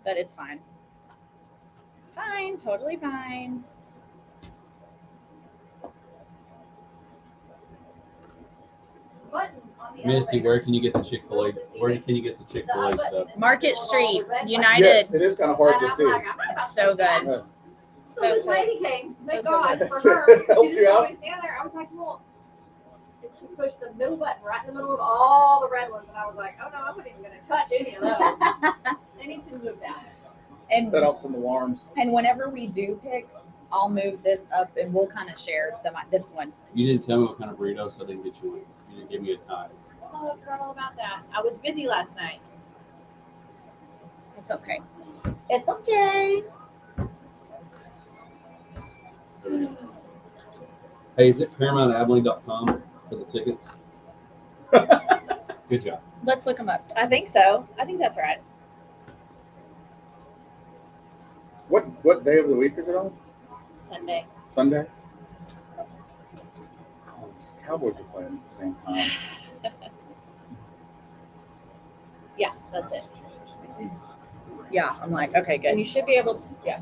Speaker 5: but it's fine. Fine, totally fine.
Speaker 12: Button on the
Speaker 1: Misty,
Speaker 12: elevator.
Speaker 1: where can you get the Chick-fil-A? Where can you get the Chick-fil-A stuff?
Speaker 5: Market Street,
Speaker 11: Yes,
Speaker 5: United.
Speaker 11: it is kind of hard
Speaker 12: And
Speaker 11: to
Speaker 12: I'm
Speaker 11: see.
Speaker 12: like, I'm not about
Speaker 5: So
Speaker 12: to stand.
Speaker 5: good.
Speaker 12: So
Speaker 5: So
Speaker 12: this
Speaker 5: good.
Speaker 12: lady came, thank
Speaker 5: So
Speaker 12: God
Speaker 5: good.
Speaker 12: for her.
Speaker 11: Help
Speaker 12: She
Speaker 11: you
Speaker 12: just
Speaker 11: out?
Speaker 12: told me stand there. I was like, well, and she pushed the middle button right in the middle of all the red ones, and I was like, oh no, I'm not even gonna touch any of those. They need to move that.
Speaker 5: And
Speaker 11: Set off some alarms.
Speaker 5: and whenever we do picks, I'll move this up and we'll kind of share this one.
Speaker 1: You didn't tell me what kind of burrito, so I didn't get you one. You didn't give me a tie.
Speaker 12: Oh, I forgot all about that. I was busy last night.
Speaker 5: It's okay.
Speaker 12: It's okay.
Speaker 1: Hey, is it ParamountAbilene.com for the tickets? Good job.
Speaker 5: Let's look them up.
Speaker 12: I think so. I think that's right.
Speaker 11: What day of the week is it on?
Speaker 12: Sunday.
Speaker 11: Sunday? Oh, it's Cowboys are playing at the same time.
Speaker 12: Yeah, that's it.
Speaker 5: Yeah, I'm like, okay,
Speaker 12: And you
Speaker 5: good.
Speaker 12: should be able. Yeah.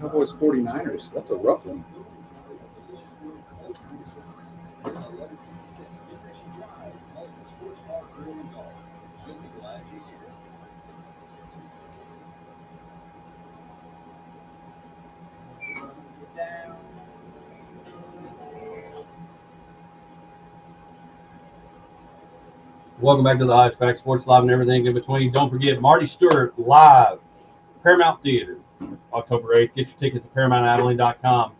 Speaker 11: Cowboys 49ers. That's a rough one.
Speaker 1: Welcome back to the Hodge Pack Sports Live and everything in between. Don't forget Marty Stewart live, Paramount Theater, October 8th. Get your tickets at ParamountAbilene.com.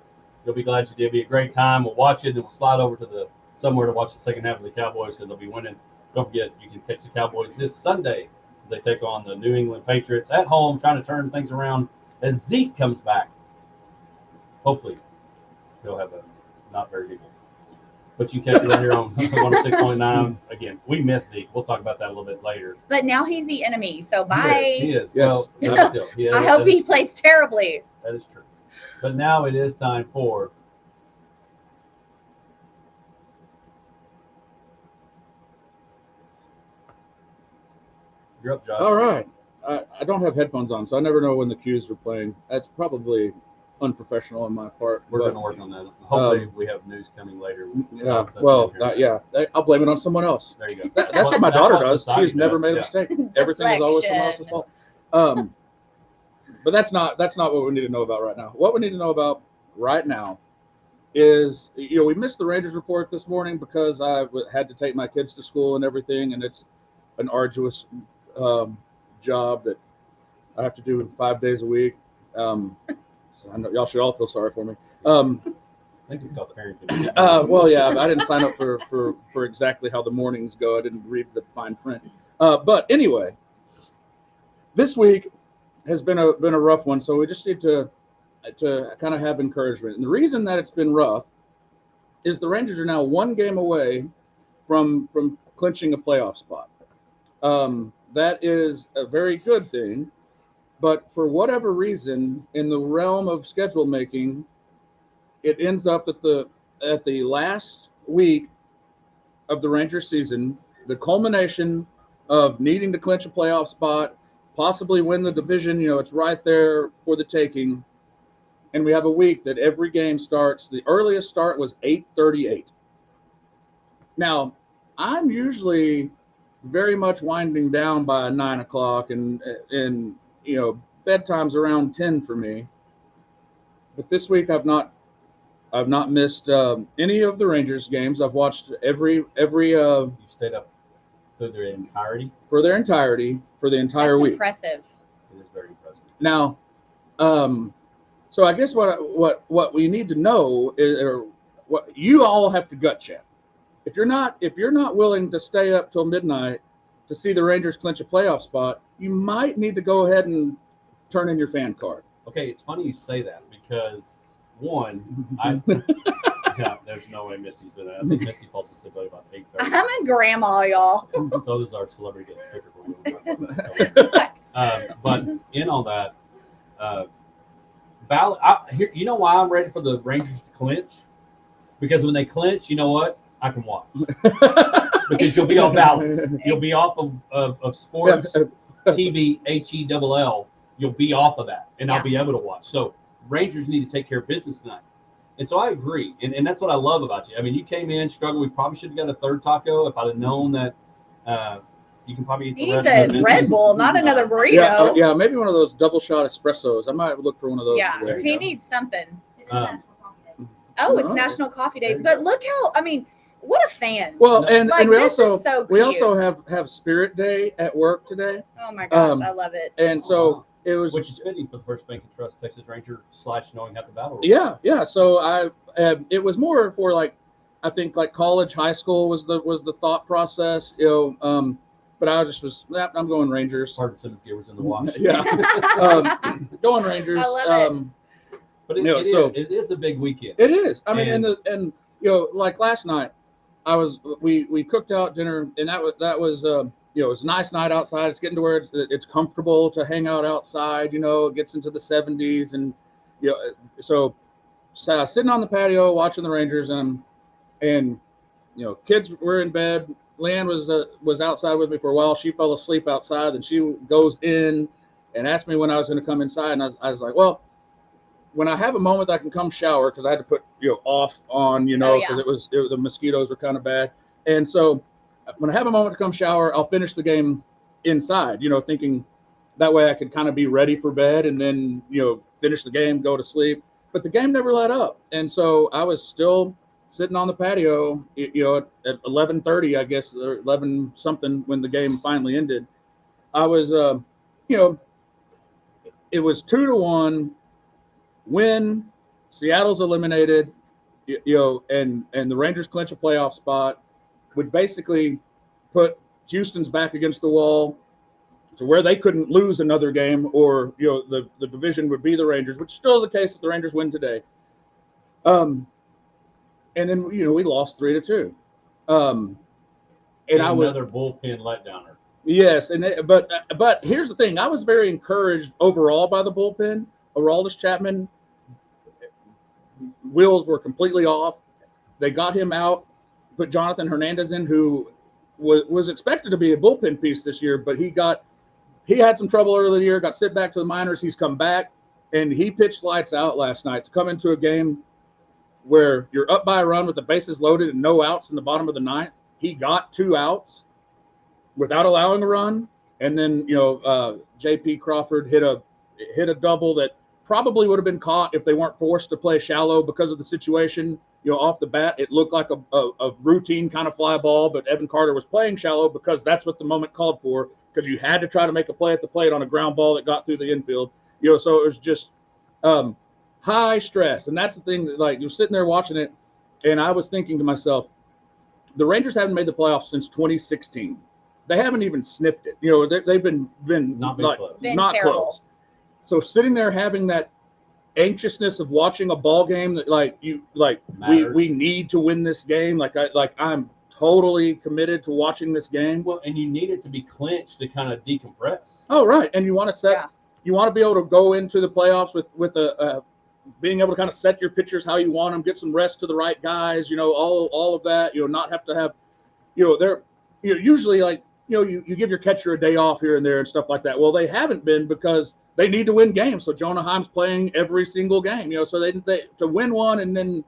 Speaker 1: You'll be glad you did. It'll be a great time. We'll watch it, and then we'll slide over to somewhere to watch the second half of the Cowboys because they'll be winning. Don't forget, you can catch the Cowboys this Sunday as they take on the New England Patriots at home, trying to turn things around as Zeke comes back. Hopefully, he'll have a not very good game. But you catch it right here on 106.9. Again, we miss Zeke. We'll talk about that a little bit later.
Speaker 5: But now he's the enemy, so
Speaker 1: He
Speaker 5: bye.
Speaker 1: is.
Speaker 11: Yes.
Speaker 1: Well, no, still, he is.
Speaker 5: I hope
Speaker 1: That
Speaker 5: he
Speaker 1: is-
Speaker 5: plays terribly.
Speaker 1: That is true. But now it is time for you're up, Josh.
Speaker 11: All right. I don't have headphones on, so I never know when the cues are playing. That's probably unprofessional on my part.
Speaker 1: We're
Speaker 11: but,
Speaker 1: going to work on that. Hopefully, we have news coming later.
Speaker 11: Yeah.
Speaker 1: That's
Speaker 11: Well,
Speaker 1: in here.
Speaker 11: yeah. I'll blame it on someone else.
Speaker 1: There you go.
Speaker 11: That's
Speaker 1: Well,
Speaker 11: what my
Speaker 1: that's
Speaker 11: daughter
Speaker 1: what
Speaker 11: does.
Speaker 1: society
Speaker 11: She's never
Speaker 1: does,
Speaker 11: made a
Speaker 1: yeah.
Speaker 11: mistake. Everything is always someone else's
Speaker 5: Deflection.
Speaker 11: fault. But that's not what we need to know about right now. What we need to know about right now is, we missed the Rangers report this morning because I had to take my kids to school and everything, and it's an arduous job that I have to do 5 days a week. So I know y'all should all feel sorry for me.
Speaker 1: I think it's called parenting.
Speaker 11: Well, yeah, I didn't sign up for exactly how the mornings go. I didn't read the fine print. But anyway, this week has been a rough one, so we just need to kind of have encouragement. And the reason that it's been rough is the Rangers are now one game away from clinching a playoff spot. That is a very good thing, but for whatever reason, in the realm of schedule making, it ends up at the last week of the Rangers season, the culmination of needing to clinch a playoff spot, possibly win the division. It's right there for the taking. And we have a week that every game starts. The earliest start was 8:38. Now, I'm usually very much winding down by 9 o'clock, and bedtime's around 10 for me. But this week I've not missed any of the Rangers games. I've watched every.
Speaker 1: You stayed up through their entirety.
Speaker 11: For their entirety for the entire
Speaker 5: That's
Speaker 11: week.
Speaker 5: impressive.
Speaker 1: It is very impressive.
Speaker 11: Now, so I guess what we need to know is, or what you all have to gut check. If you're not willing to stay up till midnight to see the Rangers clinch a playoff spot, you might need to go ahead and turn in your fan card.
Speaker 1: Okay, it's funny you say that because one, yeah, there's no way Misty's been there. I think Misty falls asleep by about 8:30.
Speaker 5: I'm a grandma, y'all.
Speaker 1: So does our celebrity gets picker for you. But in all that, you know why I'm ready for the Rangers to clinch? Because when they clinch, you know what? I can watch. Because you'll be on balance. You'll be off of sports TV, HELL. You'll be off of that, and I'll be able to watch. So Rangers need to take care of business tonight. And so I agree. And that's what I love about you. I mean, you came in, struggled. We probably should have got a third taco if I'd have known that you can probably eat the rest of the
Speaker 5: Red Bull, not another burrito.
Speaker 11: Yeah, maybe one of those double shot espressos. I might look for one of those.
Speaker 5: Yeah,
Speaker 11: today.
Speaker 5: he needs something.
Speaker 12: National Coffee Day.
Speaker 5: Oh, it's National Coffee Day. But look how, what a fan.
Speaker 11: Well, and we
Speaker 5: this
Speaker 11: also
Speaker 5: is so
Speaker 11: we
Speaker 5: cute.
Speaker 11: also have Spirit Day at work today.
Speaker 5: Oh my gosh, I love it.
Speaker 11: And so it was,
Speaker 1: which is fitting for the First Bank and Trust Texas Ranger / knowing how to battle.
Speaker 11: Yeah. So it was more for I think college, high school was the thought process. But I was I'm going Rangers.
Speaker 1: Hard sentence gear was in the wash.
Speaker 11: Yeah, going Rangers.
Speaker 5: I love it.
Speaker 1: But it is a big weekend.
Speaker 11: It is. I mean, and like last night, we cooked out dinner, and that was it was a nice night outside. It's getting to where it's comfortable to hang out outside. It gets into the 70s, and so I was sitting on the patio watching the Rangers, and kids were in bed. Leanne was outside with me for a while. She fell asleep outside, and she goes in and asked me when I was going to come inside, and I was like, well, when I have a moment I can come shower, because I had to put off on because the mosquitoes were kind of bad, and so when I have a moment to come shower, I'll finish the game inside, thinking that way I could kind of be ready for bed and then finish the game, go to sleep. But the game never let up, and so I was still sitting on the patio, at 11:30, I guess, or 11 something when the game finally ended. I was, it was 2-1. Win, Seattle's eliminated, and the Rangers clinch a playoff spot, would basically put Houston's back against the wall to where they couldn't lose another game, or the division would be the Rangers, which is still the case if the Rangers win today. And then we lost 3-2. And
Speaker 1: another bullpen letdowner.
Speaker 11: Yes, but here's the thing: I was very encouraged overall by the bullpen. Aroldis Chapman, wheels were completely off. They got him out, put Jonathan Hernandez in, who was expected to be a bullpen piece this year, but he had some trouble earlier in the year, got sent back to the minors. He's come back, and he pitched lights out last night to come into a game where you're up by a run with the bases loaded and no outs in the bottom of the ninth. He got 2 outs without allowing a run, and then JP Crawford hit a double that probably would have been caught if they weren't forced to play shallow because of the situation. Off the bat, it looked like a routine kind of fly ball, but Evan Carter was playing shallow because that's what the moment called for, because you had to try to make a play at the plate on a ground ball that got through the infield. So it was just high stress. And that's the thing that, like, you're sitting there watching it, and I was thinking to myself, the Rangers haven't made the playoffs since 2016. They haven't even sniffed it. They've been
Speaker 1: Not been
Speaker 11: like,
Speaker 1: close.
Speaker 5: Been
Speaker 11: not
Speaker 5: terrible.
Speaker 11: close. So sitting there having that anxiousness of watching a ball game that we need to win this game. I'm totally committed to watching this game.
Speaker 1: Well, and you need it to be clinched to kind of decompress.
Speaker 11: Oh, right. And you want to you want to be able to go into the playoffs with being able to kind of set your pitchers how you want them, get some rest to the right guys, all of that, not have to have, they're, usually you give your catcher a day off here and there and stuff like that. Well, they haven't been because they need to win games. So Jonah Heim's playing every single game, so they to win one and then.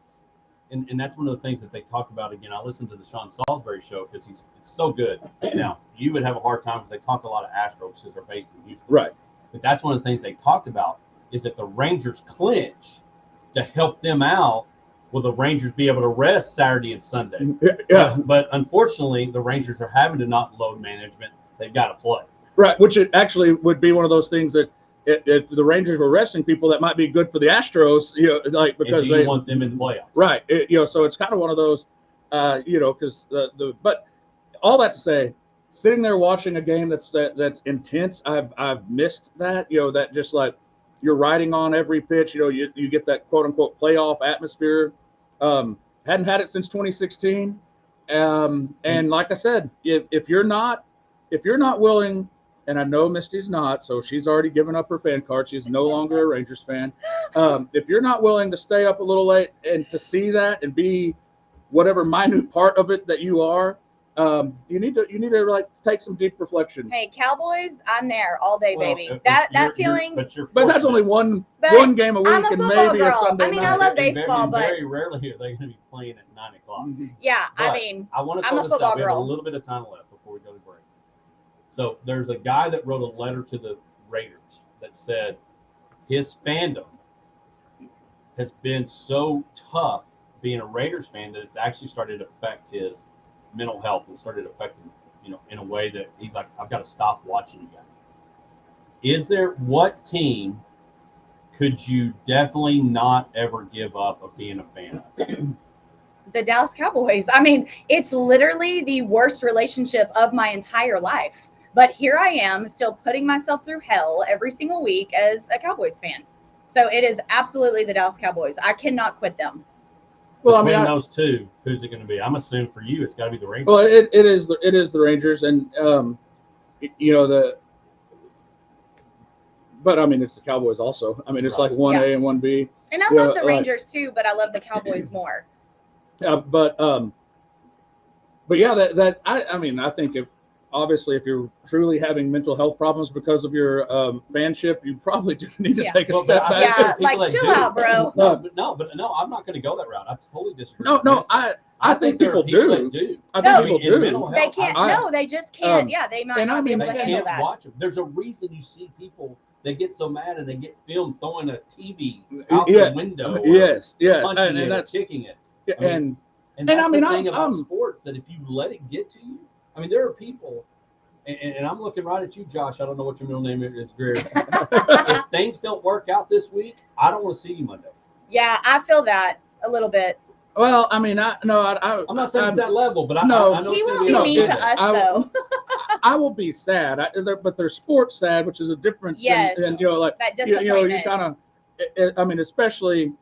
Speaker 1: And that's one of the things that they talked about. Again, I listened to the Sean Salisbury show because it's so good. Now, you would have a hard time because they talk a lot of Astros because they're based in Houston.
Speaker 11: Right.
Speaker 1: But that's one of the things they talked about is that the Rangers clinch to help them out. Will the Rangers be able to rest Saturday and Sunday?
Speaker 11: Yeah.
Speaker 1: But unfortunately, the Rangers are having to not load management. They've got to play.
Speaker 11: Right, which it actually would be one of those things that if the Rangers were resting people, that might be good for the Astros, because
Speaker 1: they want them in the playoffs.
Speaker 11: Right, so it's kind of one of those, because but all that to say, sitting there watching a game that's intense, I've missed that, that just like you're riding on every pitch, you get that quote unquote playoff atmosphere. Hadn't had it since 2016, and like I said, if you're not willing. And I know Misty's not, so she's already given up her fan card. She's no longer a Rangers fan. If you're not willing to stay up a little late and to see that and be whatever minute part of it that you are, you need to like take some deep reflection.
Speaker 5: Hey, Cowboys, I'm there all day, baby.
Speaker 1: But
Speaker 5: That feeling.
Speaker 11: But that's only one game a week
Speaker 5: I'm a
Speaker 11: and
Speaker 5: football
Speaker 11: maybe
Speaker 5: girl.
Speaker 11: a Sunday
Speaker 5: I mean,
Speaker 11: night.
Speaker 5: I love baseball, but
Speaker 1: very rarely are they going to be playing at 9 o'clock.
Speaker 5: yeah,
Speaker 1: But
Speaker 5: I
Speaker 1: want to
Speaker 5: I'm a
Speaker 1: close this
Speaker 5: football
Speaker 1: out. We have a
Speaker 5: girl.
Speaker 1: little bit of time left before we go to break. So there's a guy that wrote a letter to the Raiders that said his fandom has been so tough being a Raiders fan that it's actually started to affect his mental health and started to affect him, in a way that he's like, I've got to stop watching you guys. What team could you definitely not ever give up of being a fan of?
Speaker 5: The Dallas Cowboys. I mean, it's literally the worst relationship of my entire life. But here I am still putting myself through hell every single week as a Cowboys fan. So it is absolutely the Dallas Cowboys. I cannot quit them.
Speaker 11: Well,
Speaker 1: Between those two, who's it going to be? I'm assuming for you, it's got to be the Rangers.
Speaker 11: Well, it is the Rangers, and but I mean it's the Cowboys also. I mean it's like 1A and 1B.
Speaker 5: And I love the Rangers too, but I love the Cowboys more.
Speaker 11: Yeah, but yeah, I think if you're truly having mental health problems because of your fanship, you probably do need to take a step back.
Speaker 5: Yeah, like chill out, bro.
Speaker 1: No, I'm not going to go that route. I totally disagree.
Speaker 11: No, I think people do. I think people do.
Speaker 5: They can't. No, they just can't. Yeah, they might not be able to handle that.
Speaker 1: Watch them. There's a reason you see people. They get so mad and they get filmed throwing a TV out the window.
Speaker 11: Yes,
Speaker 1: punching
Speaker 11: and
Speaker 1: that's kicking it.
Speaker 11: And
Speaker 1: that's the thing about sports, that if you let it get to you, I mean, there are people, and I'm looking right at you, Josh. I don't know what your middle name is, Greer. If things don't work out this week, I don't want to see you Monday.
Speaker 5: Yeah, I feel that a little bit.
Speaker 11: Well, I mean,
Speaker 1: I'm not saying it's that level, but I
Speaker 5: know
Speaker 1: he
Speaker 5: won't be mean to us though.
Speaker 11: I will be sad, but there's sports sad, which is a difference.
Speaker 5: Yes,
Speaker 11: and
Speaker 5: that disappointment.
Speaker 11: You kind of, I mean, especially,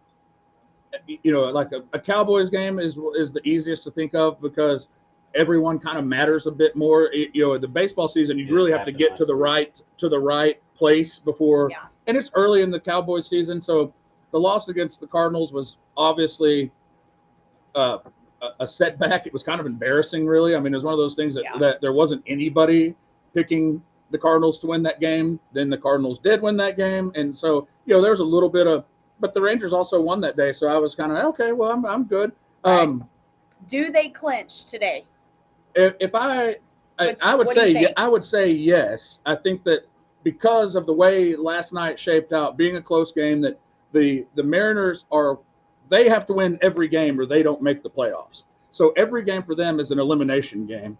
Speaker 11: like a Cowboys game is the easiest to think of because everyone kind of matters a bit more. The baseball season, you really have to get to the right place before, and it's early in the Cowboys season, so the loss against the Cardinals was obviously a setback. It was kind of embarrassing, really. I mean, it was one of those things that there wasn't anybody picking the Cardinals to win that game. Then the Cardinals did win that game, and so there's a little bit of. But the Rangers also won that day, so I was kind of okay. Well, I'm good.
Speaker 5: Right. Do they clinch today?
Speaker 11: If I would say yes. I think that because of the way last night shaped out, being a close game, that the Mariners they have to win every game or they don't make the playoffs. So every game for them is an elimination game.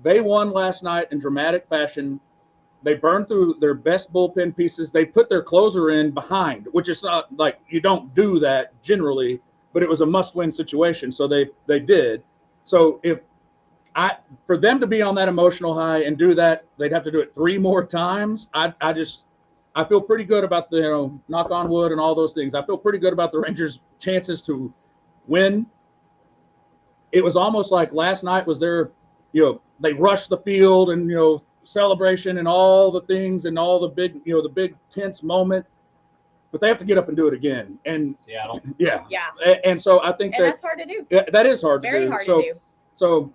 Speaker 11: They won last night in dramatic fashion. They burned through their best bullpen pieces. They put their closer in behind, which is not like you don't do that generally, but it was a must-win situation. So they did. So for them to be on that emotional high and do that, they'd have to do it 3 more times. I feel pretty good about the, knock on wood and all those things. I feel pretty good about the Rangers' chances to win. It was almost like last night was their, they rushed the field and, celebration and all the things and all the big tense moment, but they have to get up and do it again. And
Speaker 1: Seattle.
Speaker 11: Yeah.
Speaker 5: Yeah.
Speaker 11: And so I think
Speaker 5: And that's hard to do.
Speaker 11: that is hard to do.
Speaker 5: Very hard to do.
Speaker 11: So,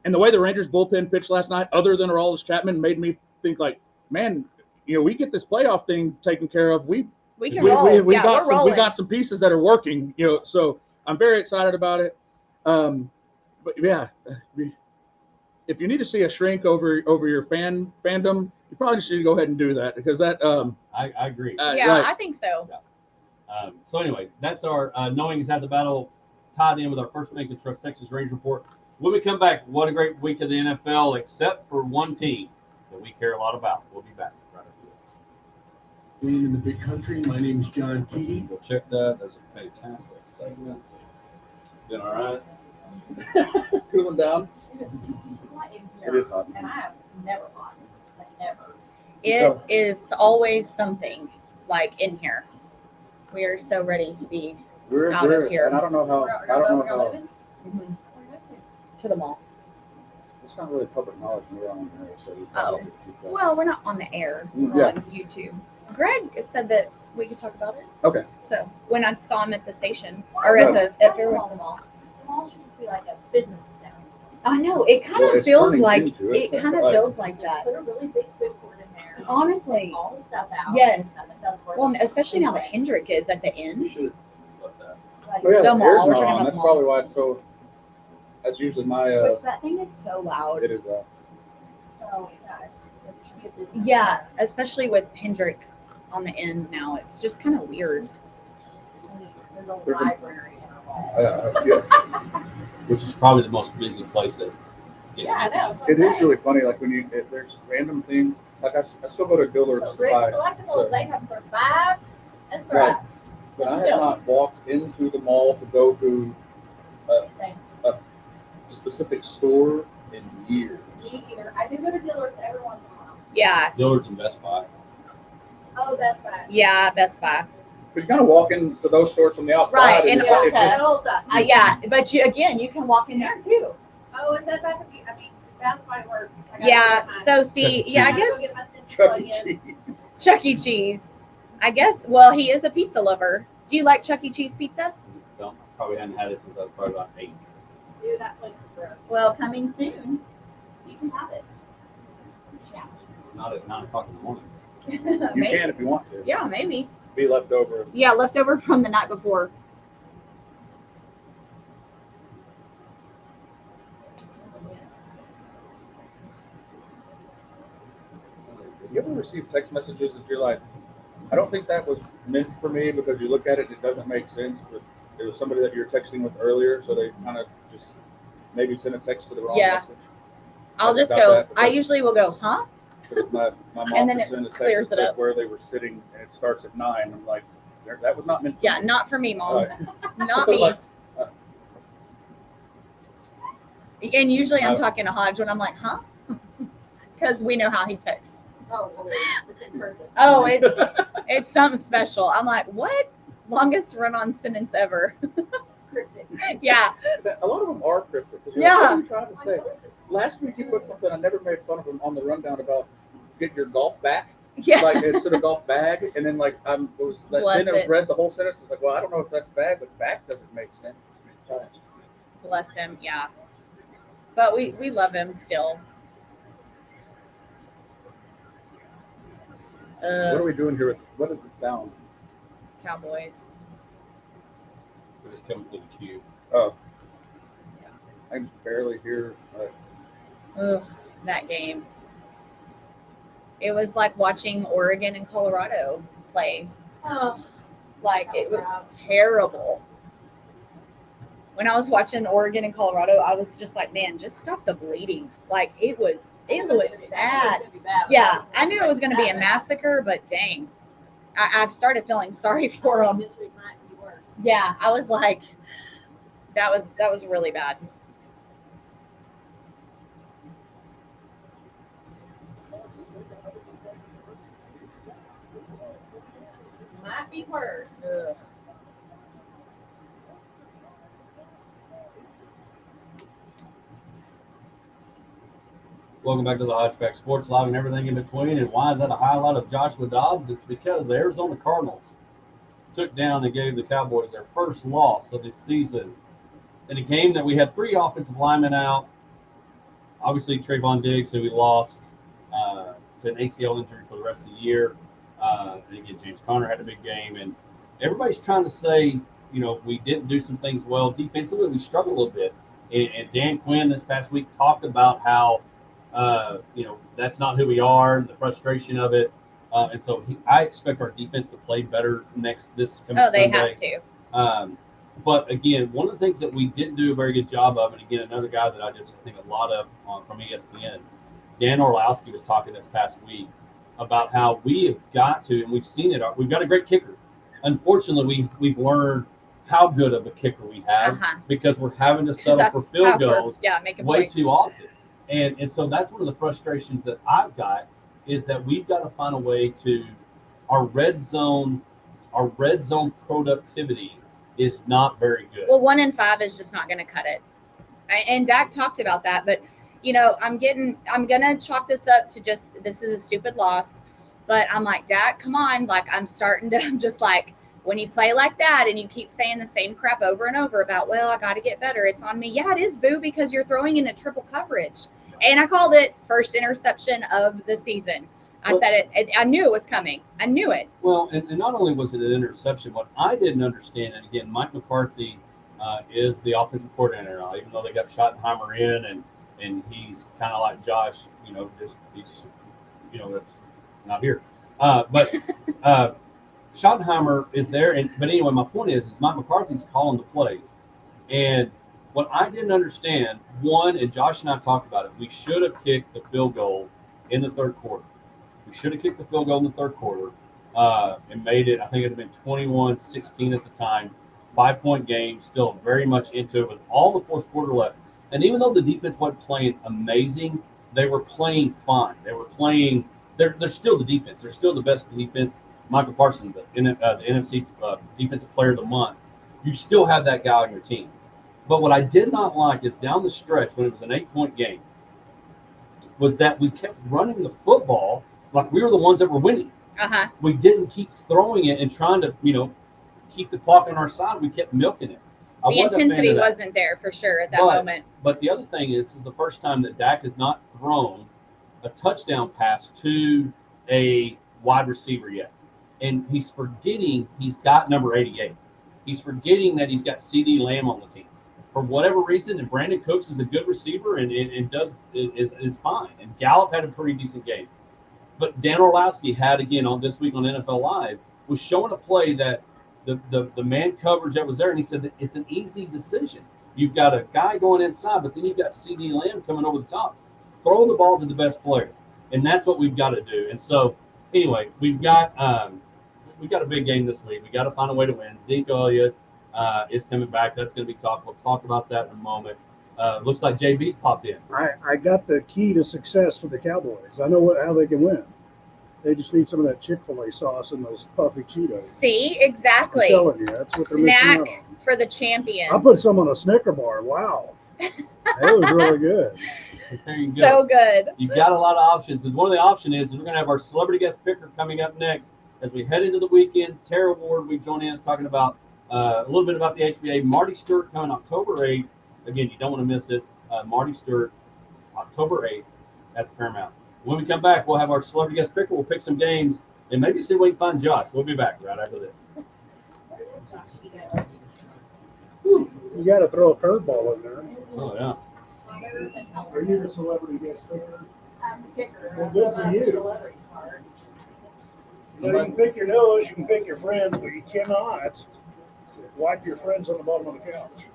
Speaker 11: and the way the Rangers bullpen pitched last night, other than Aroldis Chapman, made me think like, man, we get this playoff thing taken care of. We
Speaker 5: can roll.
Speaker 11: We
Speaker 5: Yeah,
Speaker 11: got
Speaker 5: we're rolling.
Speaker 11: we got some pieces that are working. So I'm very excited about it. But yeah, if you need to see a shrink over your fandom, you probably should go ahead and do that, because that.
Speaker 1: I agree.
Speaker 5: I think so.
Speaker 1: Yeah. So anyway, that's our Knowing Is Half the Battle, tied in with our first Bank and Trust Texas Ranger report. When we come back, what a great week of the NFL, except for one team that we care a lot about. We'll be back right after this.
Speaker 9: Being in the big country, my name is John Keating.
Speaker 1: We'll check that. That's a fantastic segment. Been all right?
Speaker 11: Cooling down.
Speaker 12: It is hot. And I have never hot. Like, never.
Speaker 5: It is always something like in here. We are so ready to be out of here.
Speaker 13: And I don't know how.
Speaker 5: Mhm. To the mall.
Speaker 13: It's not really public knowledge we're on there, so.
Speaker 5: Well, we're not on the air. We're
Speaker 13: Yeah.
Speaker 5: on YouTube. Greg said that we could talk about it.
Speaker 13: Okay.
Speaker 5: So when I saw him at the station or at Fairway.
Speaker 12: The mall should just be like a business center.
Speaker 5: I know it kind
Speaker 13: Well,
Speaker 5: of
Speaker 13: it's
Speaker 5: feels
Speaker 13: turning
Speaker 5: like
Speaker 13: into
Speaker 5: it.
Speaker 13: it,
Speaker 5: Kind of
Speaker 13: like-
Speaker 5: feels like that.
Speaker 12: Put a really big food court in there.
Speaker 5: Honestly.
Speaker 12: Take all the stuff out.
Speaker 5: Yes.
Speaker 12: Stuff that doesn't work.
Speaker 5: Well, especially now that Hendrick is at the end.
Speaker 1: What's that?
Speaker 12: Like,
Speaker 13: Oh yeah,
Speaker 5: The
Speaker 13: the
Speaker 5: mall,
Speaker 13: air's
Speaker 5: we're
Speaker 13: not
Speaker 5: talking
Speaker 13: on.
Speaker 5: about
Speaker 13: That's
Speaker 5: the
Speaker 13: probably why it's so. That's usually my.
Speaker 5: Which that thing is so loud.
Speaker 13: It is.
Speaker 12: So, yeah, it should be a business
Speaker 5: Yeah,
Speaker 12: center.
Speaker 5: especially with Hendrick on the end now. It's just kind of weird.
Speaker 12: There's a
Speaker 13: There's a-
Speaker 12: library in our mall.
Speaker 13: Yes.
Speaker 1: Which is probably the most busy place that gets
Speaker 12: Yeah, I
Speaker 1: busy.
Speaker 12: know.
Speaker 13: It is really funny. Like if there's random things. Like I still go to Dillard's
Speaker 12: So
Speaker 13: to
Speaker 12: Rick's
Speaker 13: buy.
Speaker 12: Collectibles, they have survived and
Speaker 13: Right.
Speaker 12: thrived.
Speaker 13: But I have not walked into the mall to go to
Speaker 12: Same.
Speaker 13: a specific store in years.
Speaker 12: Me either. I do go to Dillard's every once in a while.
Speaker 5: Yeah,
Speaker 1: Dillard's and Best Buy.
Speaker 12: Oh, Best Buy.
Speaker 5: yeah, Best Buy.
Speaker 13: But you kind of walk into those stores from the outside.
Speaker 5: Right,
Speaker 13: and
Speaker 5: and
Speaker 13: it's like- it's
Speaker 12: Ulta.
Speaker 13: just-
Speaker 12: At Ulta.
Speaker 5: Yeah, but you can walk in there too.
Speaker 12: Oh, and Best Buy, I mean, Best Buy works. I gotta
Speaker 5: Yeah.
Speaker 12: get mine.
Speaker 5: So see, yeah, I
Speaker 12: gotta go
Speaker 5: guess
Speaker 12: get my Cinch
Speaker 13: Chuck
Speaker 12: plug
Speaker 13: E.
Speaker 12: in.
Speaker 13: Cheese.
Speaker 5: Chuck E. Cheese. I guess. Well, he is a pizza lover. Do you like Chuck E. Cheese pizza?
Speaker 1: Don't, probably hadn't had it since I was probably about 8.
Speaker 12: Dude, that place is gross.
Speaker 5: Well, coming soon.
Speaker 12: You can have it. Yeah.
Speaker 1: Not at 9 o'clock in the morning.
Speaker 13: You
Speaker 5: Maybe.
Speaker 13: can if you want to.
Speaker 5: Yeah, maybe.
Speaker 13: Be left over.
Speaker 5: Yeah, leftover from the night before.
Speaker 13: You ever receive text messages that you're like, I don't think that was meant for me, because you look at it and it doesn't make sense, but it was somebody that you were texting with earlier, so they kind of just maybe sent a text to the wrong
Speaker 5: Yeah.
Speaker 13: message.
Speaker 5: I'll just
Speaker 13: About
Speaker 5: go.
Speaker 13: that,
Speaker 5: I
Speaker 13: because-
Speaker 5: usually will go, huh?
Speaker 13: Because my mom
Speaker 5: And then
Speaker 13: just
Speaker 5: it
Speaker 13: sent a text
Speaker 5: clears
Speaker 13: that
Speaker 5: it
Speaker 13: said
Speaker 5: up.
Speaker 13: where they were sitting, and it starts at 9. I'm like, that was not meant for
Speaker 5: Yeah,
Speaker 13: me.
Speaker 5: not for me, Mom.
Speaker 13: Right.
Speaker 5: Not me.
Speaker 13: Like,
Speaker 5: And usually I'm talking to Hodge when I'm like, huh? Because we know how he texts.
Speaker 12: Oh, well, it's in person.
Speaker 5: Oh, it's something special. I'm like, what? Longest run-on sentence ever.
Speaker 12: Cryptic.
Speaker 5: Yeah.
Speaker 13: a lot of them are cryptic. 'Cause you're
Speaker 5: Yeah.
Speaker 13: Like, what are you trying to
Speaker 12: Like,
Speaker 13: say?
Speaker 12: what is it?
Speaker 13: Last week you put something, I never made fun of him on the rundown about get your golf back.
Speaker 5: Yeah.
Speaker 13: Like instead of golf bag, and then like it was like,
Speaker 5: Bless
Speaker 13: then it was
Speaker 5: it.
Speaker 13: read the whole sentence. It's like, well, I don't know if that's bad, but back doesn't make sense.
Speaker 5: Bless him. Yeah. But we love him still.
Speaker 13: What are we doing here? What is the sound?
Speaker 5: Cowboys.
Speaker 1: We're just coming to the queue.
Speaker 13: Oh, I can barely hear.
Speaker 5: Ugh, that game. It was like watching Oregon and Colorado play.
Speaker 12: Oh,
Speaker 5: Like, it was terrible. When I was watching Oregon and Colorado, I was just like, man, just stop the bleeding. Like, it was sad. Yeah, I knew it was going to be a massacre, but dang, I've started feeling sorry for them.
Speaker 12: This week might be worse.
Speaker 5: Yeah, I was like, that was really bad.
Speaker 12: Might be worse.
Speaker 5: Ugh.
Speaker 1: Welcome back to the Hodge Pack Sports Live and everything in between. And why is that a highlight of Joshua Dobbs? It's because the Arizona Cardinals took down and gave the Cowboys their first loss of the season in a game that we had 3 offensive linemen out. Obviously, Trayvon Diggs, who we lost to an ACL injury for the rest of the year. And again, James Conner had a big game. And everybody's trying to say, we didn't do some things well. Defensively, we struggled a little bit. And Dan Quinn this past week talked about how, that's not who we are, the frustration of it. And so I expect our defense to play better this coming
Speaker 5: They
Speaker 1: Sunday.
Speaker 5: have to.
Speaker 1: But again, one of the things that we didn't do a very good job of, and again, another guy that I just think a lot of from ESPN, Dan Orlowski was talking this past week about how we have got to, and we've seen it, we've got a great kicker. Unfortunately, we've learned how good of a kicker we have because we're having to settle for field goals way too often. And so that's one of the frustrations that I've got is that we've got to find a way to our red zone productivity is not very good.
Speaker 5: Well, 1 in 5 is just not going to cut it. And Dak talked about that, but I'm gonna chalk this up to just this is a stupid loss. But I'm like, Dak, come on, like I'm just like, when you play like that and you keep saying the same crap over and over about, well, I got to get better, it's on me. Yeah, it is, boo, because you're throwing in a triple coverage. And I called it first interception of the season. I said it. I knew it was coming. I knew it.
Speaker 1: Well, and not only was it an interception, what I didn't understand, and again, Mike McCarthy is the offensive coordinator now, even though they got Schottenheimer in, and he's kind of like Josh, he's that's not here. But Schottenheimer is there. But anyway, my point is Mike McCarthy's calling the plays. And what I didn't understand, and Josh and I talked about it, we should have kicked the field goal in the third quarter. We should have kicked the field goal in the third quarter and made it, I think it would have been 21-16 at the time, 5-point game, still very much into it with all the fourth quarter left. And even though the defense wasn't playing amazing, they were playing fine. They were playing, they're still the defense. They're still the best defense. Michael Parsons, the NFC Defensive Player of the Month. You still have that guy on your team. But what I did not like is down the stretch when it was an 8-point game was that we kept running the football like we were the ones that were winning. We didn't keep throwing it and trying to, keep the clock on our side. We kept milking it.
Speaker 5: The intensity wasn't there for sure at that moment.
Speaker 1: But the other thing is, this is the first time that Dak has not thrown a touchdown pass to a wide receiver yet. And he's forgetting he's got number 88. He's forgetting that he's got CeeDee Lamb on the team. For whatever reason, and Brandon Cooks is a good receiver and is fine. And Gallup had a pretty decent game. But Dan Orlowski had, again, on this week on NFL Live, was showing a play that the man coverage that was there, and he said that it's an easy decision. You've got a guy going inside, but then you've got CeeDee Lamb coming over the top. Throw the ball to the best player. And that's what we've got to do. And so, anyway, we've got a big game this week. We got to find a way to win. Zeke Elliott is coming back. That's going to be talked. We'll talk about that in a moment. Looks like JB's popped in.
Speaker 14: I got the key to success for the Cowboys. I know how they can win. They just need some of that Chick-fil-A sauce and those puffy Cheetos.
Speaker 5: See, exactly.
Speaker 14: I'm telling you, that's what they're missing out on.
Speaker 5: Snack for the champion.
Speaker 14: I put some on a Snicker bar. Wow. That was really good.
Speaker 1: There you go.
Speaker 5: So good.
Speaker 1: You've got a lot of options. And one of the options is we're going to have our celebrity guest picker coming up next. As we head into the weekend, Tara Ward, we join in, talking about a little bit about the HBA. Marty Stewart coming October 8th. Again, you don't want to miss it. Marty Stewart, October 8th at the Paramount. When we come back, we'll have our celebrity guest picker. We'll pick some games and maybe see if we can find Josh. We'll be back right after this.
Speaker 14: You got to throw a curveball in there.
Speaker 1: Oh, yeah.
Speaker 14: Are you the celebrity guest picker?
Speaker 12: I'm the picker.
Speaker 14: Well,
Speaker 12: I'm
Speaker 14: good
Speaker 12: not
Speaker 14: for
Speaker 12: the
Speaker 14: you.
Speaker 12: celebrity part.
Speaker 14: So you can pick your nose, you can pick your friends, but you cannot wipe your friends on the bottom of the couch.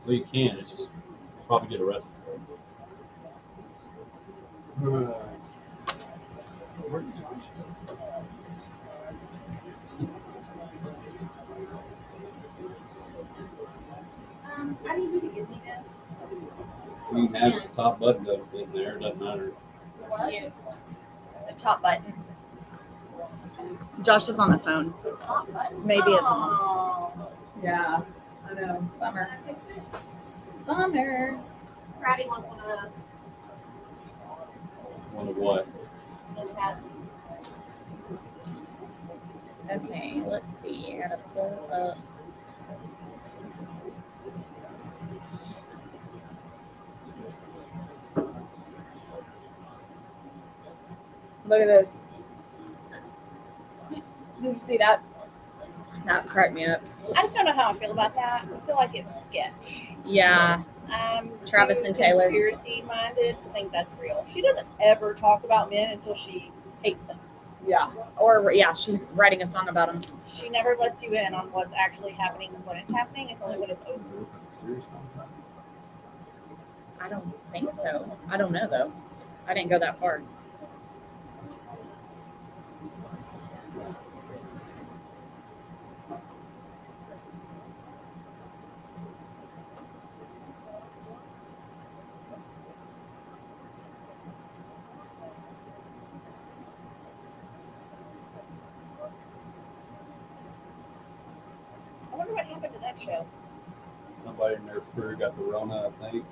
Speaker 1: Well, you can. It's just you'll probably get arrested.
Speaker 12: I need you to give me this.
Speaker 1: You can have the top button up in there. It doesn't matter.
Speaker 12: What?
Speaker 5: Yeah. The top button. Josh is on the phone.
Speaker 12: The top button?
Speaker 5: Maybe it's
Speaker 12: on.
Speaker 5: Yeah, I know. Bummer.
Speaker 12: Can I fix it?
Speaker 5: Bummer.
Speaker 12: Brady wants one of those.
Speaker 1: One of what?
Speaker 12: Those hats.
Speaker 5: Okay, let's see. I gotta pull up. Look at this. Did you see that? That cracked me up.
Speaker 12: I just don't know how I feel about that. I feel like it's sketch.
Speaker 5: Yeah. Travis
Speaker 12: Too
Speaker 5: and Taylor.
Speaker 12: conspiracy minded to think that's real. She doesn't ever talk about men until she hates them.
Speaker 5: Yeah. Or yeah, she's writing a song about him.
Speaker 12: She never lets you in on what's actually happening when it's happening. It's only when it's over.
Speaker 5: I don't think so. I don't know though. I didn't go that far.
Speaker 12: I wonder what happened to that show.
Speaker 1: Somebody in their crew got the Rona, I think.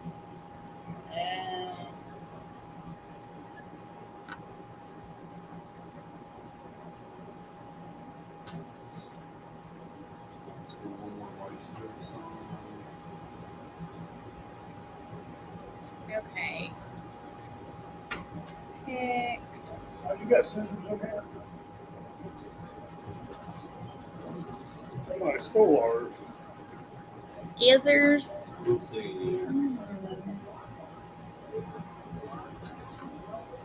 Speaker 5: Okay. Picks.
Speaker 14: Oh, you got scissors in here? Oh, I stole ours.
Speaker 5: Skizzers.
Speaker 1: Let's see.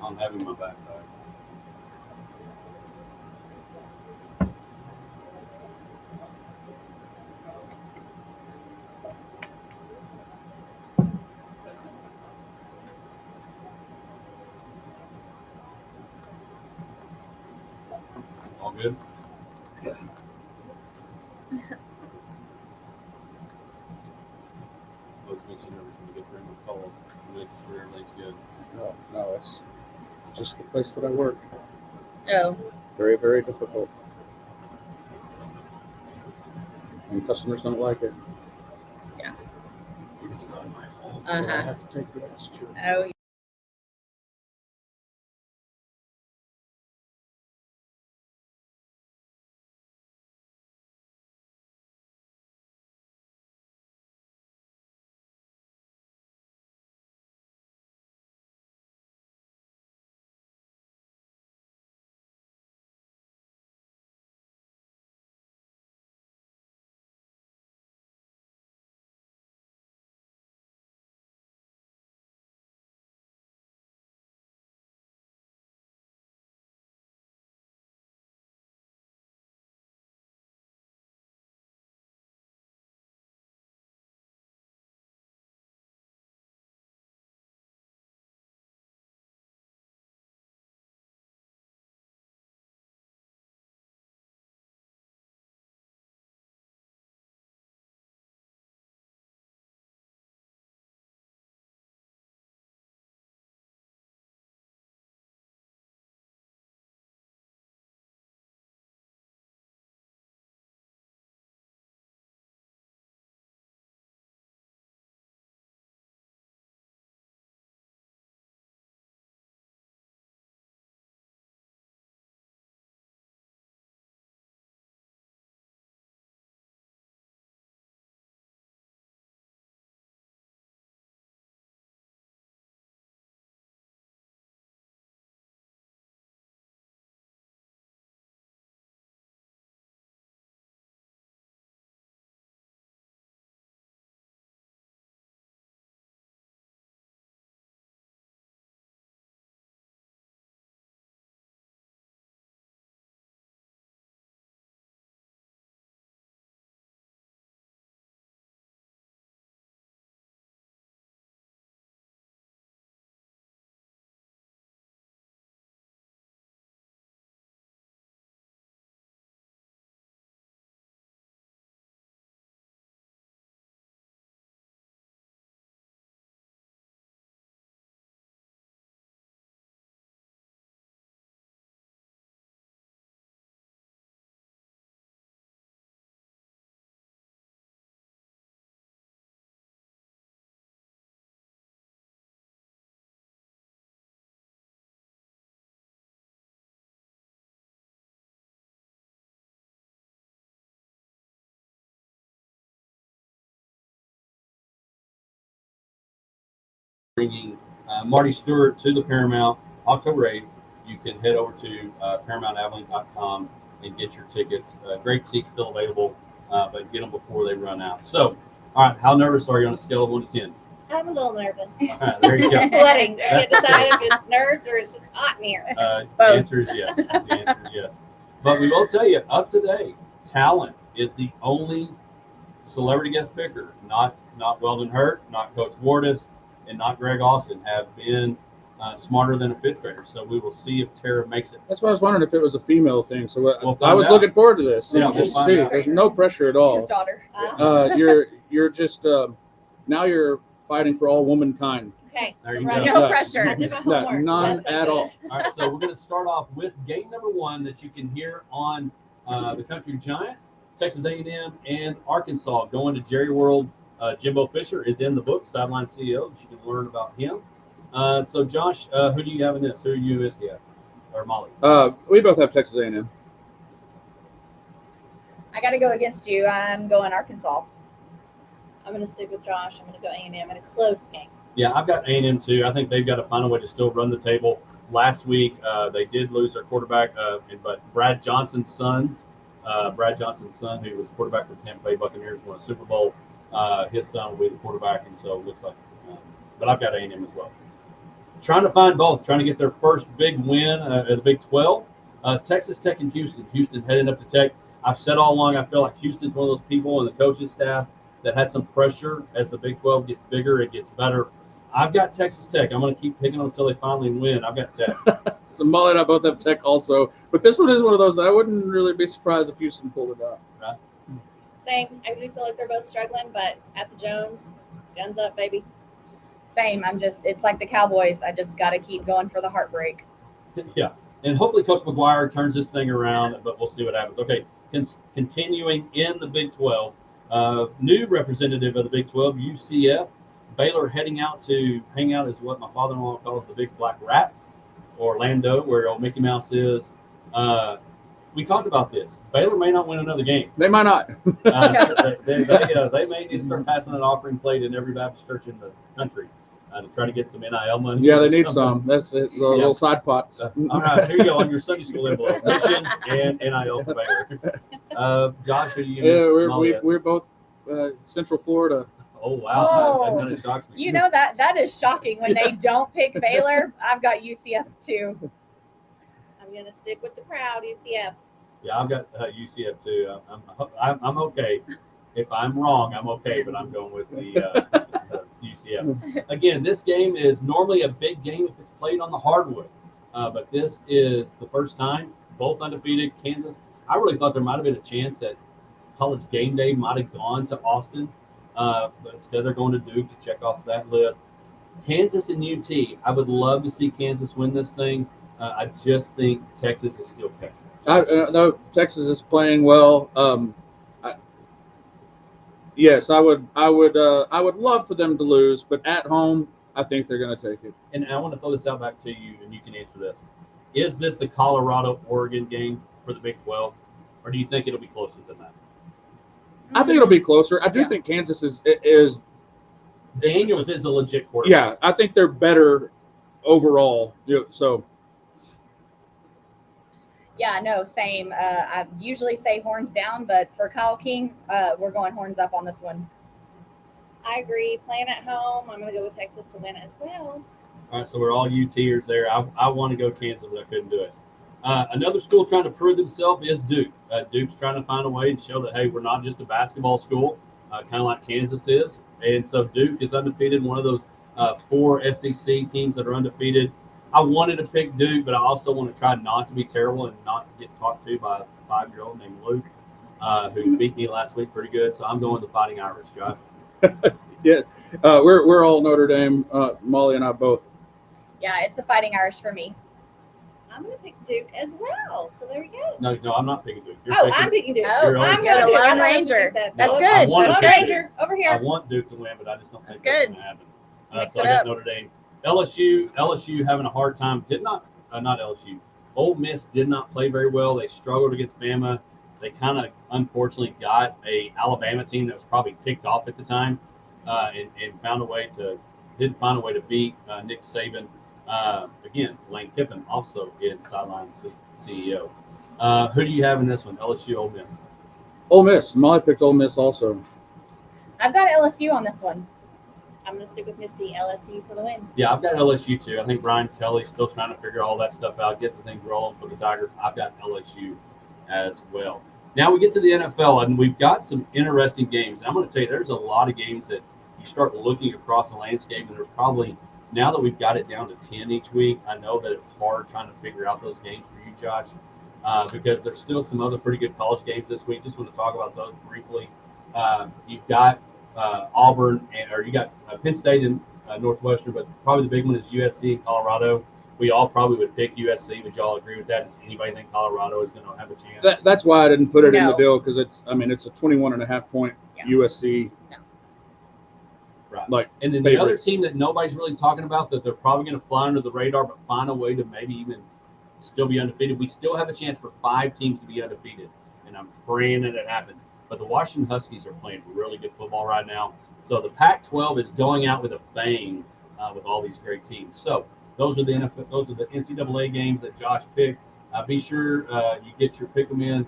Speaker 1: I'm having my backpack. All good? Let's mention everything to get through my calls. Make sure everything's good.
Speaker 11: No, it's just the place that I work.
Speaker 5: Oh.
Speaker 11: Very, very difficult. And customers don't like it.
Speaker 5: Yeah.
Speaker 11: It's not my fault.
Speaker 5: Uh-huh.
Speaker 11: I have to take the attitude.
Speaker 5: Oh,
Speaker 1: bringing Marty Stewart to the Paramount October 8th. You can head over to ParamountAbilene.com and get your tickets. Great seats still available, but get them before they run out. So, all right, how nervous are you on a scale of 1 to 10?
Speaker 12: I'm a little nervous.
Speaker 1: All right, there you go.
Speaker 12: Sweating. I can't decide if it's nerves or it's just hot in here.
Speaker 1: The answer is yes. The answer is yes. But we will tell you, up to date, Talent is the only celebrity guest picker. Not Weldon Hurt, not Coach Wardis, and not Greg Austin have been smarter than a fifth grader. So we will see if Tara makes it.
Speaker 11: That's why I was wondering if it was a female thing. So
Speaker 1: We'll
Speaker 11: I was
Speaker 1: find out.
Speaker 11: looking forward to this.
Speaker 1: Yeah, we'll
Speaker 11: Just
Speaker 1: find
Speaker 11: see.
Speaker 1: out.
Speaker 11: There's no pressure at all.
Speaker 5: His daughter.
Speaker 11: You're just now you're fighting for all womankind.
Speaker 12: Okay.
Speaker 1: There you
Speaker 12: Right.
Speaker 1: go.
Speaker 5: No
Speaker 11: Yeah.
Speaker 5: pressure.
Speaker 12: I did my
Speaker 11: Yeah,
Speaker 12: homework.
Speaker 11: none
Speaker 12: That's so
Speaker 11: at
Speaker 12: good.
Speaker 11: all.
Speaker 1: All right, so we're going to start off with game number 1 that you can hear on the Country Giant, Texas A&M, and Arkansas. Going to Jerry World. Jimbo Fisher is in the book, Sideline CEO. You can learn about him. So, Josh, who do you have in this? Who are you with? Yeah, or Molly?
Speaker 11: We both have Texas A&M.
Speaker 5: I got to go against you. I'm going Arkansas.
Speaker 12: I'm going to stick with Josh. I'm going to go A&M in a close game.
Speaker 1: Yeah, I've got A&M too. I think they've got to find a way to still run the table. Last week, they did lose their quarterback, but Brad Johnson's son, who was quarterback for the Tampa Bay Buccaneers, won a Super Bowl. His son will be the quarterback, and so it looks like. But I've got A&M as well. Trying to find both. Trying to get their first big win at the Big 12. Texas Tech and Houston. Houston heading up to Tech. I've said all along, I feel like Houston's one of those people and the coaching staff that had some pressure. As the Big 12 gets bigger, it gets better. I've got Texas Tech. I'm going to keep picking them until they finally win. I've got Tech.
Speaker 11: So Molly and I both have Tech also, but this one is one of those that I wouldn't really be surprised if Houston pulled it out.
Speaker 1: Right?
Speaker 12: Same. I do feel like they're both struggling, but at the Jones, guns up, baby.
Speaker 5: Same. It's like the Cowboys. I just got to keep going for the heartbreak.
Speaker 1: Yeah. And hopefully Coach McGuire turns this thing around, but we'll see what happens. Okay, continuing in the Big 12, new representative of the Big 12, UCF. Baylor heading out to hang out is what my father-in-law calls the Big Black Rat, Orlando, where old Mickey Mouse is. We talked about this. Baylor may not win another game.
Speaker 11: They might not.
Speaker 1: They may need to start passing an offering plate in every Baptist church in the country to try to get some NIL money.
Speaker 11: Yeah, they need some. That's it. The little side pot.
Speaker 1: All right, here you go on your Sunday school envelope. Mission and NIL for Baylor. Josh, who do you miss?
Speaker 11: We're both Central Florida.
Speaker 1: Oh, wow. That kind of shocks me.
Speaker 5: You know, that is shocking when they don't pick Baylor. I've got UCF too.
Speaker 12: I'm going to stick with the crowd, UCF.
Speaker 1: Yeah, I've got UCF too. I'm okay. If I'm wrong, I'm okay, but I'm going with the UCF. Again, this game is normally a big game if it's played on the hardwood, but this is the first time. Both undefeated. Kansas, I really thought there might have been a chance that College Game Day might have gone to Austin, but instead they're going to Duke to check off that list. Kansas and UT, I would love to see Kansas win this thing. I just think Texas is still Texas.
Speaker 11: No, Texas is playing well. Yes, I would love for them to lose, but at home, I think they're going to take it.
Speaker 1: And I want to throw this out back to you, and you can answer this. Is this the Colorado-Oregon game for the Big 12, or do you think it'll be closer than that?
Speaker 11: I think it'll be closer. I do think Kansas is
Speaker 1: Daniels is a legit quarterback.
Speaker 11: Yeah, I think they're better overall. So.
Speaker 5: Yeah, no, same. I usually say horns down, but for Kyle King, we're going horns up on this one.
Speaker 12: I agree. Playing at home, I'm going to go with Texas to win as well.
Speaker 1: All right, so we're all UTers there. I want to go Kansas, but I couldn't do it. Another school trying to prove themselves is Duke. Duke's trying to find a way to show that, hey, we're not just a basketball school, kind of like Kansas is. And so Duke is undefeated, one of those 4 SEC teams that are undefeated. I wanted to pick Duke, but I also want to try not to be terrible and not get talked to by a 5-year-old named Luke, who beat me last week pretty good. So I'm going the Fighting Irish, Josh.
Speaker 11: Yes, we're all Notre Dame, Molly and I both.
Speaker 5: Yeah, it's the Fighting Irish for me.
Speaker 12: I'm going to pick Duke as well. So there you go.
Speaker 1: No, I'm not picking Duke.
Speaker 12: I'm picking Duke.
Speaker 5: Oh,
Speaker 12: I'm
Speaker 5: you're
Speaker 12: going
Speaker 5: a
Speaker 12: to Duke.
Speaker 5: Lone
Speaker 12: I'm
Speaker 5: Ranger. That's
Speaker 1: No,
Speaker 5: good.
Speaker 1: I want to
Speaker 12: Lone
Speaker 1: pick
Speaker 12: Ranger,
Speaker 1: Duke.
Speaker 12: over here.
Speaker 1: I want Duke to win, but I just don't think
Speaker 5: That's
Speaker 1: that's
Speaker 5: good.
Speaker 1: going to happen.
Speaker 5: Mix
Speaker 1: So I
Speaker 5: it
Speaker 1: got
Speaker 5: up.
Speaker 1: Notre Dame. LSU having a hard time. Not LSU. Ole Miss did not play very well. They struggled against Bama. They kind of unfortunately got a Alabama team that was probably ticked off at the time, and found a way to did find a way to beat Nick Saban. Again, Lane Kiffin also is sideline CEO. Who do you have in this one? LSU, Ole Miss.
Speaker 11: Ole Miss. Molly picked Ole Miss also.
Speaker 5: I've got LSU on this one.
Speaker 12: I'm gonna stick with Misty. LSU for the win.
Speaker 1: Yeah, I've got LSU too. I think Brian Kelly's still trying to figure all that stuff out, get the thing rolling for the Tigers. I've got LSU as well. Now we get to the NFL, and we've got some interesting games. I'm going to tell you, there's a lot of games that you start looking across the landscape, and there's probably, now that we've got it down to 10 each week, I know that it's hard trying to figure out those games for you, Josh, because there's still some other pretty good college games this week. Just want to talk about those briefly. You've got Auburn, or you got Penn State and Northwestern, but probably the big one is USC and Colorado. We all probably would pick USC. Would y'all agree with that? Does anybody think Colorado is going to have a chance?
Speaker 11: That's why I didn't put it in the
Speaker 5: No.
Speaker 11: deal, because it's a 21.5 point
Speaker 5: Yeah.
Speaker 11: USC.
Speaker 5: No.
Speaker 1: Right.
Speaker 11: Like,
Speaker 1: And then the other team that nobody's really talking about, that they're probably going to fly under the radar, but find a way to maybe even still be undefeated. We still have a chance for 5 teams to be undefeated, and I'm praying that it happens. But the Washington Huskies are playing really good football right now. So the Pac-12 is going out with a bang with all these great teams. So those are the NCAA games that Josh picked. Be sure you get your pick 'em in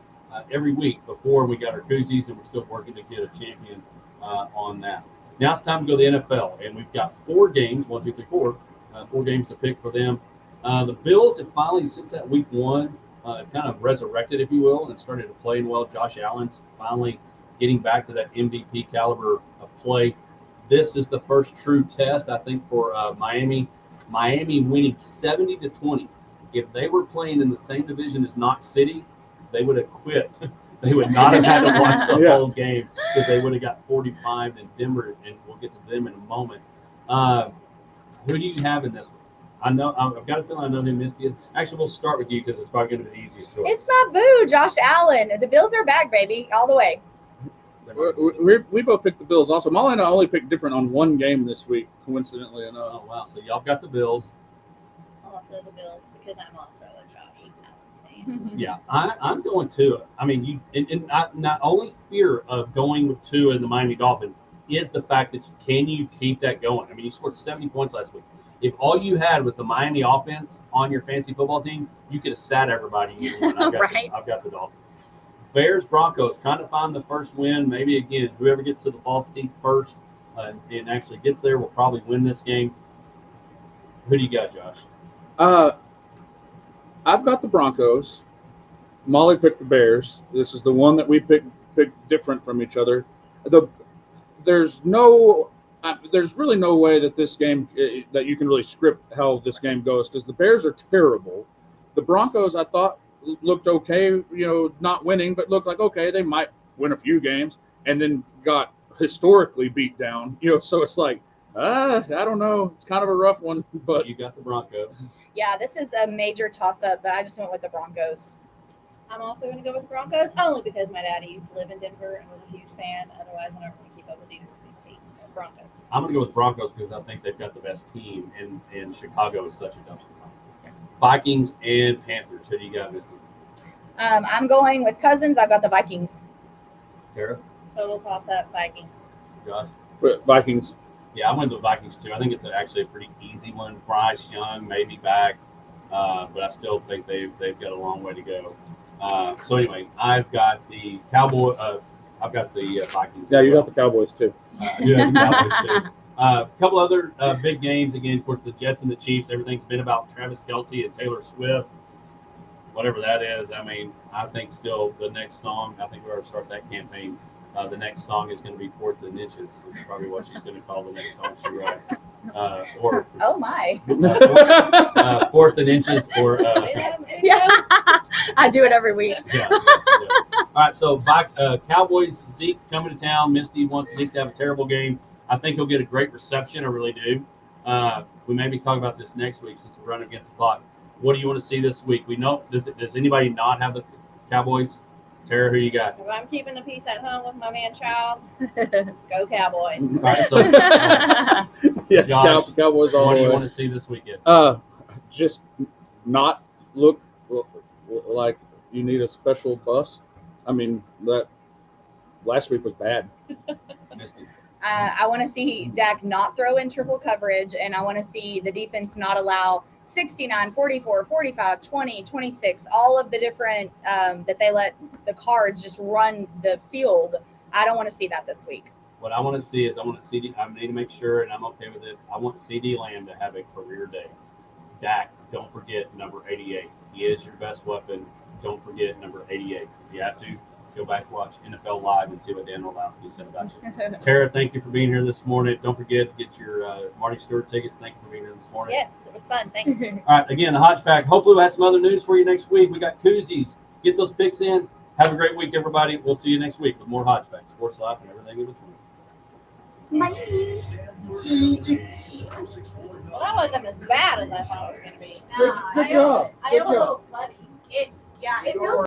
Speaker 1: every week before we got our koozies, and we're still working to get a champion on that. Now it's time to go to the NFL, and we've got 4 games, 1, 2, 3, 4, 4 games to pick for them. The Bills have finally, since that week 1, kind of resurrected, if you will, and started playing well. Josh Allen's finally getting back to that MVP caliber of play. This is the first true test, I think, for Miami. Miami winning 70-20. If they were playing in the same division as Knox City, they would have quit. They would not have had to watch the whole game, because they would have got 45 in Denver, and we'll get to them in a moment. Who do you have in this one? I've got a feeling I know who Misty is. Actually, we'll start with you, because it's probably going to be the easiest choice.
Speaker 5: It's my boo, Josh Allen. The Bills are back, baby, all the way.
Speaker 11: We both picked the Bills also. Molly and I only picked different on one game this week, coincidentally enough.
Speaker 1: Oh, wow. So y'all got the Bills.
Speaker 12: Also the Bills, because I'm also a Josh Allen fan.
Speaker 1: Yeah, I'm going Tua. I mean, and not only fear of going with Tua and the Miami Dolphins is the fact that can you keep that going? I mean, you scored 70 points last week. If all you had was the Miami offense on your fantasy football team, you could have sat everybody in either one. I've got the Dolphins. Bears, Broncos, trying to find the first win. Maybe, again, whoever gets to the false teeth first and actually gets there will probably win this game. Who do you got, Josh?
Speaker 11: I've got the Broncos. Molly picked the Bears. This is the one that we picked different from each other. There's really no way that this game, that you can really script how this game goes, because the Bears are terrible. The Broncos, I thought, looked okay, not winning, but looked like, okay, they might win a few games, and then got historically beat down, so it's like, I don't know. It's kind of a rough one, but
Speaker 1: So you got the Broncos.
Speaker 5: Yeah, this is a major toss-up, but I just went with the Broncos.
Speaker 12: I'm also going to go with the Broncos, only because my daddy used to live in Denver and was a huge fan. Otherwise, I don't really keep up with either of these teams. Broncos.
Speaker 1: I'm going to go with Broncos because I think they've got the best team, and Chicago is such a dumpster fire. Vikings and Panthers. Who do you got, Misty?
Speaker 5: I'm going with Cousins. I've got the Vikings.
Speaker 1: Tara?
Speaker 12: Total toss-up, Vikings.
Speaker 1: Josh?
Speaker 11: Vikings.
Speaker 1: Yeah, I went with the Vikings too. I think it's actually a pretty easy one. Bryce Young may be back, but I still think they've got a long way to go. So anyway, I've got the I've got the Vikings.
Speaker 11: Yeah, you got the Cowboys too.
Speaker 1: Yeah, the Cowboys too. A couple other big games. Again, of course, the Jets and the Chiefs. Everything's been about Travis Kelce and Taylor Swift, whatever that is. I mean, I think still the next song, I think we ought to start that campaign. The next song is going to be Fourth and Inches. Is probably what she's going to call the next song she writes. Or
Speaker 5: Oh my.
Speaker 1: Fourth and Inches, or
Speaker 5: Yeah, I do it every week.
Speaker 1: yeah. All right, so Cowboys, Zeke coming to town. Misty wants Zeke to have a terrible game. I think he'll get a great reception. I really do. We may be talking about this next week since we're running against the clock. What do you want to see this week? We know. Does anybody not have the Cowboys? Tara, who you got?
Speaker 12: If I'm keeping the peace at home with my man-child, go Cowboys.
Speaker 1: All right, so
Speaker 11: Yes,
Speaker 1: Josh,
Speaker 11: Cowboys all
Speaker 1: what
Speaker 11: the
Speaker 1: do you
Speaker 11: way.
Speaker 1: want to see this weekend?
Speaker 11: Just not look like you need a special bus. I mean, that last week was bad.
Speaker 1: Misty.
Speaker 5: I want to see Dak not throw in triple coverage, and I want to see the defense not allow 69, 44, 45, 20, 26, all of the different that they let the Cards just run the field. I don't want to see that this week.
Speaker 1: What I want to see is I need to make sure, and I'm okay with it. I want CD Lamb to have a career day. Dak, don't forget number 88. He is your best weapon. Don't forget number 88. If you have to, go back and watch NFL Live and see what Dan Orlowski said about you. Tara, thank you for being here this morning. Don't forget to get your Marty Stewart tickets. Thank you for being here this morning.
Speaker 12: Yes, it was fun. Thanks.
Speaker 1: All right, again, the Hodge Pack. Hopefully we'll have some other news for you next week. We got koozies. Get those picks in. Have a great week, everybody. We'll see you next week with more Hodge Pack, Sports Life, and everything in between.
Speaker 12: Well, that wasn't as bad as I thought it was going to be.
Speaker 11: Good job.
Speaker 12: I
Speaker 11: Good
Speaker 12: am a
Speaker 11: job.
Speaker 12: little sweaty. It feels